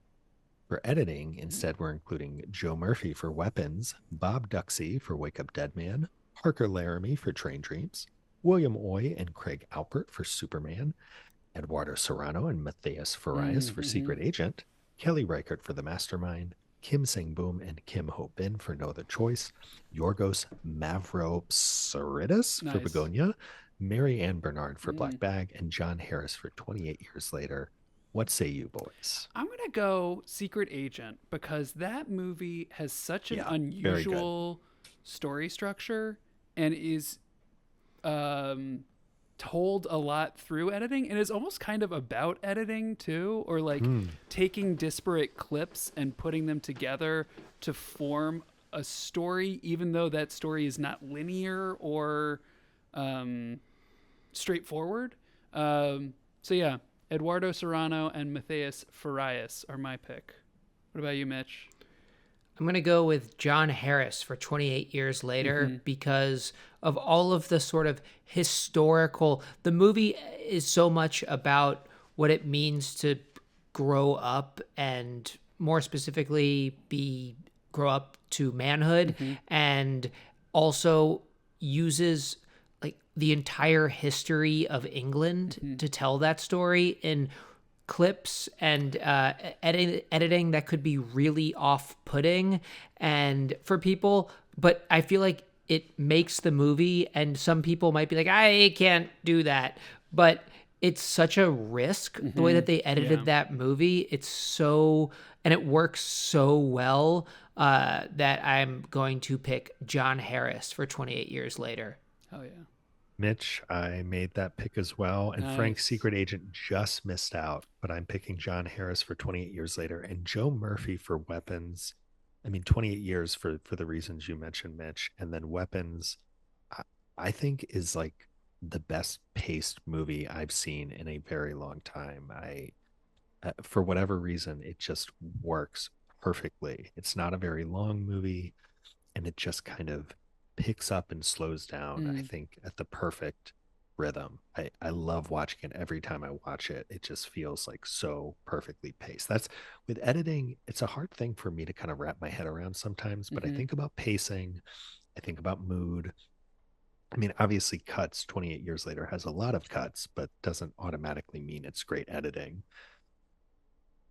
For editing, instead, we're including Joe Murphy for Weapons, Bob Duxey for Wake Up Dead Man, Parker Laramie for Train Dreams, William Oy and Craig Alpert for Superman, Eduardo Serrano and Matthias Farias for Secret Agent, Kelly Reichert for The Mastermind, Kim Sang-boom and Kim Ho-bin for No Other Choice, Yorgos Mavropsaridis for Begonia, Mary Ann Bernard for Black Bag, and John Harris for 28 Years Later. What say you, boys? I'm going to go Secret Agent because that movie has such an unusual story structure and is told a lot through editing, and is almost kind of about editing too, or like taking disparate clips and putting them together to form a story, even though that story is not linear or straightforward. So yeah, Eduardo Serrano and Matthias Farias are my pick. What about you, Mitch? I'm going to go with John Harris for 28 Years Later because of all of the sort of historical. The movie is so much about what it means to grow up, and more specifically grow up to manhood, and also uses like the entire history of England to tell that story in clips and editing that could be really off-putting and for people, but I feel like it makes the movie, and some people might be like, I can't do that, but it's such a risk the way that they edited Yeah. that movie. It's so, and it works so well, that I'm going to pick John Harris for 28 Years Later. Oh yeah. Mitch, I made that pick as well. And Frank's Nice. secret agent just missed out, but I'm picking John Harris for 28 Years Later and Joe Murphy for Weapons. I mean, 28 years for the reasons you mentioned, Mitch. And then Weapons, I, I think is like the best paced movie I've seen in a very long time. For whatever reason, it just works perfectly. It's not a very long movie, and it just kind of picks up and slows down, I Mm, think, at the perfect rhythm. I love watching it every time I watch it. It just feels like so perfectly paced. That's with editing, it's a hard thing for me to kind of wrap my head around sometimes, but I mm-hmm. think about pacing, I think about mood. I mean, obviously, cuts 28 years later has a lot of cuts, but doesn't automatically mean it's great editing.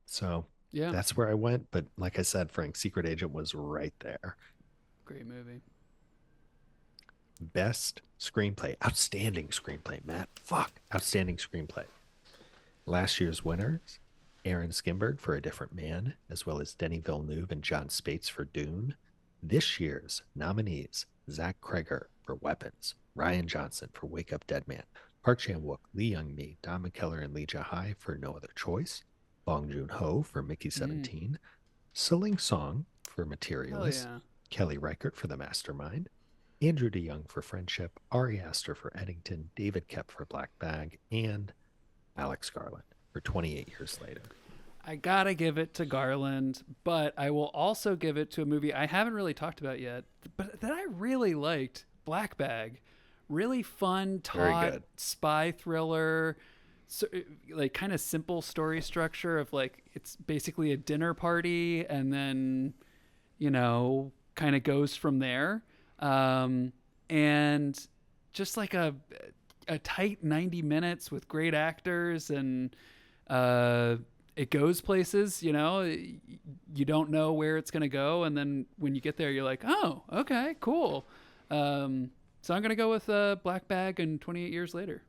So Yeah. that's where I went. But like I said, Frank, Secret Agent was right there. Great movie. Best screenplay, outstanding screenplay, Matt. Fuck, outstanding screenplay. Last year's winners, Aaron Skimberg for A Different Man, as well as Denny Villeneuve and John Spates for Dune. This year's nominees, Zach Kreger for Weapons, Ryan Johnson for Wake Up Dead Man, Park Chan-wook, Lee Young-mi, Don McKellar, and Lee Ja-hai for No Other Choice, Bong Joon-ho for Mickey Mm. 17, Siling Song for Hell Materialist, yeah. Kelly Reichert for The Mastermind, Andrew DeYoung for Friendship, Ari Aster for Eddington, David Kep for Black Bag, and Alex Garland for 28 Years Later. I gotta give it to Garland, but I will also give it to a movie I haven't really talked about yet, but that I really liked, Black Bag. Really fun, Very taut good. spy thriller, so, like kind of simple story structure of like it's basically a dinner party and then kind of goes from there. Um, and just like a tight 90 minutes with great actors and uh, it goes places, you don't know where it's going to go. And then when you get there, you're like, oh, okay, cool. So I'm going to go with Black Bag and 28 Years Later.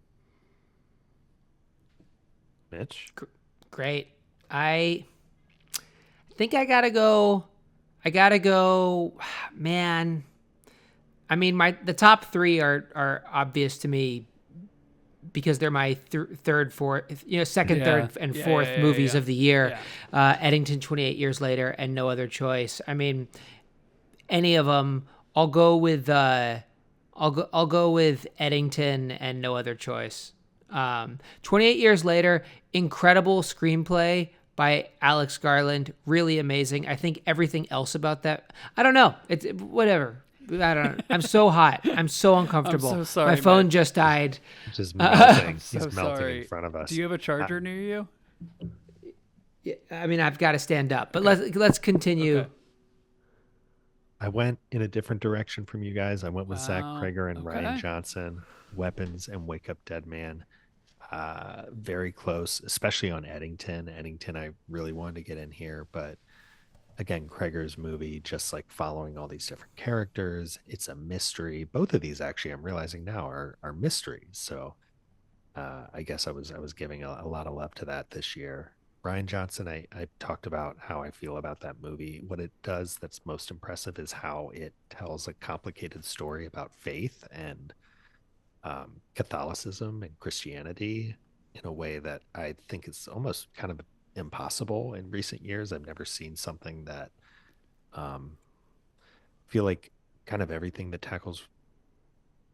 Mitch? Great. I think I gotta go. I gotta go. Man, I mean, the top three are obvious to me because they're my third, fourth, second, Yeah. third, and Yeah. fourth Yeah. Yeah. movies Yeah. of the year. Yeah. Eddington, 28 Years Later, and No Other Choice. I mean, any of them. I'll go with. I'll go with Eddington and No Other Choice. 28 Years Later, incredible screenplay by Alex Garland, really amazing. I think everything else about that, I don't know. It's whatever. I don't know. I'm so hot. I'm so I'm uncomfortable. so sorry, My phone Matt. just died. Just I'm melting. so He's melting in sorry. front of Do us. you have a Uh, charger near you? I mean, I've got to stand up, but Okay. let's continue. Okay. I went in a different direction from you guys. I went with Zach Wow. Kreger and Ryan Okay. Johnson, Weapons and Wake Up Dead Man. Very close, especially on Eddington. Eddington, I really wanted to get in here, but again, Kreger's movie, just like following all these different characters, it's a mystery. Both of these, actually, I'm realizing now are mysteries. So I guess I was giving a lot of love to that this year. Ryan Johnson, I talked about how I feel about that movie. What it does that's most impressive is how it tells a complicated story about faith and Catholicism and Christianity in a way that I think is almost kind of impossible in recent years. I've never seen something that um, feel like kind of everything that tackles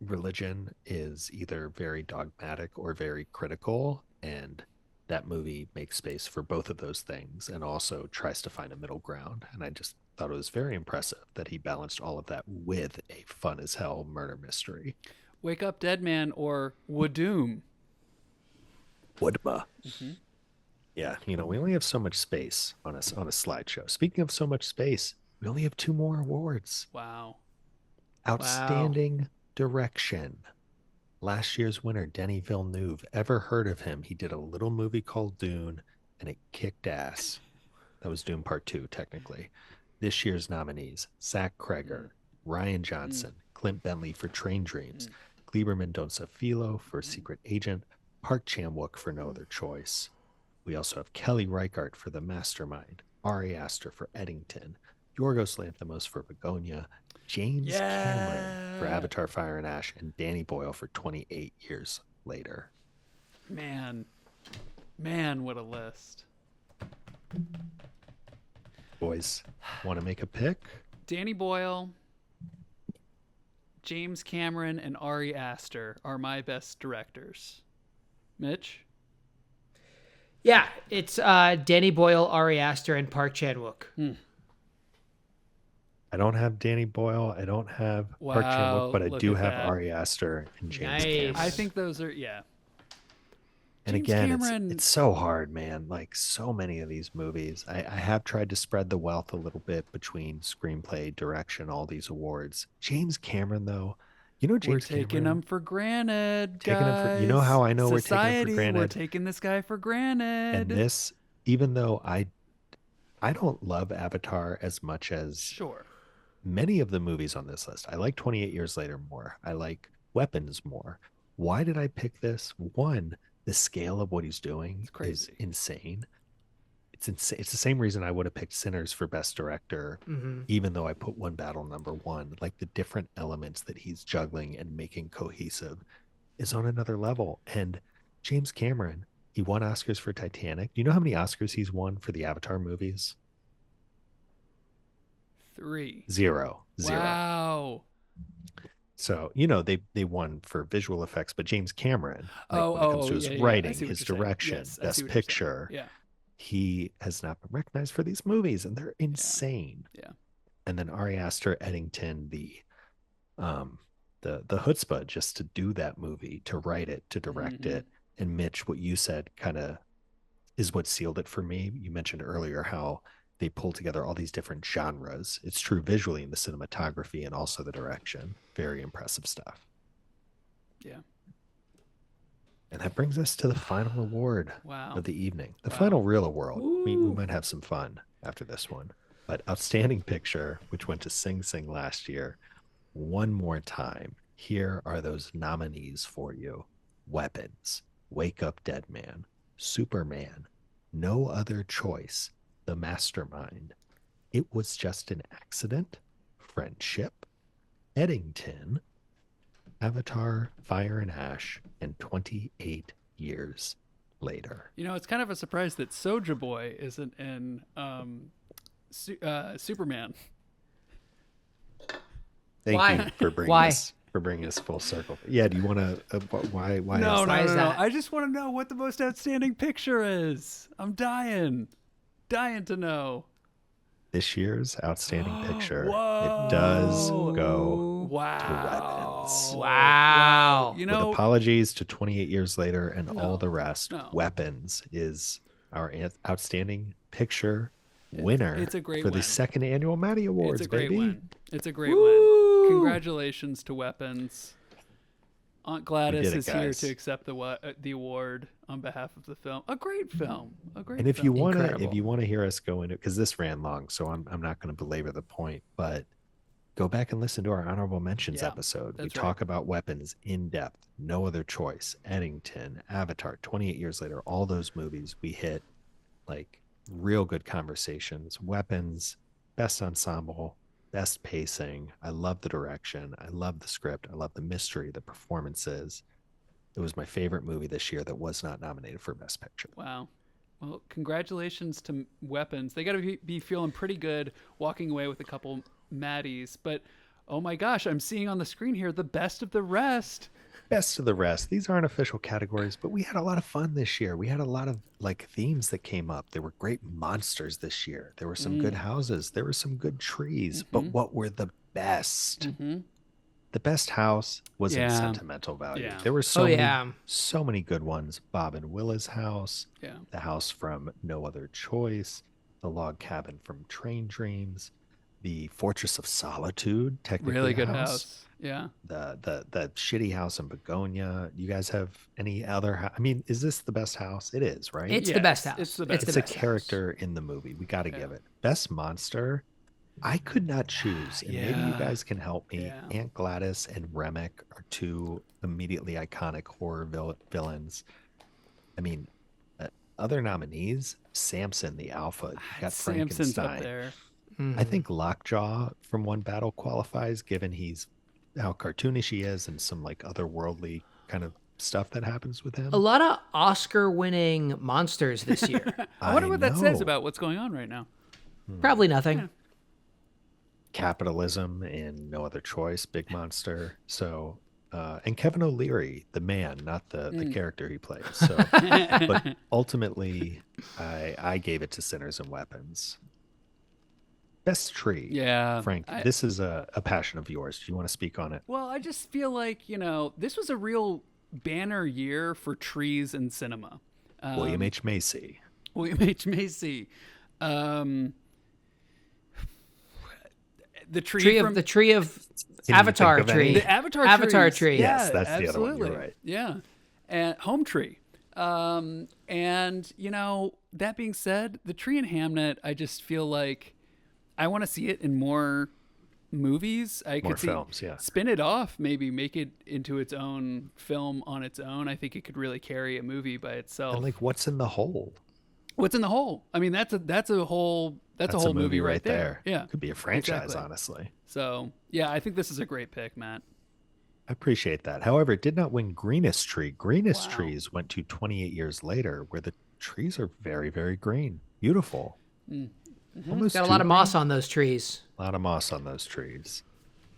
religion is either very dogmatic or very critical, and that movie makes space for both of those things and also tries to find a middle ground. And I just thought it was very impressive that he balanced all of that with a fun as hell murder mystery. Wake Up Dead Man or Wadoom. Woodma. Mm-hmm. Yeah, we only have so much space on a slideshow. Speaking of so much space, we only have two more awards. Wow. Wow. Outstanding direction. Last year's winner, Denny Villeneuve. Ever heard of him? He did a little movie called Dune. and it kicked ass. That was Doom Part 2, technically. This year's nominees: Zach Kreger, Ryan Johnson, Clint Bentley for Train Dreams, Kleber Mendoza Filo for Secret Agent, Park Chan-wook for No Other Choice. We also have Kelly Reichardt for The Mastermind, Ari Aster for Eddington, Yorgos Lanthimos for Begonia, James Cameron for Avatar Fire and Ash, and Danny Boyle for 28 Years Later. Man, what a list. Boys, want to make a pick? Danny Boyle, James Cameron, and Ari Aster are my best directors. Mitch? Yeah, it's Danny Boyle, Ari Aster, and Park Chan-wook. I don't have Danny Boyle. I don't have Park Chan-wook, but I do have Ari Aster and James Cameron. I think those are, yeah. And James again, Cameron... it's so hard, man. Like so many of these movies, I have tried to spread the wealth a little bit between screenplay, direction, all these awards. James Cameron, though, you know, James We're taking Cameron, him for granted, taking guys. him for, you know how I know Society, we're taking him for granted. We're taking this guy for granted. And this, even though I don't love Avatar as much as many of the movies on this list. I like 28 Years Later more. I like Weapons more. Why did I pick this? One, the scale of what he's doing is insane. It's insane. It's the same reason I would have picked Sinners for Best Director, even though I put One Battle #1. Like the different elements that he's juggling and making cohesive is on another level. And James Cameron, he won Oscars for Titanic. Do you know how many Oscars he's won for the Avatar movies? 3. Zero. Wow. So, you know, they won for visual effects, but James Cameron, when it comes to his writing, his direction, Best Picture, he has not been recognized for these movies, and they're insane. Yeah. And then Ari Aster, Eddington, the chutzpah just to do that movie, to write it, to direct it. And Mitch, what you said kind of is what sealed it for me. You mentioned earlier how they pull together all these different genres. It's true visually in the cinematography and also the direction. Very impressive stuff. Yeah. And that brings us to the final award of the evening. The final real award. We might have some fun after this one. But Outstanding Picture, which went to Sing Sing last year, one more time. Here are those nominees for you. Weapons, Wake Up Dead Man, Superman, No Other Choice, The Mastermind, It Was Just an Accident, Friendship, Eddington, Avatar, Fire and Ash, and 28 Years Later. You know, it's kind of a surprise that Soulja Boy isn't in Superman. Thank you for bringing us full circle. Yeah, do you want to? Why? No. I just want to know what the most outstanding picture is. I'm dying to know. This year's outstanding picture. It does go to Weapons. Wow. You know, with apologies to 28 Years Later and all the rest. Weapons is our outstanding picture winner. It's a great for win. the second annual Maddie Awards. It's a great baby. win. It's a great win. Congratulations to Weapons. Aunt Gladys is here to accept the award on behalf of the film. A great film. And if you want to hear us go into, because this ran long, so I'm not going to belabor the point, but go back and listen to our honorable mentions episode. We talk about Weapons in depth. No Other Choice, Eddington, Avatar, 28 Years Later, all those movies we hit like real good conversations. Weapons, best ensemble, best pacing. I love the direction. I love the script. I love the mystery, the performances. It was my favorite movie this year that was not nominated for Best Picture. Wow. Well, congratulations to Weapons. They got to be feeling pretty good walking away with a couple Maddies. But, oh my gosh, I'm seeing on the screen here the best of the rest. Best of the rest. These aren't official categories, but we had a lot of fun this year. We had a lot of like themes that came up. There were great monsters this year. There were some good houses. There were some good trees. But what were the best? The best house was in sentimental value. There were so many good ones. Bob and Willa's house. The house from No Other Choice. The log cabin from Train Dreams. the Fortress of Solitude, technically Really a good house. house. Yeah. The shitty house in Begonia. You guys have any other I mean, is this the best house? It is, right? It's Yeah, the best it's house. the It's best the It's a best house. character in the movie. We got to give it. Best monster. I could not choose, and maybe you Yeah. guys can help me. Yeah. Aunt Gladys and Remick are two immediately iconic horror villains. I mean, other nominees: Samson the Alpha. You got Samson's up Frankenstein. there. I think Lockjaw from One Battle qualifies, given he's how cartoonish he is, and some like otherworldly kind of stuff that happens with him. A lot of Oscar-winning monsters this year. I wonder what that says know. about what's going on right now. Probably nothing. Capitalism and No Other Choice, Big Monster. So, and Kevin O'Leary, the man, not the character he plays. So, but ultimately, I gave it to Sinners and Weapons. Best tree. Yeah. Frank, this is a passion of yours. Do you want to speak on it? Well, I just feel like, this was a real banner year for trees in cinema. William H. Macy. William H. Macy. The tree from The tree of Can you Avatar think of tree. any? the Avatar trees. tree. Yes, Yeah, that's the other one. absolutely. You're right. Yeah. And home tree. And that being said, the tree in Hamnet, I just feel like I want to see it in more movies. I More could see films, yeah. spin it off, maybe make it into its own film on its own. I think it could really carry a movie by itself. And like, what's in the hole? What's in the hole? I mean, that's a whole a movie right there. Yeah, Could be a franchise, Exactly. honestly. So yeah, I think this is a great pick, Matt. I appreciate that. However, it did not win Greenest Tree. Greenest Wow. Trees went to 28 years later, where the trees are very, very green. Beautiful. Almost Got a too lot of green. moss on those trees. A lot of moss on those trees.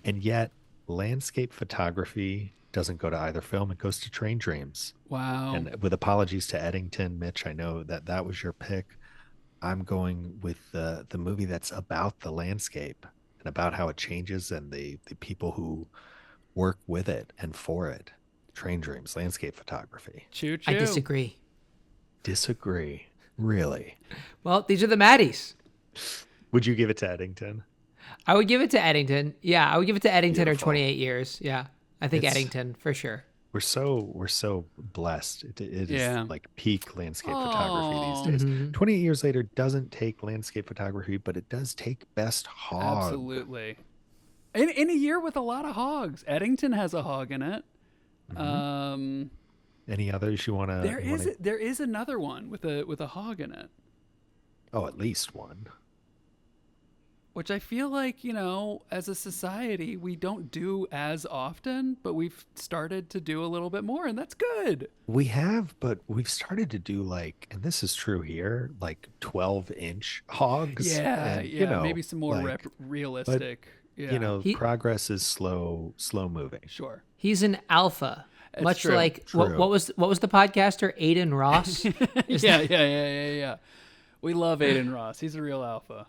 And yet, landscape photography doesn't go to either film. It goes to Train Dreams. Wow. And with apologies to Eddington, Mitch, I know that was your pick. I'm going with the movie that's about the landscape and about how it changes and the people who work with it and for it. Train Dreams, landscape photography. Choo choo. I disagree. Disagree. Really? Well, these are the Maddies. Would you give it to Eddington? I would give it to Eddington. Yeah, I would give it to Eddington Beautiful. or 28 years. Yeah, I think It's- Eddington for sure. We're so blessed. It is Yeah. like peak landscape photography these days. 28 years later doesn't take landscape photography, but it does take best hog. Absolutely. In a year with a lot of hogs, Eddington has a hog in it. Any others you want to? There is another one with a hog in it, Oh, at least one. which I feel like as a society we don't do as often, but we've started to do a little bit more, and that's good. We have, but we've started to do like, and this is true here, like 12-inch hogs. Yeah, and, yeah, maybe some more like, realistic. Yeah, progress is slow moving. sure. He's an alpha, It's much true. like True. what was the podcaster Aiden Ross? Yeah. We love Aiden Ross. He's a real alpha.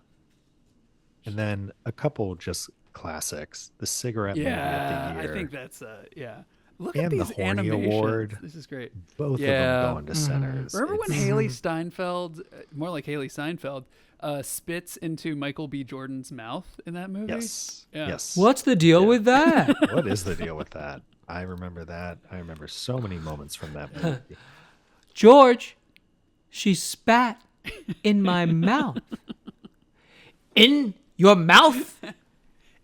And then a couple just classics. The cigarette movie of Yeah, the I year. think that's look And at the these Horny animations. Award. This is great. Both Yeah. of them going to centers. Remember when It's- Haley Steinfeld, more like Haley Seinfeld, spits into Michael B. Jordan's mouth in that movie? Yes. Yeah. Yes. What's the deal with that? What is the deal with that? I remember that. I remember so many moments from that movie. George, she spat in my mouth. In your mouth?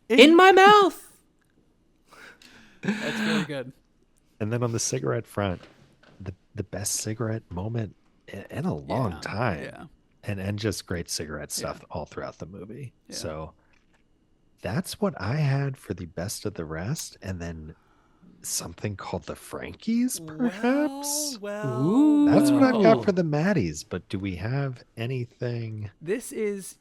In my mouth? That's very good. And then on the cigarette front, the best cigarette moment in a long time. Yeah. And just great cigarette stuff all throughout the movie. So that's what I had for the best of the rest. And then something called the Frankies, perhaps. Well, That's what I've got for the Maddies. But do we have anything? This is,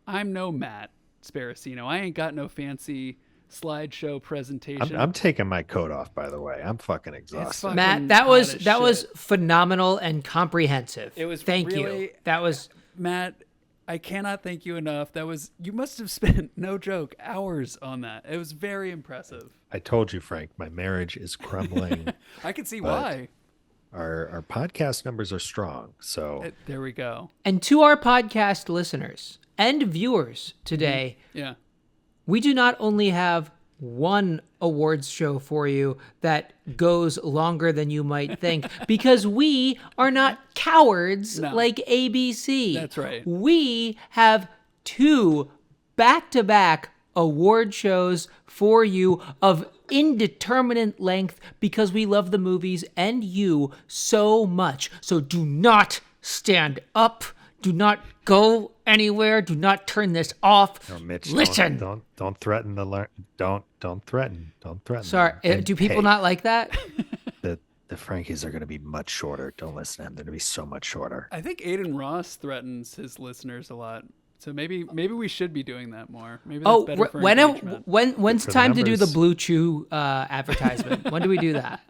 I'm no Matt Sparacino. I ain't got no fancy slideshow presentation. I'm taking my coat off, by the way. I'm fucking exhausted. fucking Matt, that hot was as that was shit. phenomenal and comprehensive. It was Thank really- you. That was Matt, I cannot thank you enough. You must have spent, no joke, hours on that. It was very impressive. I told you, Frank, my marriage is crumbling. I can see But- why. Our podcast numbers are strong. So There we go. and to our podcast listeners and viewers today, Yeah. we do not only have one awards show for you that goes longer than you might think because we are not cowards like ABC. That's right. We have 2 back-to-back award shows for you of indeterminate length because we love the movies and you so much. So do not stand up. Do not go anywhere. Do not turn this off. No, Mitch, listen. Don't threaten Don't threaten. Don't threaten. Sorry. Do people not like that? The Frankies are going to be much shorter. Don't listen to them. They're going to be so much shorter. I think Aiden Ross threatens his listeners a lot. So maybe we should be doing that more. Maybe that's better for engagement. When's time to do the Blue Chew advertisement? When do we do that?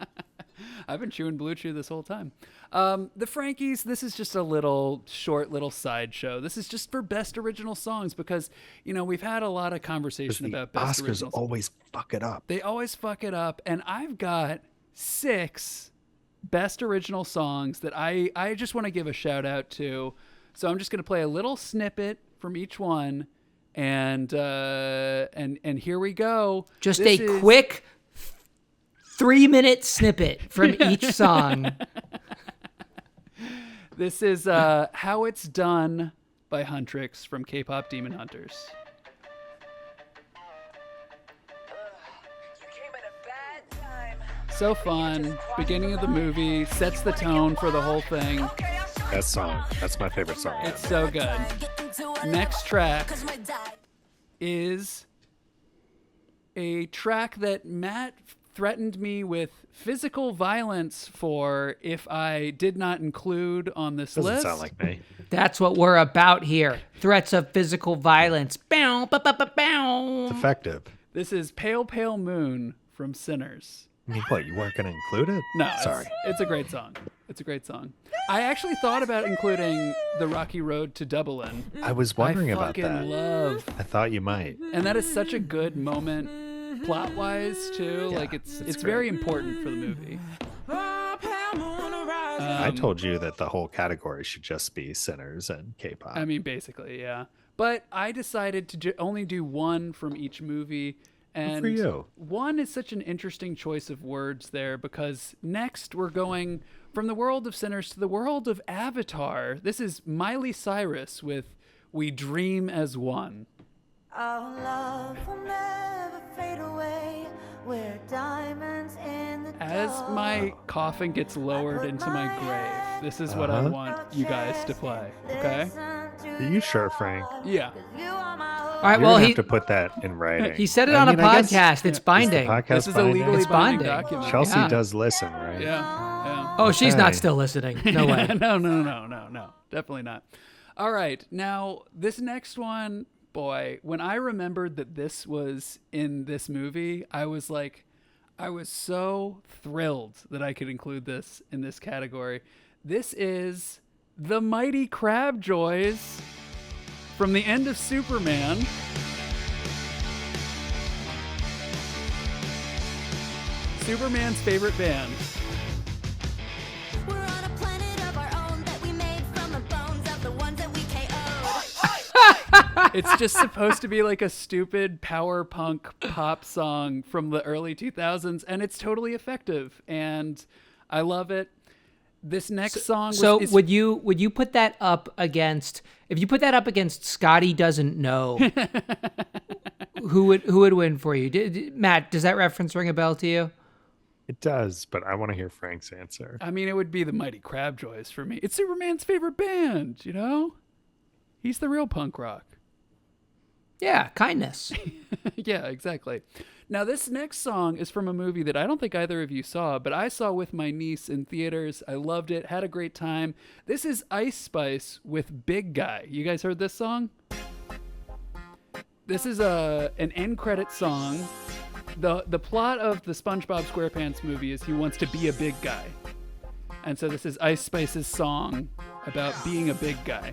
I've been chewing Blue Chew this whole time. The Frankies, this is just a short little sideshow. This is just for best original songs because, we've had a lot of conversation about best original songs. Oscars always fuck it up. They always fuck it up. And I've got 6 best original songs that I just want to give a shout out to. So I'm just going to play a little snippet from each one. And here we go. Just quick 3-minute snippet from each song. This is How It's Done by Huntrix from K-Pop Demon Hunters. So fun. Beginning of the movie sets the tone for the whole thing. That song. That's my favorite song. It's so good. Next track is a track that Matt threatened me with physical violence for if I did not include on this list. Doesn't sound like me. That's what we're about here. Threats of physical violence. Bow, ba, ba, ba, bow. It's effective. This is Pale Pale Moon from Sinners. I mean, what, you weren't going to include it? No, sorry. It's a great song. It's a great song. I actually thought about including The Rocky Road to Dublin. I was wondering about that. I fucking love. I thought you might. And that is such a good moment, plot-wise too. Yeah, like it's great. very important for the movie. I told you that the whole category should just be Sinners and K-pop. I mean, basically, yeah. But I decided to only do one from each movie. And Good for you. One is such an interesting choice of words there because next we're going from the world of Sinners to the world of Avatar. This is Miley Cyrus with We Dream as One. Our love will never fade away. We're diamonds in the As my coffin gets lowered into my grave, this is what I want you guys to play, okay? Are you sure, Frank? Yeah. All right, You're well, gonna have to put that in writing. he said it on a podcast. It's binding. This is a legally It's binding binding. document. Chelsea Yeah. does listen, right? Yeah. Oh, she's not Okay. still listening. No way. No. Definitely not. All right. Now, this next one, boy, when I remembered that this was in this movie, I was so thrilled that I could include this in this category. This is The Mighty Crabjoys from the end of Superman. Superman's favorite band. We're on a planet of our own that we made from the bones of the ones that we KO'd. It's just supposed to be like a stupid power punk pop song from the early 2000s, and it's totally effective, and I love it. This next song is would you put that up against, if you put that up against Scotty Doesn't Know, who would win for you? Matt, does that reference ring a bell to you? It does, but I want to hear Frank's answer. I mean, it would be the Mighty Crabjoys for me. It's Superman's favorite band, you know? He's the real punk rock. Yeah, kindness. Yeah, exactly. Now, this next song is from a movie that I don't think either of you saw, but I saw with my niece in theaters. I loved it, had a great time. This is Ice Spice with Big Guy. You guys heard this song? This is an end credit song. The plot of the SpongeBob SquarePants movie is he wants to be a big guy. And so this is Ice Spice's song about being a big guy.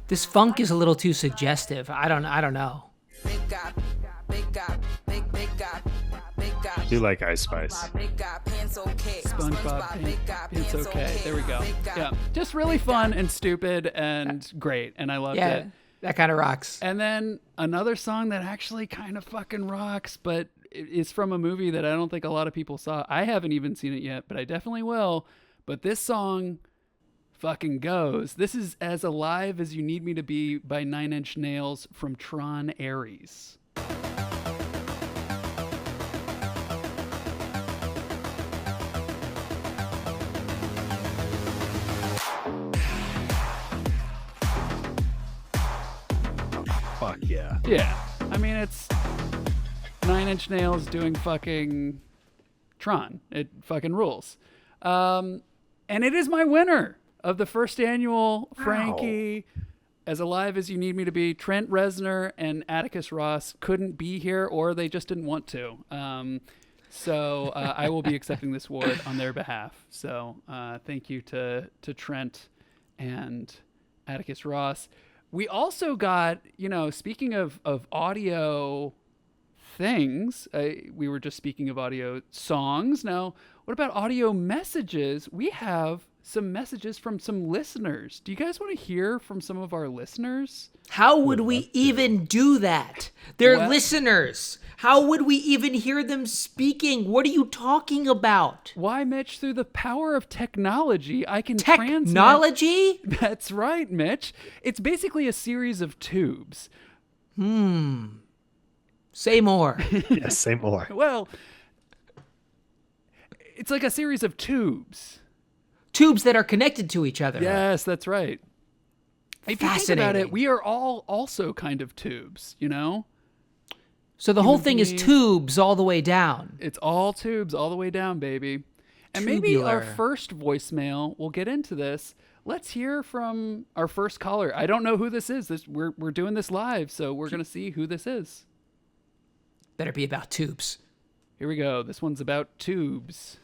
This funk is a little too suggestive. I don't know. I do like Ice Spice. SpongeBob, it's okay. There we go. Yeah, just really fun and stupid and great, and I loved it. That kind of rocks. And then another song that actually kind of fucking rocks, but it is from a movie that I don't think a lot of people saw. I haven't even seen it yet, but I definitely will. But this song fucking goes. This is As Alive as You Need Me to Be by Nine Inch Nails from Tron Ares. Fuck yeah. Yeah. I mean, it's Nine Inch Nails doing fucking Tron. It fucking rules. And it is my winner of the first annual Frankie As Alive as You Need Me to Be. Trent Reznor and Atticus Ross couldn't be here, or they just didn't want to. So I will be accepting this award on their behalf. So thank you to Trent and Atticus Ross. We also got, speaking of audio things, we were just speaking of audio songs. Now, what about audio messages? We have some messages from some listeners. Do you guys want to hear from some of our listeners? How would we even do that? They're listeners. How would we even hear them speaking? What are you talking about? Why, Mitch? Through the power of technology, I can Technology? That's right, Mitch. It's basically a series of tubes. Say more. Yes, say more. Well, it's like a series of tubes. Tubes that are connected to each other. Yes, that's right. If you think about it, we are all also kind of tubes, So the whole thing is tubes all the way down. It's all tubes all the way down, baby. And maybe our first voicemail, we'll get into this. Let's hear from our first caller. I don't know who this is. We're doing this live, so we're going to see who this is. Better be about tubes. Here we go. This one's about tubes.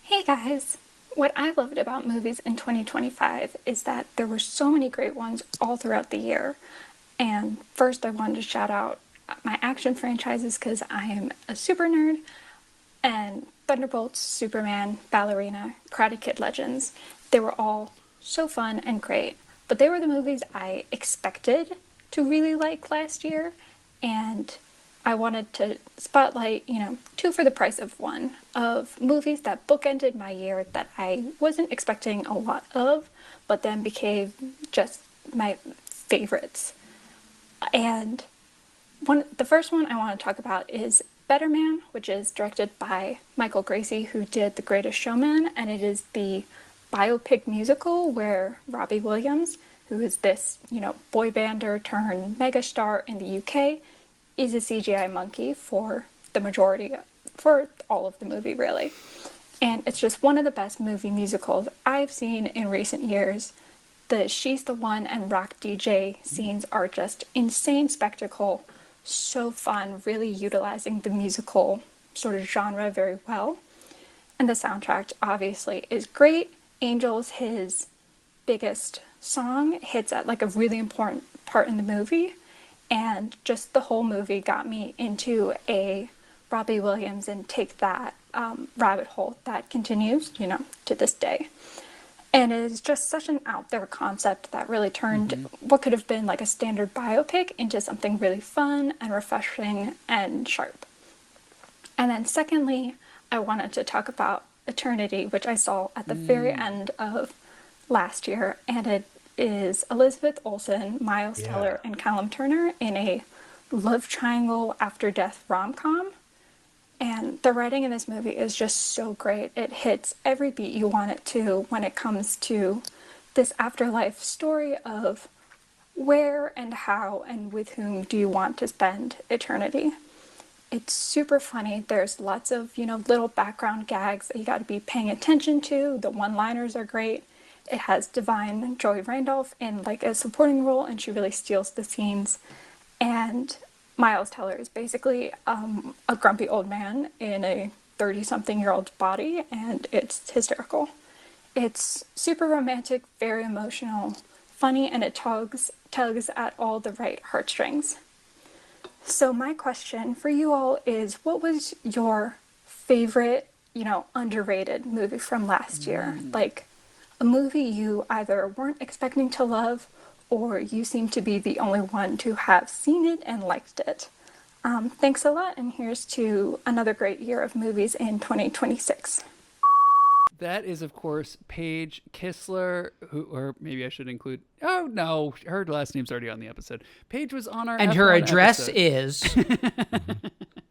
Hey guys! What I loved about movies in 2025 is that there were so many great ones all throughout the year. And first I wanted to shout out my action franchises because I am a super nerd. And Thunderbolts, Superman, Ballerina, Karate Kid Legends, they were all so fun and great. But they were the movies I expected to really like last year. And I wanted to spotlight, two for the price of one, of movies that bookended my year that I wasn't expecting a lot of, but then became just my favorites. And the first one I want to talk about is Better Man, which is directed by Michael Gracie, who did The Greatest Showman, and it is the biopic musical where Robbie Williams, who is this, boy bander turned megastar in the UK, is a CGI monkey for all of the movie, really. And it's just one of the best movie musicals I've seen in recent years. The She's the One and Rock DJ scenes are just insane spectacle, so fun, really utilizing the musical sort of genre very well. And the soundtrack obviously is great. Angels, his biggest song, hits at like a really important part in the movie. And just the whole movie got me into a Robbie Williams and Take That rabbit hole that continues, to this day. And it is just such an out there concept that really turned what could have been like a standard biopic into something really fun and refreshing and sharp. And then secondly, I wanted to talk about Eternity, which I saw at the very end of last year. And it is Elizabeth Olsen, Miles Teller, and Callum Turner in a love triangle after death rom-com. And the writing in this movie is just so great. It hits every beat you want it to when it comes to this afterlife story of where and how and with whom do you want to spend eternity. It's super funny. There's lots of, little background gags that you got to be paying attention to. The one-liners are great. It has Divine Joy Randolph in like a supporting role, and she really steals the scenes. And Miles Teller is basically a grumpy old man in a 30-something-year-old's body, and it's hysterical. It's super romantic, very emotional, funny, and it tugs at all the right heartstrings. So my question for you all is, what was your favorite, underrated movie from last year? Like, a movie you either weren't expecting to love or you seem to be the only one to have seen it and liked it. Thanks a lot, and here's to another great year of movies in 2026. That is, of course, Paige Kistler, who, or maybe I should include. Oh no, her last name's already on the episode. Paige was on our And F1 her address episode. is.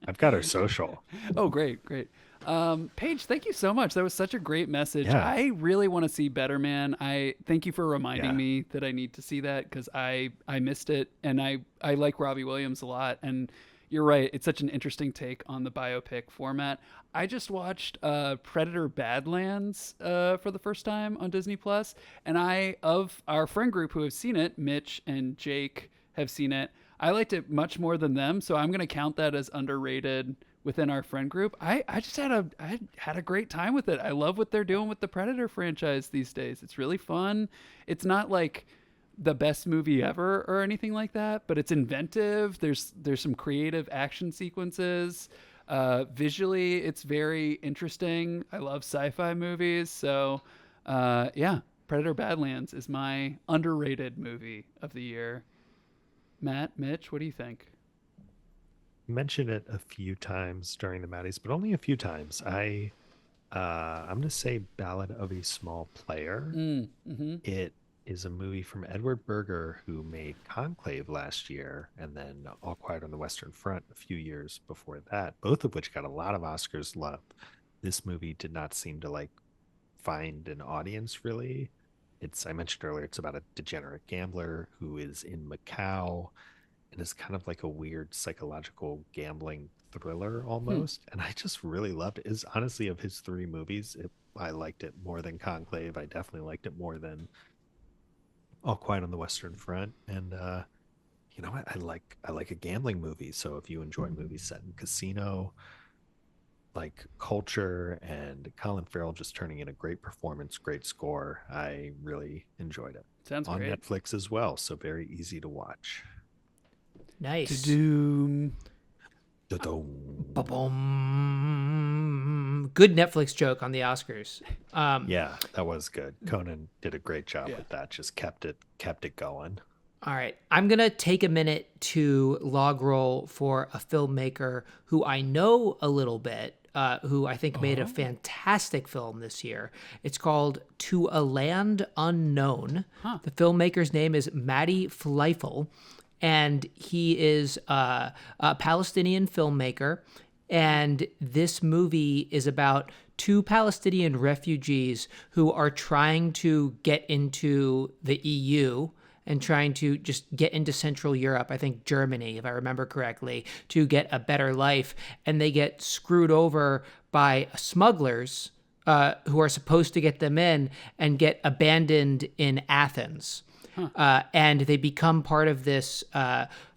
I've got her social. Oh, great. Paige, thank you so much. That was such a great message. Yeah. I really want to see Better Man. I thank you for reminding Yeah. me that I need to see that because I missed it, and I like Robbie Williams a lot. And you're right, it's such an interesting take on the biopic format. I just watched Predator Badlands for the first time on Disney Plus, and of our friend group who have seen it, Mitch and Jake have seen it. I liked it much more than them, so I'm going to count that as underrated within our friend group. I just had a great time with it. I love what they're doing with the Predator franchise these days. It's really fun. It's not like the best movie ever or anything like that, but it's inventive. There's some creative action sequences. Visually, it's very interesting. I love sci-fi movies, so yeah, Predator Badlands is my underrated movie of the year. Matt, Mitch, what do you think? Mentioned it a few times during the Maddies, but only a few times. I'm gonna say Ballad of a Small Player. It is a movie from Edward Berger, who made Conclave last year, and then All Quiet on the Western Front a few years before that, both of which got a lot of Oscars love. This movie did not seem to find an audience really. I mentioned earlier, it's about a degenerate gambler who is in Macau, and it's kind of like a weird psychological gambling thriller almost. And I just really loved it. Is honestly, of his three movies, I liked it more than Conclave. I definitely liked it more than All Quiet on the Western Front. And you know what? I like a gambling movie. So if you enjoy movies set in casino, like culture, and Colin Farrell just turning in a great performance, great score, I really enjoyed it. Sounds on great. Netflix as well, so very easy to watch. Nice. Doom. Ba-boom. Good Netflix joke on the Oscars. Yeah, that was good. Conan did a great job Yeah. with that. Just kept it going. All right. I'm going to take a minute to log roll for a filmmaker who I know a little bit, who I think made a fantastic film this year. It's called To a Land Unknown. The filmmaker's name is Madi Fleifel, and he is a Palestinian filmmaker. And this movie is about two Palestinian refugees who are trying to get into the EU and trying to just get into Central Europe, I think Germany, if I remember correctly, to get a better life. And they get screwed over by smugglers who are supposed to get them in and get abandoned in Athens. And they become part of this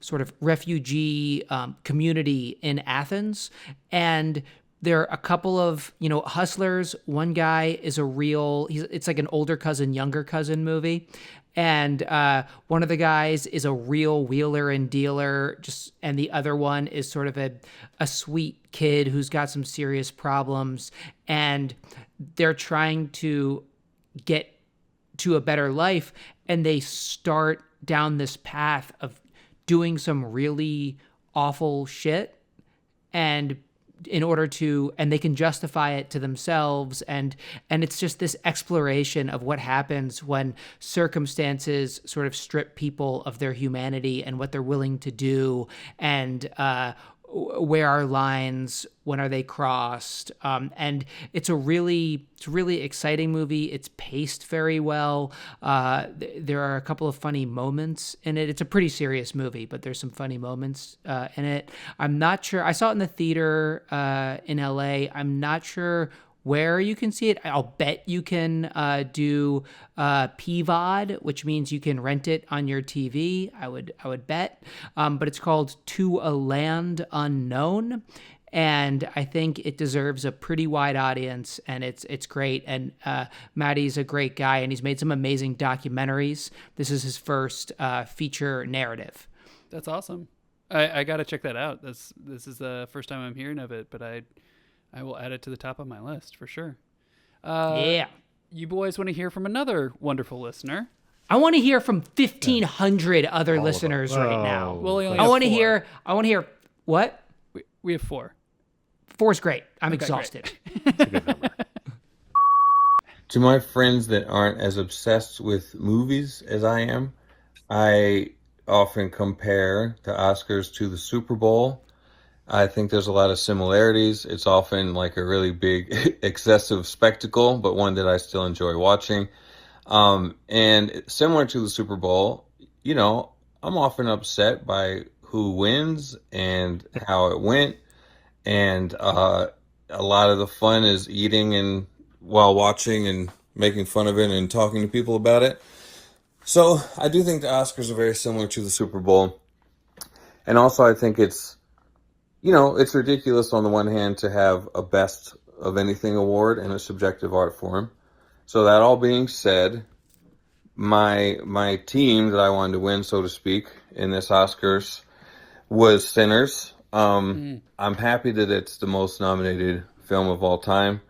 sort of refugee community in Athens. And there are a couple of, hustlers. One guy is it's like an older cousin, younger cousin movie. And one of the guys is a real wheeler and dealer, and the other one is sort of a sweet kid who's got some serious problems. And they're trying to get to a better life, and they start down this path of doing some really awful shit, and they can justify it to themselves, and it's just this exploration of what happens when circumstances sort of strip people of their humanity and what they're willing to do, and where are lines, when are they crossed, and it's a really exciting movie. It's paced very well. There are a couple of funny moments in it. It's a pretty serious movie, but there's some funny moments in it. I'm not sure. I saw it in the theater in LA. I'm not sure where you can see it. I'll bet you can do PVOD, which means you can rent it on your TV. I would bet. But it's called To a Land Unknown, and I think it deserves a pretty wide audience, and it's great. And Maddie's a great guy, and he's made some amazing documentaries. This is his first feature narrative. That's awesome. I got to check that out. This is the first time I'm hearing of it, but I will add it to the top of my list for sure. Yeah. you boys want to hear from another wonderful listener. I want to hear from 1,500 other All of them. listeners right now. Oh, Well, we only I have want to four. hear. I want to hear what? We have 4. 4's great. I'm Okay, exhausted. it's a good number. To my friends that aren't as obsessed with movies as I am, I often compare the Oscars to the Super Bowl. I think there's a lot of similarities. It's often like a really big, excessive spectacle, but one that I still enjoy watching. And similar to the Super Bowl, you know, I'm often upset by who wins and how it went. And a lot of the fun is eating and while watching and making fun of it and talking to people about it. So I do think the Oscars are very similar to the Super Bowl. And also I think it's, you know, it's ridiculous on the one hand to have a best of anything award in a subjective art form. So that all being said, my team that I wanted to win, so to speak, in this Oscars was Sinners. I'm happy that it's the most nominated film of all time.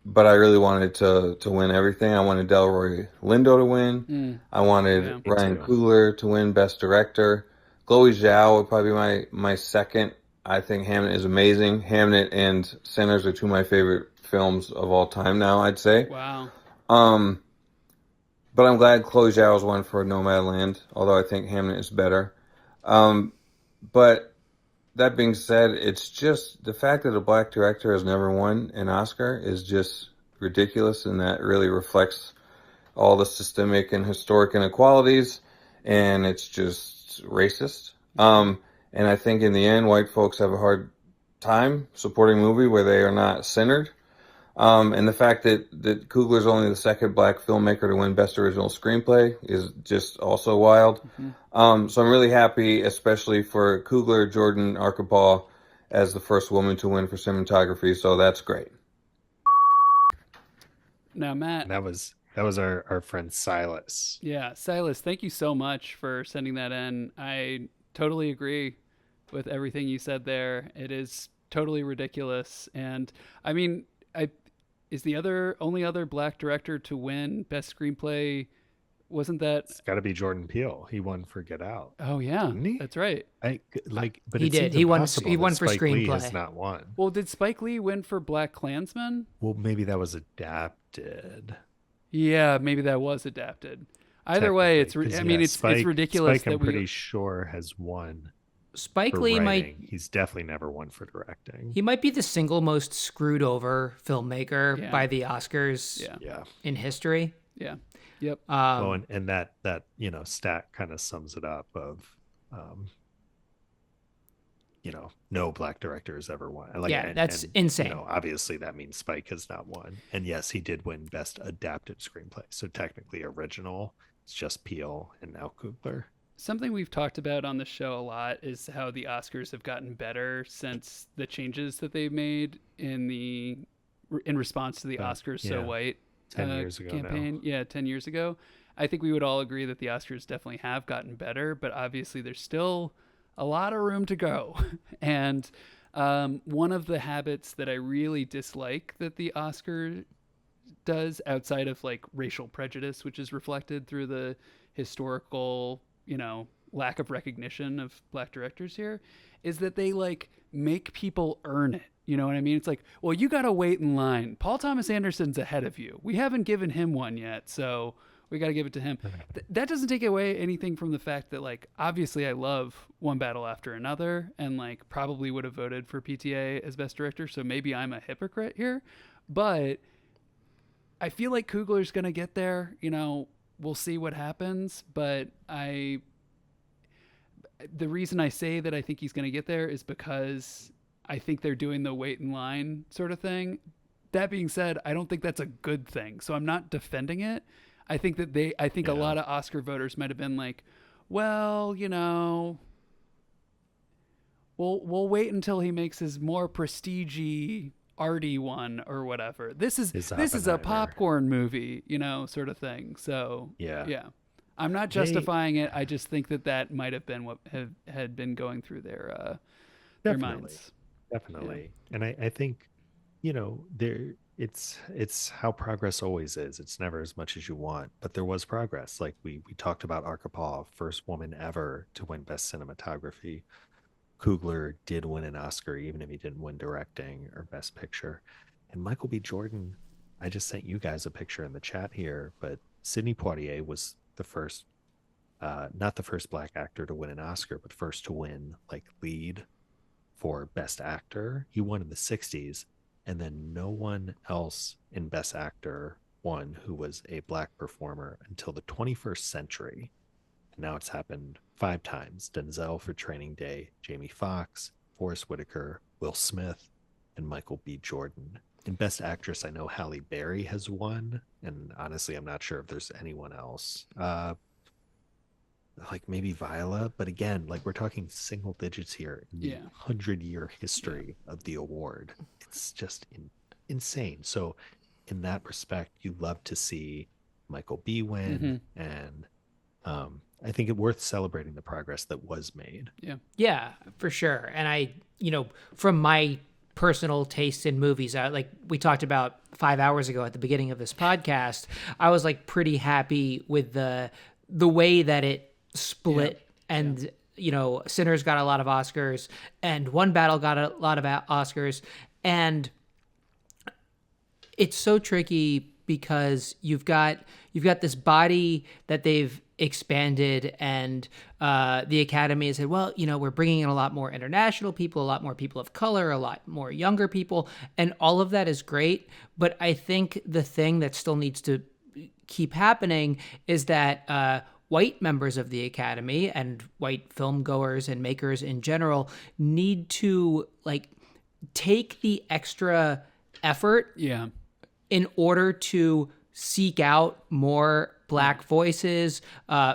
But I really wanted to win everything. I wanted Delroy Lindo to win. I wanted Ryan Coogler to win Best Director. Chloe Zhao would probably be my second. I think Hamnet is amazing. Hamnet and Sinners are two of my favorite films of all time now, I'd say. Wow. But I'm glad Chloe Zhao's won for Nomadland, although I think Hamnet is better. But that being said, it's just the fact that a black director has never won an Oscar is just ridiculous, and that really reflects all the systemic and historic inequalities, and it's just racist. And I think in the end, white folks have a hard time supporting a movie where they are not centered. And the fact that Coogler's only the second black filmmaker to win Best Original Screenplay is just also wild. So I'm really happy, especially for Coogler, Jordan Arkapaw as the first woman to win for cinematography. So that's great. Now, Matt. That was our friend Silas. Yeah, Silas, thank you so much for sending that in. I totally agree with everything you said there. It is totally ridiculous. And I mean, is the only other black director to win Best Screenplay? Wasn't that? It's got to be Jordan Peele. He won for Get Out. Oh yeah, Didn't he? That's right. But He it did. seems He won. impossible He that won for Spike Lee screenplay. has not won. Well, did Spike Lee win for Black Klansman? Well, maybe that was adapted. Yeah, maybe that was adapted. Either way, it's. Technically, 'cause, I mean, yeah, it's Spike, ridiculous Spike, I'm that pretty sure has won Spike for Lee writing. He's definitely never won for directing. He might be the single most screwed over filmmaker by the Oscars Yeah. in history. Yeah. Yep. And that stat kind of sums it up of no black director has ever won. That's insane. Obviously that means Spike has not won. And yes, he did win Best Adapted Screenplay. So technically original, it's just Peele and now Coogler. Something we've talked about on the show a lot is how the Oscars have gotten better since the changes that they've made in response to the Oscars So White 10 years ago campaign. now. Yeah, 10 years ago. I think we would all agree that the Oscars definitely have gotten better, but obviously there's still a lot of room to go. And one of the habits that I really dislike that the Oscar does, outside of like racial prejudice, which is reflected through the historical, lack of recognition of black directors here, is that they like make people earn it. You know what I mean? It's like, well, you got to wait in line. Paul Thomas Anderson's ahead of you. We haven't given him one yet, so we got to give it to him. That doesn't take away anything from the fact that, like, obviously I love One Battle After Another and, like, probably would have voted for PTA as Best Director, so maybe I'm a hypocrite here. But I feel like Coogler's going to get there. We'll see what happens, but the reason I say that I think he's going to get there is because I think they're doing the wait in line sort of thing. That being said, I don't think that's a good thing. So I'm not defending it. I think that a lot of Oscar voters might have been like, well, we'll wait until he makes his more prestige-y, arty one or whatever. This is a popcorn movie, sort of thing. So yeah. I'm not justifying it. I just think that might have been what had been going through their minds. Definitely. And I think, it's how progress always is. It's never as much as you want, but there was progress. Like we talked about Arkhipov, first woman ever to win best cinematography. Coogler did win an Oscar, even if he didn't win directing or best picture. And Michael B. Jordan, I just sent you guys a picture in the chat here, but Sidney Poitier was the first, not the first black actor to win an Oscar, but first to win like lead for best actor. He won in the 60s, and then no one else in best actor won who was a black performer until the 21st century. And now it's happened 5 times. Denzel for Training Day, Jamie Foxx, Forrest Whitaker, Will Smith, and Michael B. Jordan. In best actress, I know Halle Berry has won, and honestly I'm not sure if there's anyone else. Like maybe Viola, but again, like we're talking single digits here in the 100-year history of the award. It's just insane. So in that respect, you love to see Michael B win, and I think it's worth celebrating the progress that was made. Yeah, for sure. And I, from my personal taste in movies, like we talked about 5 hours ago at the beginning of this podcast, I was like pretty happy with the way that it split. And Sinners got a lot of Oscars, and One Battle got a lot of Oscars, and it's so tricky because you've got this body that they've expanded, and the Academy has said, well, we're bringing in a lot more international people, a lot more people of color, a lot more younger people, and all of that is great. But I think the thing that still needs to keep happening is that white members of the Academy and white film goers and makers in general need to like take the extra effort in order to seek out more black voices,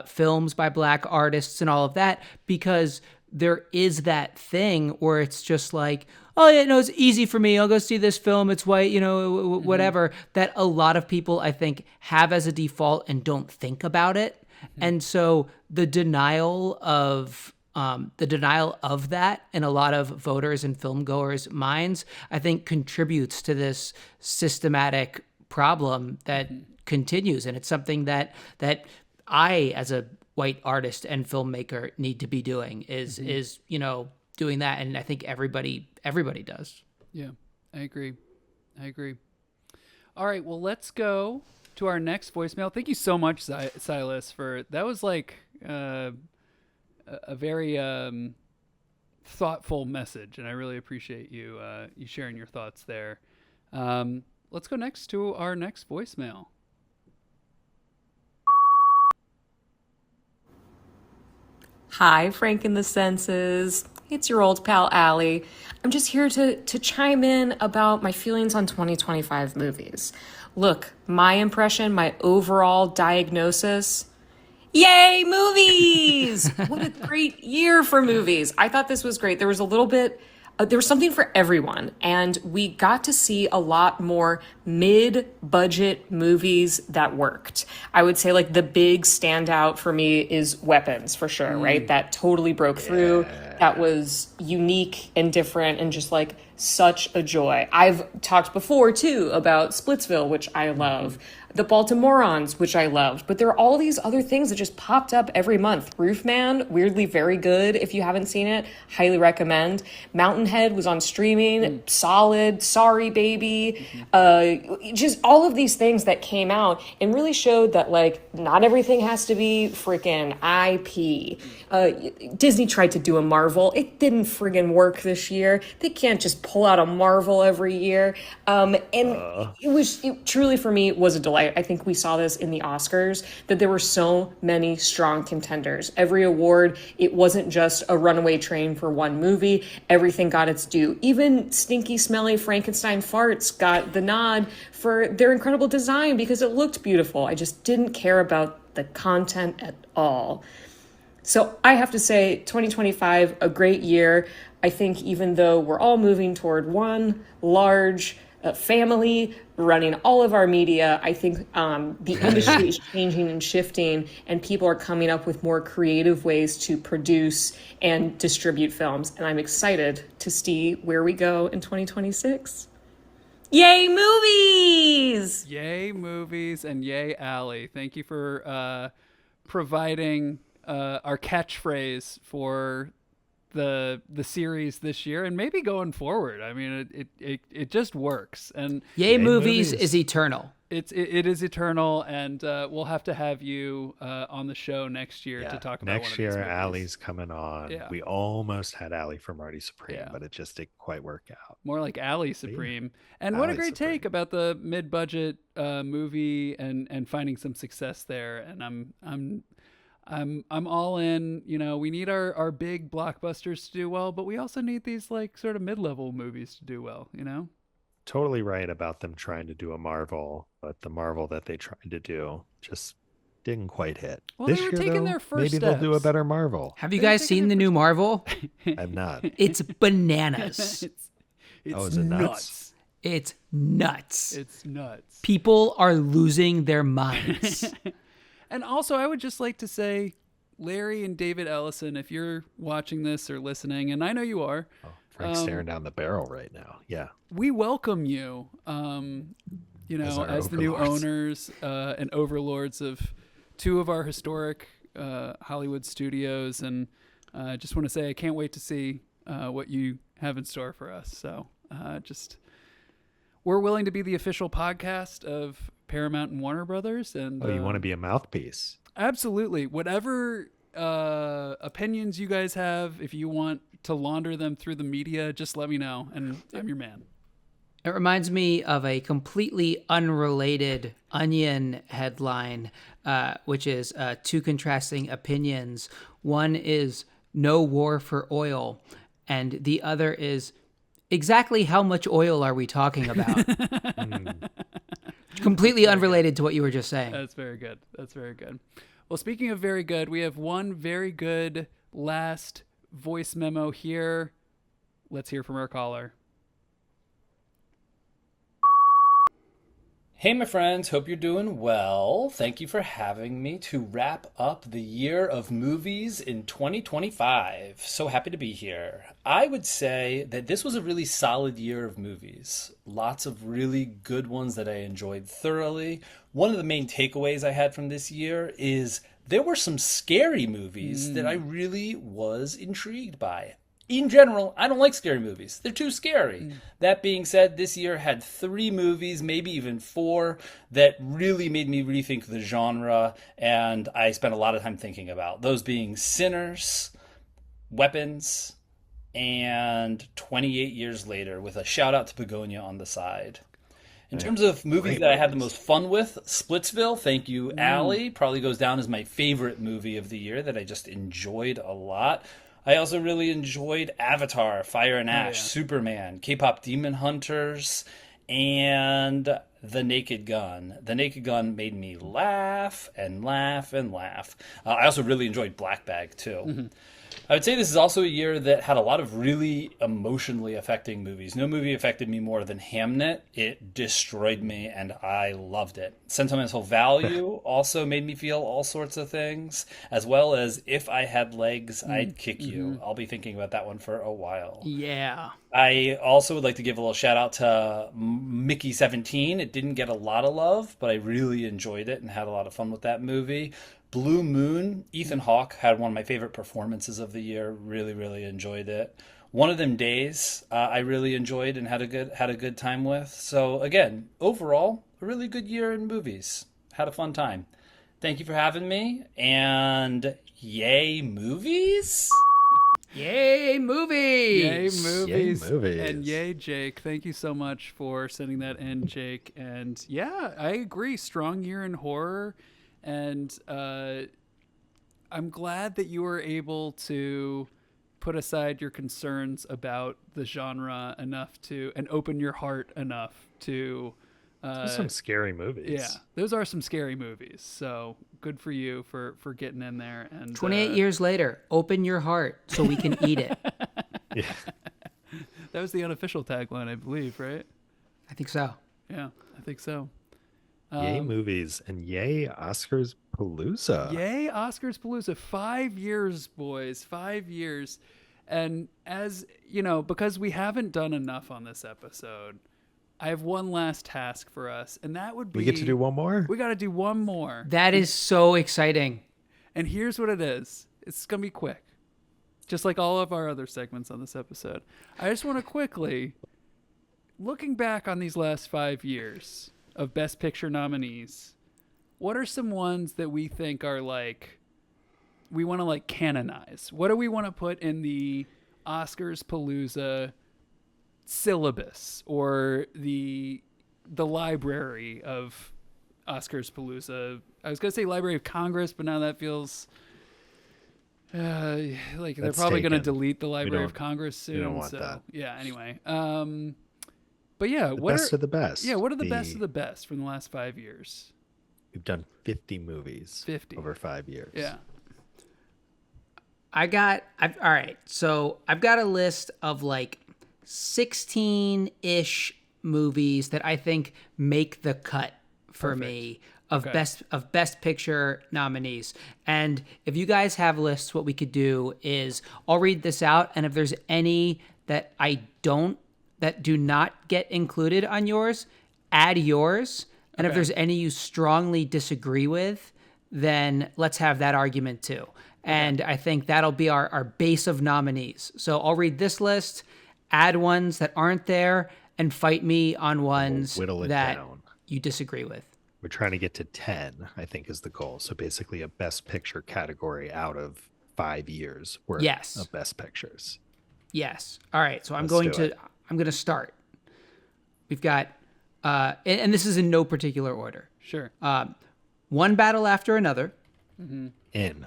films by black artists and all of that, because there is that thing where it's just like, oh yeah, no, it's easy for me. I'll go see this film. It's white, whatever, that a lot of people I think have as a default and don't think about it. And so the denial of that in a lot of voters and film goers' minds, I think contributes to this systematic problem that continues. And it's something that I, as a white artist and filmmaker, need to be doing is doing that. And I think everybody does. Yeah, I agree. All right, well, let's go to our next voicemail. Thank you so much, Silas, that was like a very thoughtful message, and I really appreciate you sharing your thoughts there. Let's go next to our next voicemail. Hi, Frank and the Senses. It's your old pal, Allie. I'm just here to chime in about my feelings on 2025 movies. Look, my impression, my overall diagnosis, yay, movies! What a great year for movies. I thought this was great. There was there was something for everyone, and we got to see a lot more mid-budget movies that worked. I would say like the big standout for me is Weapons, for sure, right? That totally broke through. That was unique and different and just like such a joy. I've talked before too about Splitsville, which I love. The Baltimoreans, which I loved. But there are all these other things that just popped up every month. Roofman, weirdly very good. If you haven't seen it, highly recommend. Mountainhead was on streaming. Solid. Sorry, Baby. Just all of these things that came out and really showed that, like, not everything has to be freaking IP. Disney tried to do a Marvel. It didn't friggin' work this year. They can't just pull out a Marvel every year. It truly, for me, was a delight. I think we saw this in the Oscars, that there were so many strong contenders. Every award, it wasn't just a runaway train for one movie. Everything got its due. Even stinky, smelly Frankenstein farts got the nod for their incredible design because it looked beautiful. I just didn't care about the content at all. So I have to say, 2025, a great year. I think even though we're all moving toward one large family running all of our media, I think the industry is changing and shifting, and people are coming up with more creative ways to produce and distribute films. And I'm excited to see where we go in 2026. Yay, movies! Yay movies and yay Allie. Thank you for providing our catchphrase for the series this year and maybe going forward. I mean, it just works. And Yay, movies is eternal. it is eternal, and we'll have to have you on the show next year to talk about next one of year. these movies. Allie's coming on. Yeah. We almost had Allie from Marty Supreme, Yeah. but it just didn't quite work out. More like Allie Supreme. And what a Allie great Supreme. take about the mid-budget movie and finding some success there. And I'm all in. You know, we need our big blockbusters to do well, but we also need these like sort of mid-level movies to do well, you know? Totally right about them trying to do a Marvel, but the Marvel that they tried to do just didn't quite hit. Well, This they were year, taking though, their first maybe they'll do a steps. better Marvel. Have you They're guys taking seen their the new Marvel? I'm not. It's bananas. It's Oh, is it nuts? nuts. It's nuts. It's nuts. People are losing their minds. And also, I would just like to say, Larry and David Ellison, if you're watching this or listening, and I know you are, Frank's staring down the barrel right now. Yeah. we welcome you. You know, our as the new overlords. owners and overlords of two of our historic Hollywood studios, and I just want to say I can't wait to see what you have in store for us. So, we're willing to be the official podcast of Paramount and Warner Brothers, and Oh, you want to be a mouthpiece? absolutely whatever opinions you guys have. If you want to launder them through the media, just let me know, and I'm your man. It reminds me of a completely unrelated Onion headline, which is two contrasting opinions. One is no war for oil, and the other is exactly how much oil are we talking about? Completely unrelated to what you were just saying. That's very good. Well, speaking of very good, we have one very good last voice memo here. Let's hear from our caller. Hey, my friends, hope you're doing well. Thank you for having me to wrap up the year of movies in 2025. So happy to be here. I would say that this was a really solid year of movies. Lots of really good ones that I enjoyed thoroughly. One of the main takeaways I had from this year is there were some scary movies that I really was intrigued by. In general, I don't like scary movies. They're too scary. That being said, this year had 3 movies, maybe even 4, that really made me rethink the genre, and I spent a lot of time thinking about. Those being Sinners, Weapons, and 28 Years Later, with a shout out to Begonia on the side. In terms of movies that I had the most fun with, Splitsville, thank you, Allie, probably goes down as my favorite movie of the year that I just enjoyed a lot. I also really enjoyed Avatar, Fire and Ash, Superman, K-pop Demon Hunters, and The Naked Gun. The Naked Gun made me laugh and laugh and laugh. I also really enjoyed Black Bag, too. I would say this is also a year that had a lot of really emotionally affecting movies. No movie affected me more than Hamnet. It destroyed me, and I loved it. Sentimental Value also made me feel all sorts of things, as well as If I Had Legs, I'd Kick You. I'll be thinking about that one for a while. Yeah. I also would like to give a little shout out to Mickey 17. It didn't get a lot of love, but I really enjoyed it and had a lot of fun with that movie. Blue Moon, Ethan Hawke had one of my favorite performances of the year. Really, really enjoyed it. One of Them Days, I really enjoyed and had a good time with. So again, overall, a really good year in movies. Had a fun time. Thank you for having me, and yay movies! Yay, movies! Yay movies. Yay movies. And yay Jake. Thank you so much for sending that in, Jake. And yeah, I agree. Strong year in horror. And I'm glad that you were able to put aside your concerns about the genre enough to, and open your heart enough to. There's some scary movies. Yeah, those are some scary movies. So good for you for getting in there. And 28 years later, open your heart so we can eat it. Yeah. That was the unofficial tagline, I believe, right? I think so. Yeah, I think so. Yay movies and yay Oscarspalooza. Yay, Oscarspalooza. 5 years, boys. 5 years. And as you know, because we haven't done enough on this episode, I have one last task for us, and that would be We get to do one more? We got to do one more. That is so exciting. And here's what it is. It's going to be quick. Just like all of our other segments on this episode. I just want to quickly, looking back on these last 5 years of Best Picture nominees, what are some ones that we think are like, we want to like canonize? What do we want to put in the Oscarspalooza syllabus or the library of Oscarspalooza? I was going to say Library of Congress, but now that feels like they're That's probably going to taken. delete the Library don't- of Congress soon. we don't want so that. yeah, anyway. But yeah, The what best are of the best. Yeah, what are the best of the best from the last 5 years? We've done 50 movies 50 over 5 years. Yeah. All right. So I've got a list of like 16-ish movies that I think make the cut for me of best picture nominees. And if you guys have lists, what we could do is I'll read this out, and if there's any that that do not get included on yours, add yours. And if there's any you strongly disagree with, then let's have that argument too. And I think that'll be our base of nominees. So I'll read this list, add ones that aren't there, and fight me on ones whittle it that down. you disagree with. We're trying to get to 10, I think, is the goal. So basically a best picture category out of 5 years worth Yes. of best pictures. Yes. All right. So I'm Let's going do to it. I'm going to start. We've got and this is in no particular order. Sure. One Battle After Another. In.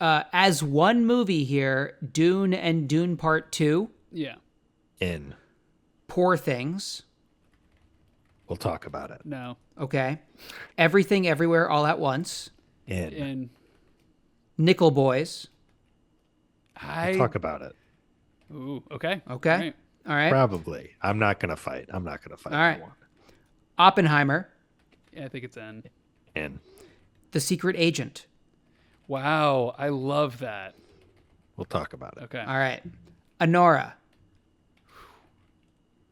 As one movie here, Dune and Dune Part 2. Yeah. In. Poor Things. We'll talk about it. No. Okay. Everything Everywhere All at Once. In. And Nickel Boys. I We'll talk about it. Ooh, okay. Okay. All right. All right. Probably. I'm not going to fight. All that right. one. Oppenheimer. Yeah, I think it's in. In. The Secret Agent. Wow, I love that. We'll talk about it. Okay. All right. Honora.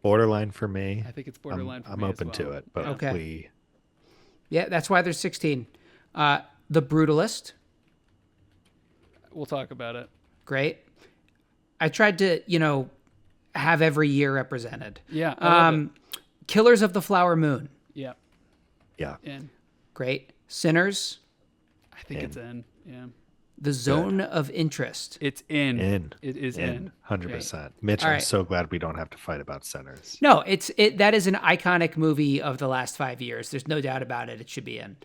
Borderline for me. I think it's borderline for I'm me as open to well. it, but Yeah. Okay. Yeah, that's why there's 16. The Brutalist. We'll talk about it. Great. I tried to, have every year represented. Yeah. I love it. Killers of the Flower Moon. Yeah. Yeah. In. Great. Sinners. I think it's in. Yeah. The Zone of Interest. It's in. In. It is in. 100%. Mitch, All I'm right. so glad we don't have to fight about centers. No, that is an iconic movie of the last 5 years. There's no doubt about it. It should be in.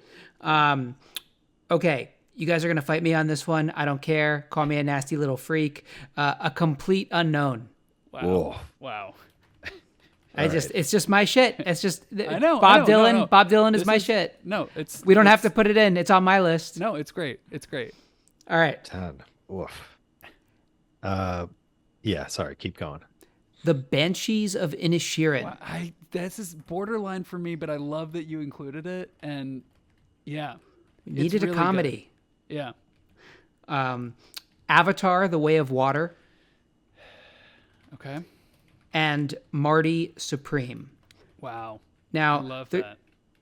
Okay. You guys are going to fight me on this one. I don't care. Call me a nasty little freak. A Complete Unknown. Wow. Whoa. Wow. It's just my shit. It's just I know. Bob Dylan. No. Bob Dylan is This my shit. No, it's. We don't have to it's- put it in. It's on my list. No, it's great. It's great. All right. 10. Oof. Yeah, sorry. Keep going. The Banshees of Inisherin. Wow, this is borderline for me, but I love that you included it. And yeah, We it's needed really a comedy. good. Yeah. Avatar: The Way of Water Okay. and Marty Supreme. Wow. Now, I love that.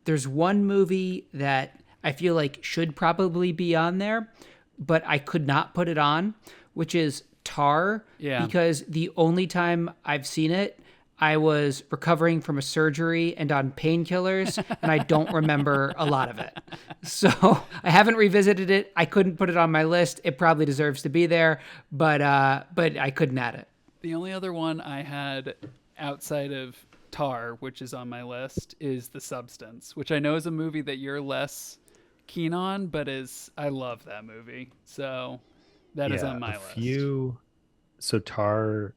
there's one movie that I feel like should probably be on there, but I could not put it on, which is Tar. Yeah. Because the only time I've seen it, I was recovering from a surgery and on painkillers, and I don't remember a lot of it. So I haven't revisited it. I couldn't put it on my list. It probably deserves to be there, but I couldn't add it. The only other one I had outside of Tar, which is on my list, is The Substance, which I know is a movie that you're less keen on, but I love that movie. So that is on my list. So Tar,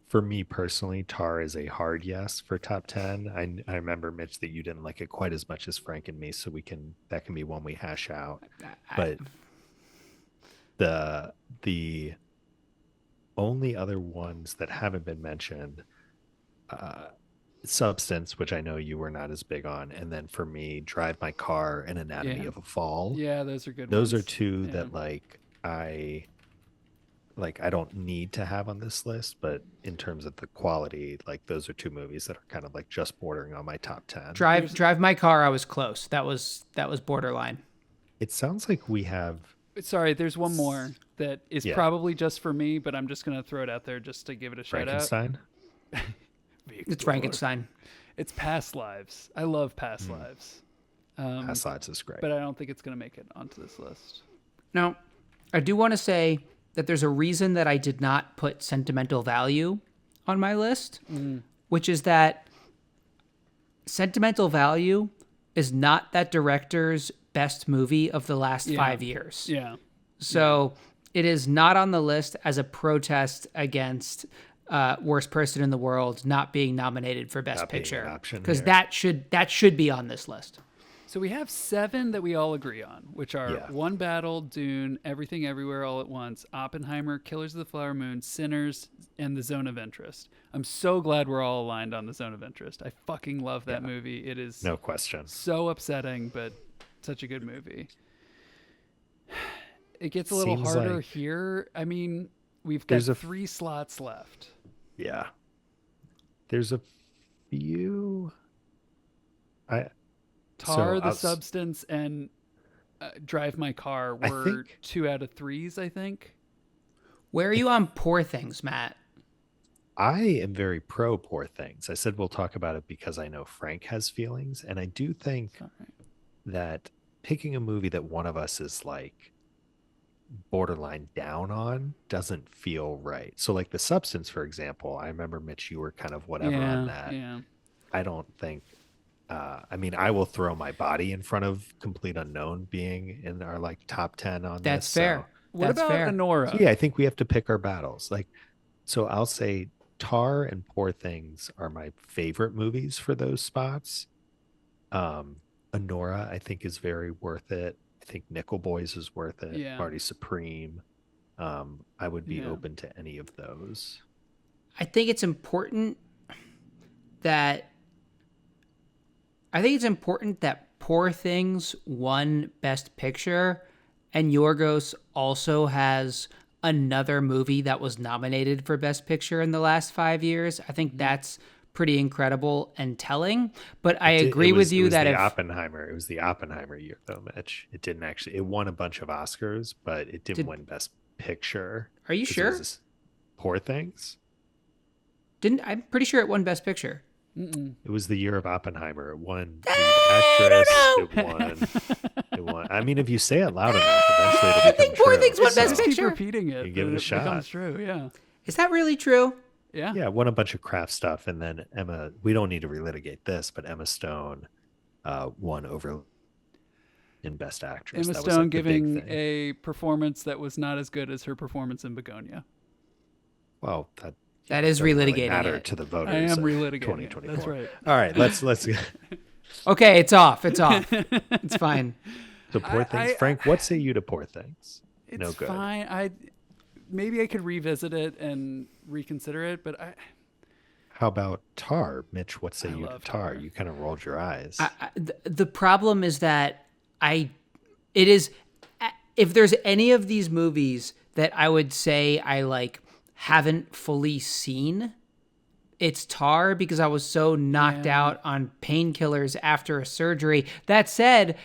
for me personally, Tar is a hard yes for top 10. I remember, Mitch, that you didn't like it quite as much as Frank and me, so that can be one we hash out. But the only other ones that haven't been mentioned, Substance, which I know you were not as big on, and then for me, Drive My Car and Anatomy Yeah. of a Fall. Yeah, those are good Those ones. are two Yeah. that like I like I don't need to have on this list, but in terms of the quality, like those are two movies that are kind of like just bordering on my top 10. Drive My Car, I was close. That was borderline. It sounds like we have Sorry, there's one more that is Yeah. probably just for me, but I'm just gonna throw it out there just to give it a shout out. Frankenstein. It's Frankenstein. It's Past Lives. I love Past Lives. Past Lives is great. But I don't think it's gonna make it onto this list. Now, I do want to say that there's a reason that I did not put Sentimental Value on my list, which is that Sentimental Value is not that director's best movie of the last 5 years. Yeah. So it is not on the list as a protest against Worst Person in the World not being nominated for Best Not being an Picture, option because here. that should be on this list. So we have 7 that we all agree on, which are Yeah. One Battle, Dune, Everything Everywhere All at Once, Oppenheimer, Killers of the Flower Moon, Sinners, and The Zone of Interest. I'm so glad we're all aligned on The Zone of Interest. I fucking love that movie. It is No question. so upsetting, but such a good movie. It gets a little Seems harder like here. I mean, we've got there's a 3 slots left. Yeah. There's a few. Tar, The I'll Substance, and Drive My Car I were think- 2 out of 3s, I think. Where are you on Poor Things, Matt? I am very pro Poor Things. I said we'll talk about it because I know Frank has feelings, and I do think that picking a movie that one of us is like borderline down on doesn't feel right. So like The Substance, for example, I remember Mitch, you were kind of whatever on that. Yeah. I don't think I mean, I will throw my body in front of Complete Unknown being in our like top 10 on That's this. fair. What That's about fair. Honora? So yeah, I think we have to pick our battles. Like, so I'll say Tar and Poor Things are my favorite movies for those spots. Honora, I think, is very worth it. I think Nickel Boys is worth it. Yeah. Party Supreme. I would be Yeah. open to any of those. I think it's important that Poor Things won Best Picture, and Yorgos also has another movie that was nominated for Best Picture in the last 5 years. I think that's pretty incredible and telling. But I agree with you that it if was the Oppenheimer year though, Mitch. It didn't actually. It won a bunch of Oscars, but it didn't win Best Picture. Are you 'Cause it sure? was Poor Things. I'm pretty sure it won Best Picture. It was the year of Oppenheimer. It won lead actress. It won. I mean, if you say it loud enough, eventually it'll become think Poor true. Things won So, Best Keep Picture. repeating it. You give it a shot. becomes true. Yeah. Is that really true? Yeah. Yeah, won a bunch of craft stuff, and then Emma. We don't need to relitigate this, but Emma Stone won over in Best Actress. Emma That was, Stone like, the big giving thing. a performance that was not as good as her performance in Begonia. Well, That is doesn't really relitigating matter it. to the voters. I am of relitigating it. 2024. That's right. All right, let's. Okay, it's off. It's off. It's fine. So Poor Things, Frank. What say you to Poor Things? It's No good. fine. Maybe I could revisit it and reconsider it, but How about Tar, Mitch? What say I you to love Tar? Tar. You kind of rolled your eyes. The problem is that if there's any of these movies that I would say I like haven't fully seen, it's Tar, because I was so knocked out on painkillers after a surgery. That said,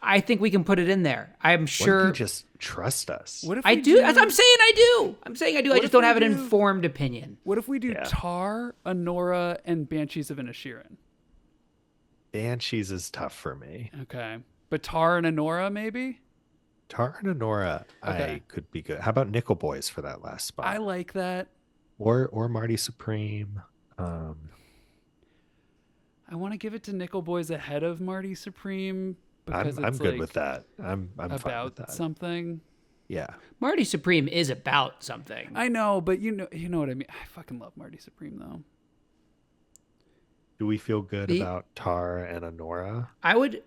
I think we can put it in there. I'm What sure. if you just trust us? what if I we do. I'm saying I do. I What just if don't we have an do- informed opinion. What if we do Yeah. Tar, Honora, and Banshees of Inisherin? Banshees is tough for me. Okay. But Tar and Honora, maybe? Tar and Honora, Okay. I could be good. How about Nickel Boys for that last spot? I like that. or Marty Supreme. I want to give it to Nickel Boys ahead of Marty Supreme because I'm it's good like with that. I'm fine with about that. something. Yeah. Marty Supreme is about something. I know, but you know what I mean. I fucking love Marty Supreme though. Do we feel good The- about Tar and Honora? I would.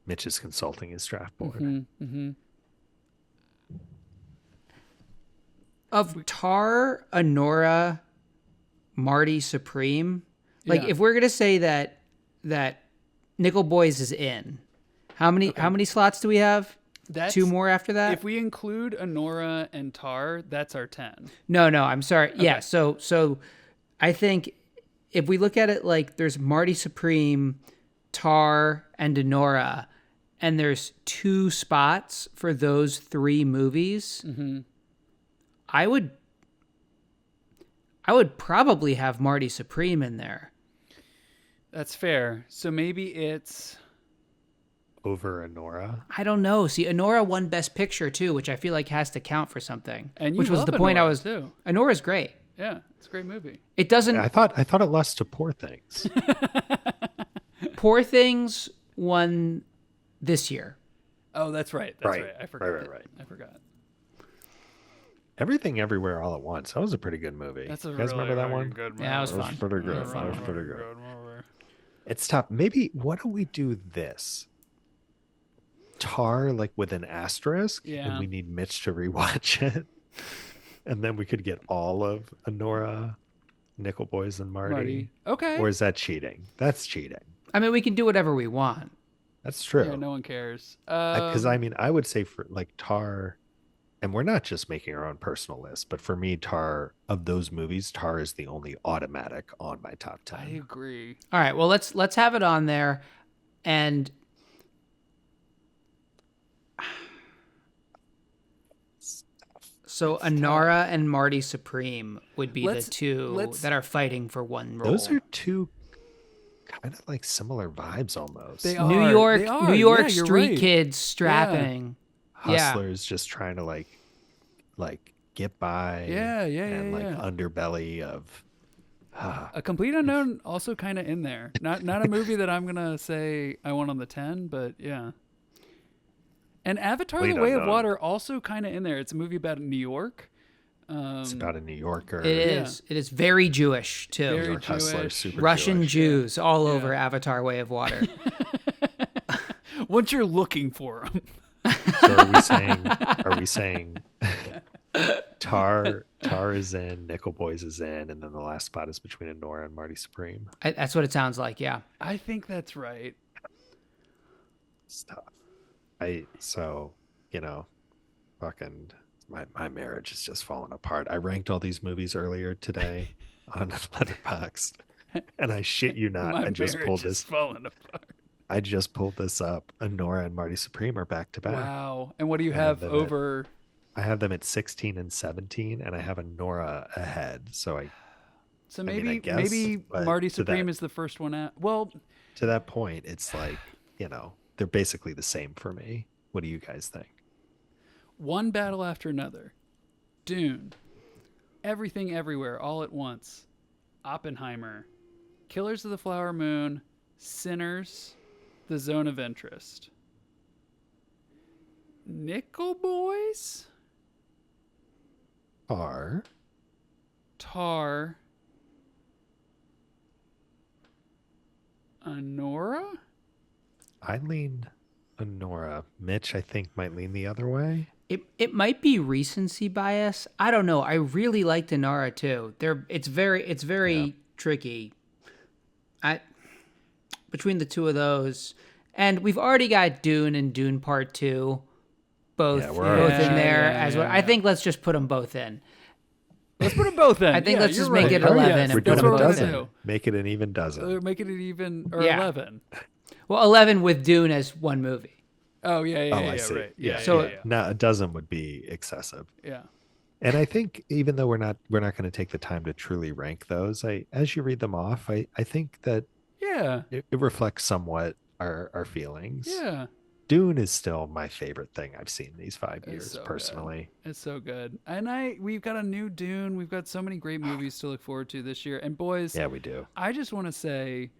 Mitch is consulting his draft board. Mm-hmm. Of Tar, Honora, Marty Supreme, like Yeah. if we're gonna say that Nickel Boys is in, how many slots do we have? That's 2 more after that. If we include Anora and Tar, that's our 10. No, I'm sorry. Okay. Yeah, so I think if we look at it like there's Marty Supreme, Tar, and Anora, and there's 2 spots for those 3 movies, I would probably have Marty Supreme in there. That's fair. So maybe it's over Anora. I don't know. See, Anora won Best Picture too, which I feel like has to count for something. And which was love the point Anora, I was. too. Anora's great. Yeah, it's a great movie. It doesn't. I thought it lost to Poor Things. Poor Things won this year. Oh, that's right. That's Right. right. I forgot. Right. I forgot. Everything Everywhere All at Once. That was a pretty good movie. That's a you guys really, remember that really one? good movie. Yeah, it was That was fun. pretty good. That That was was pretty a good. good movie. It's tough. Maybe what do we do this? Tar like with an asterisk, Yeah. and we need Mitch to rewatch it, and then we could get all of Anora, Nickel Boys, and Marty. Okay. Or is that cheating? That's cheating. I mean, we can do whatever we want. That's true. Yeah, no one cares. Because I mean, I would say for like Tar, and we're not just making our own personal list, but for me, Tar, of those movies, Tar is the only automatic on my top 10. I agree. All right. Well, let's have it on there, and so Anora and Marty Supreme would be the 2 that are fighting for one role. Those are 2 kind of like similar vibes almost. They New are. York, They are. New York Yeah, you're street right. kids strapping. Yeah. Hustlers just trying to like get by. Yeah, and like yeah. underbelly of A Complete Unknown also kind of in there. Not a movie that I'm gonna say I want on the 10, but yeah. And Avatar: Complete The Way of Unknown. Water also kind of in there. It's a movie about New York. it's about a New Yorker. It is. It is very Jewish too. Very New York hustler, Jewish. super Russian Jewish. Jews all over Avatar: Way of Water. Once you're looking for them. So are we saying Tar is in, Nickel Boys is in, and then the last spot is between Anora and Marty Supreme? That's what it sounds like. Yeah. I think that's right. Stuff. Fucking my marriage is just falling apart. I ranked all these movies earlier today on Letterboxd, and I shit you not, My I just marriage pulled is this. falling apart. I just pulled this up. Anora and Marty Supreme are back to back. Wow. And what do you I have them over? I have them at 16 and 17, and I have Anora ahead. So So I mean, maybe I guess, maybe but Marty to Supreme that- is the first one out. Well, to that point, it's like, they're basically the same for me. What do you guys think? one battle after another. Dune. Everything Everywhere All at Once. Oppenheimer. Killers of the Flower Moon. Sinners. The Zone of Interest. Nickel Boys. Are Tar. Anora? I lean Anora. Mitch, I think, might lean the other way. It might be recency bias. I don't know. I really liked Anara too. It's very tricky. Between the 2 of those, and we've already got Dune and Dune Part 2, both in there as well. I think let's just put them both in. Let's put them both in. I think let's just you're make right. it 11 We're and put doing them a both dozen. in. Make it an even dozen. Make it an even or Yeah. 11. Well, 11 with Dune as one movie. Oh yeah, I see. right. Yeah. So- yeah. Now a dozen would be excessive. Yeah. And I think even though we're not going to take the time to truly rank those, as you read them off, I think that Yeah. it reflects somewhat our feelings. Yeah. Dune is still my favorite thing I've seen these 5 It's years so good. personally. It's so good. And we've got a new Dune. We've got so many great movies to look forward to this year. And boys, Yeah, we do. I just want to say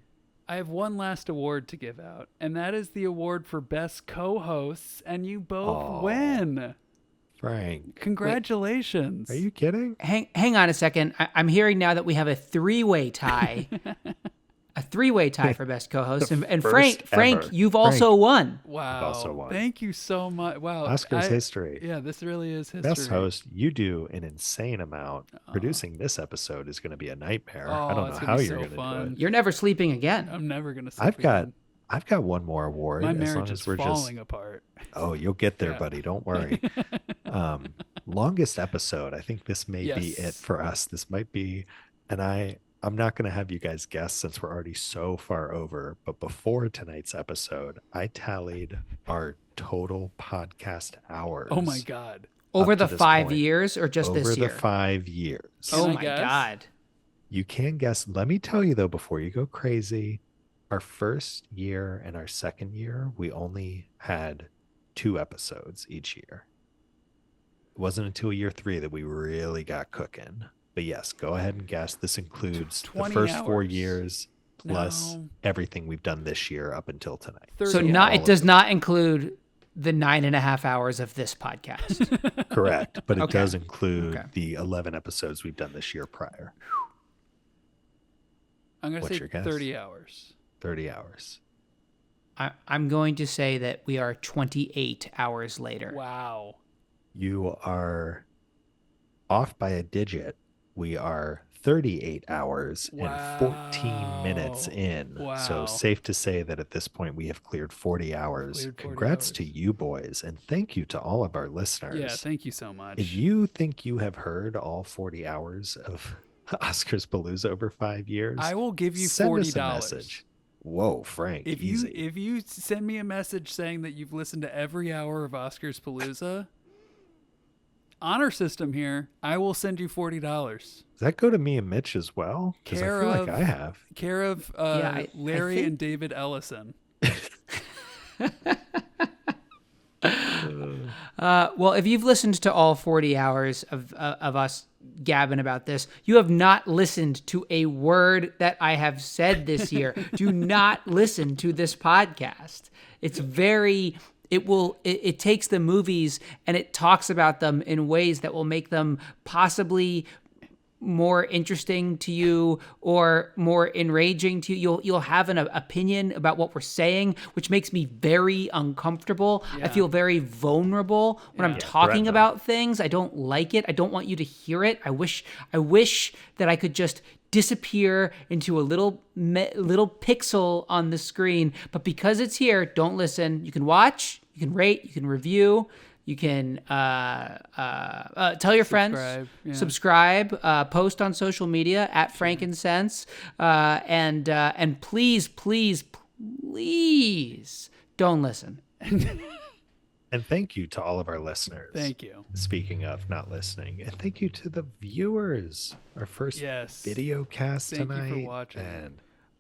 I have one last award to give out, and that is the award for best co-hosts, and you both win. Frank, Congratulations. are you kidding? Hang on a second. I'm hearing now that we have a 3-way tie. A 3-way tie for best co-host. And first Frank, ever. you've also won. Wow. also won. Thank you so much. Wow. Oscars history. Yeah, this really is history. Best host, you do an insane amount. Producing this episode is going to be a nightmare. I don't it's know gonna how be you're so going to fun. do it. You're never sleeping again. I'm never going to I've got I've got one more award. My as long marriage as is we're falling apart. Oh, you'll get there, Yeah. buddy. Don't worry. Longest episode. I think this may be it Yes. for us. This might be, and I'm not going to have you guys guess since we're already so far over. But before tonight's episode, I tallied our total podcast hours. Oh my God. Over up to the this 5 point. years or just over this year? the 5 years. Can Oh I my guess? God. You can guess. Let me tell you though, before you go crazy, our first year and our second year, we only had 2 episodes each year. It wasn't until year 3 that we really got cooking. But yes, go ahead and guess. This includes the 20 first 4 hours. years plus No. everything we've done this year up until tonight. 30 So hours. not all it of does it. not include the 9.5 hours of this podcast. Correct. But it Okay. does include Okay. the 11 episodes we've done this year prior. I'm going to What's say your guess? 30 hours. 30 hours. I'm going to say that we are 28 hours later. Wow. You are off by a digit. We are 38 hours and 14 minutes Wow. in. Wow. So safe to say that at this point we have cleared 40 hours. Cleared 40 Congrats to hours. you boys, and thank you to all of our listeners. Yeah, thank you so much. If you think you have heard all 40 hours of Oscarspalooza over 5 years, I will give you send us a $40. message. Whoa, Frank, If easy. you send me a message saying that you've listened to every hour of Oscarspalooza, honor system here, I will send you $40. Does that go to me and Mitch as well? Because I Care feel of- like I have. Care of I Larry think- and David Ellison. Well, if you've listened to all 40 hours of us gabbing about this, you have not listened to a word that I have said this year. Do not listen to this podcast. It's very... It takes the movies and it talks about them in ways that will make them possibly more interesting to you or more enraging to you. You'll have an opinion about what we're saying, which makes me very uncomfortable. I feel very vulnerable when I'm talking threatened. about things. I don't like it. I don't want you to hear it. I wish that I could just disappear into a little pixel on the screen, but because it's here, don't listen. You can watch, you can rate, you can review, you can tell your friends, subscribe, post on social media at Frankincense, and please don't listen. And thank you to all of our listeners. Thank you. Speaking of not listening, and thank you to the viewers. Our first video cast Thank tonight. you for watching.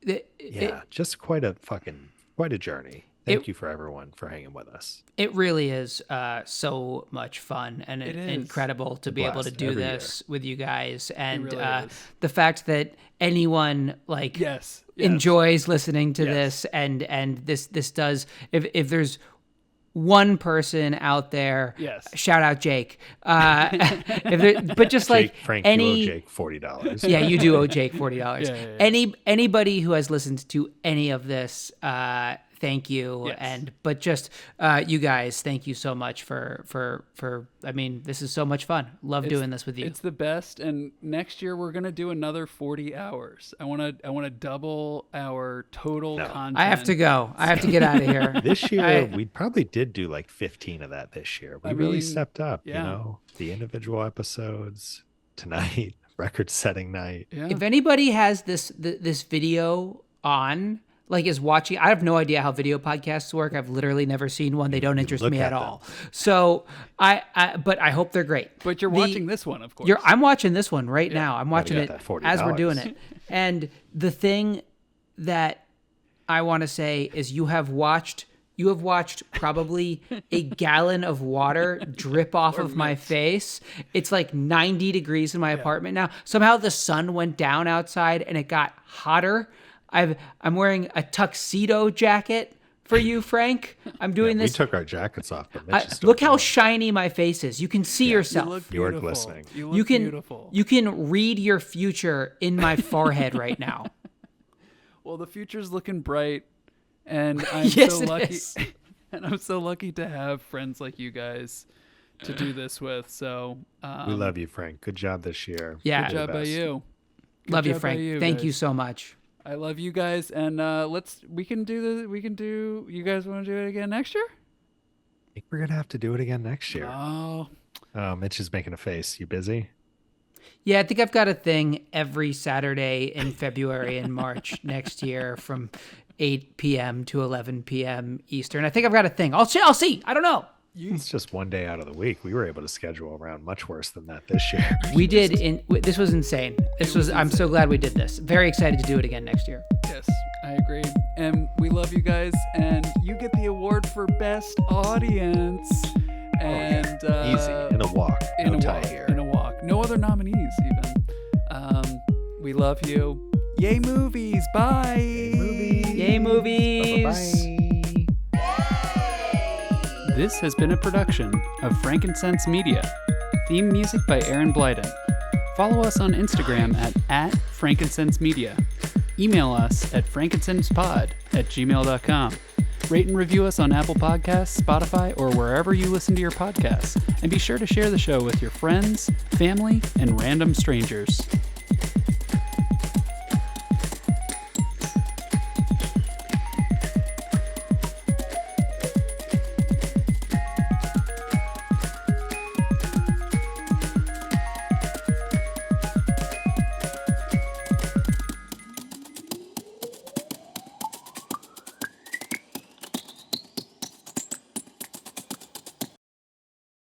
And just quite a journey. Thank you for everyone for hanging with us. It really is so much fun and It is. incredible to be able to blast do every this with you guys, and really is. the fact that anyone Yes. enjoys listening to Yes. this, and this does, if there's one person out there, Yes. shout out Jake, but just like Frank, any you owe Jake $40. yeah, you do owe Jake $40. Yeah. Anybody who has listened to any of this, thank you. Yes. But just you guys, thank you so much for. I mean, this is so much fun. Love doing this with you. It's the best. And next year we're gonna do another 40 hours. I wanna double our total content. I have to go. I have to get out of here. This year, we probably did do like 15 of that this year. We really mean, stepped up, yeah. you know, the individual episodes tonight, record-setting night. Yeah. If anybody has this video on, is watching, I have no idea how video podcasts work. I've literally never seen one. They don't interest look me at at them. all. So but I hope they're great. But you're watching this one, of course. I'm watching this one right now. I'm watching get it that $40. as we're doing it. And the thing that I want to say is you have watched probably a gallon of water drip off of my face. It's like 90 degrees in my apartment now. Somehow the sun went down outside and it got hotter. I'm wearing a tuxedo jacket for you, Frank. I'm doing We this. took our jackets off, but Mitch is still Look how going. shiny my face is. You can see yourself. You look You are beautiful. glistening. You look You can beautiful. you can read your future in my forehead right now. Well, the future's looking bright, and I'm Yes, so it lucky. is. And I'm so lucky to have friends like you guys to do this with. So We love you, Frank. Good job this year. Yeah. good You're job the by best. you. Good Love you, job by Frank. you Thank guys. you so much. I love you guys, and we can do. You guys want to do it again next year? I think we're gonna have to do it again next year. Oh, Mitch is making a face. You busy? Yeah, I think I've got a thing every Saturday in February and March next year from 8 p.m. to 11 p.m. Eastern. I think I've got a thing. I'll see. I don't know. It's just one day out of the week. We were able to schedule around much worse than that this year. We did. This was insane. I'm so glad we did this. Very excited to do it again next year. yes, I agree. And we love you guys, and you get the award for best audience. And Easy in a walk. No tie here. In a walk. No other nominees even. We love you. Yay movies. Bye. Yay movies. Bye-bye. This has been a production of Frankincense Media. Theme music by Aaron Blyden. Follow us on Instagram at Frankincense Media. Email us at frankincenspod@gmail.com. Rate and review us on Apple Podcasts, Spotify, or wherever you listen to your podcasts. And be sure to share the show with your friends, family, and random strangers.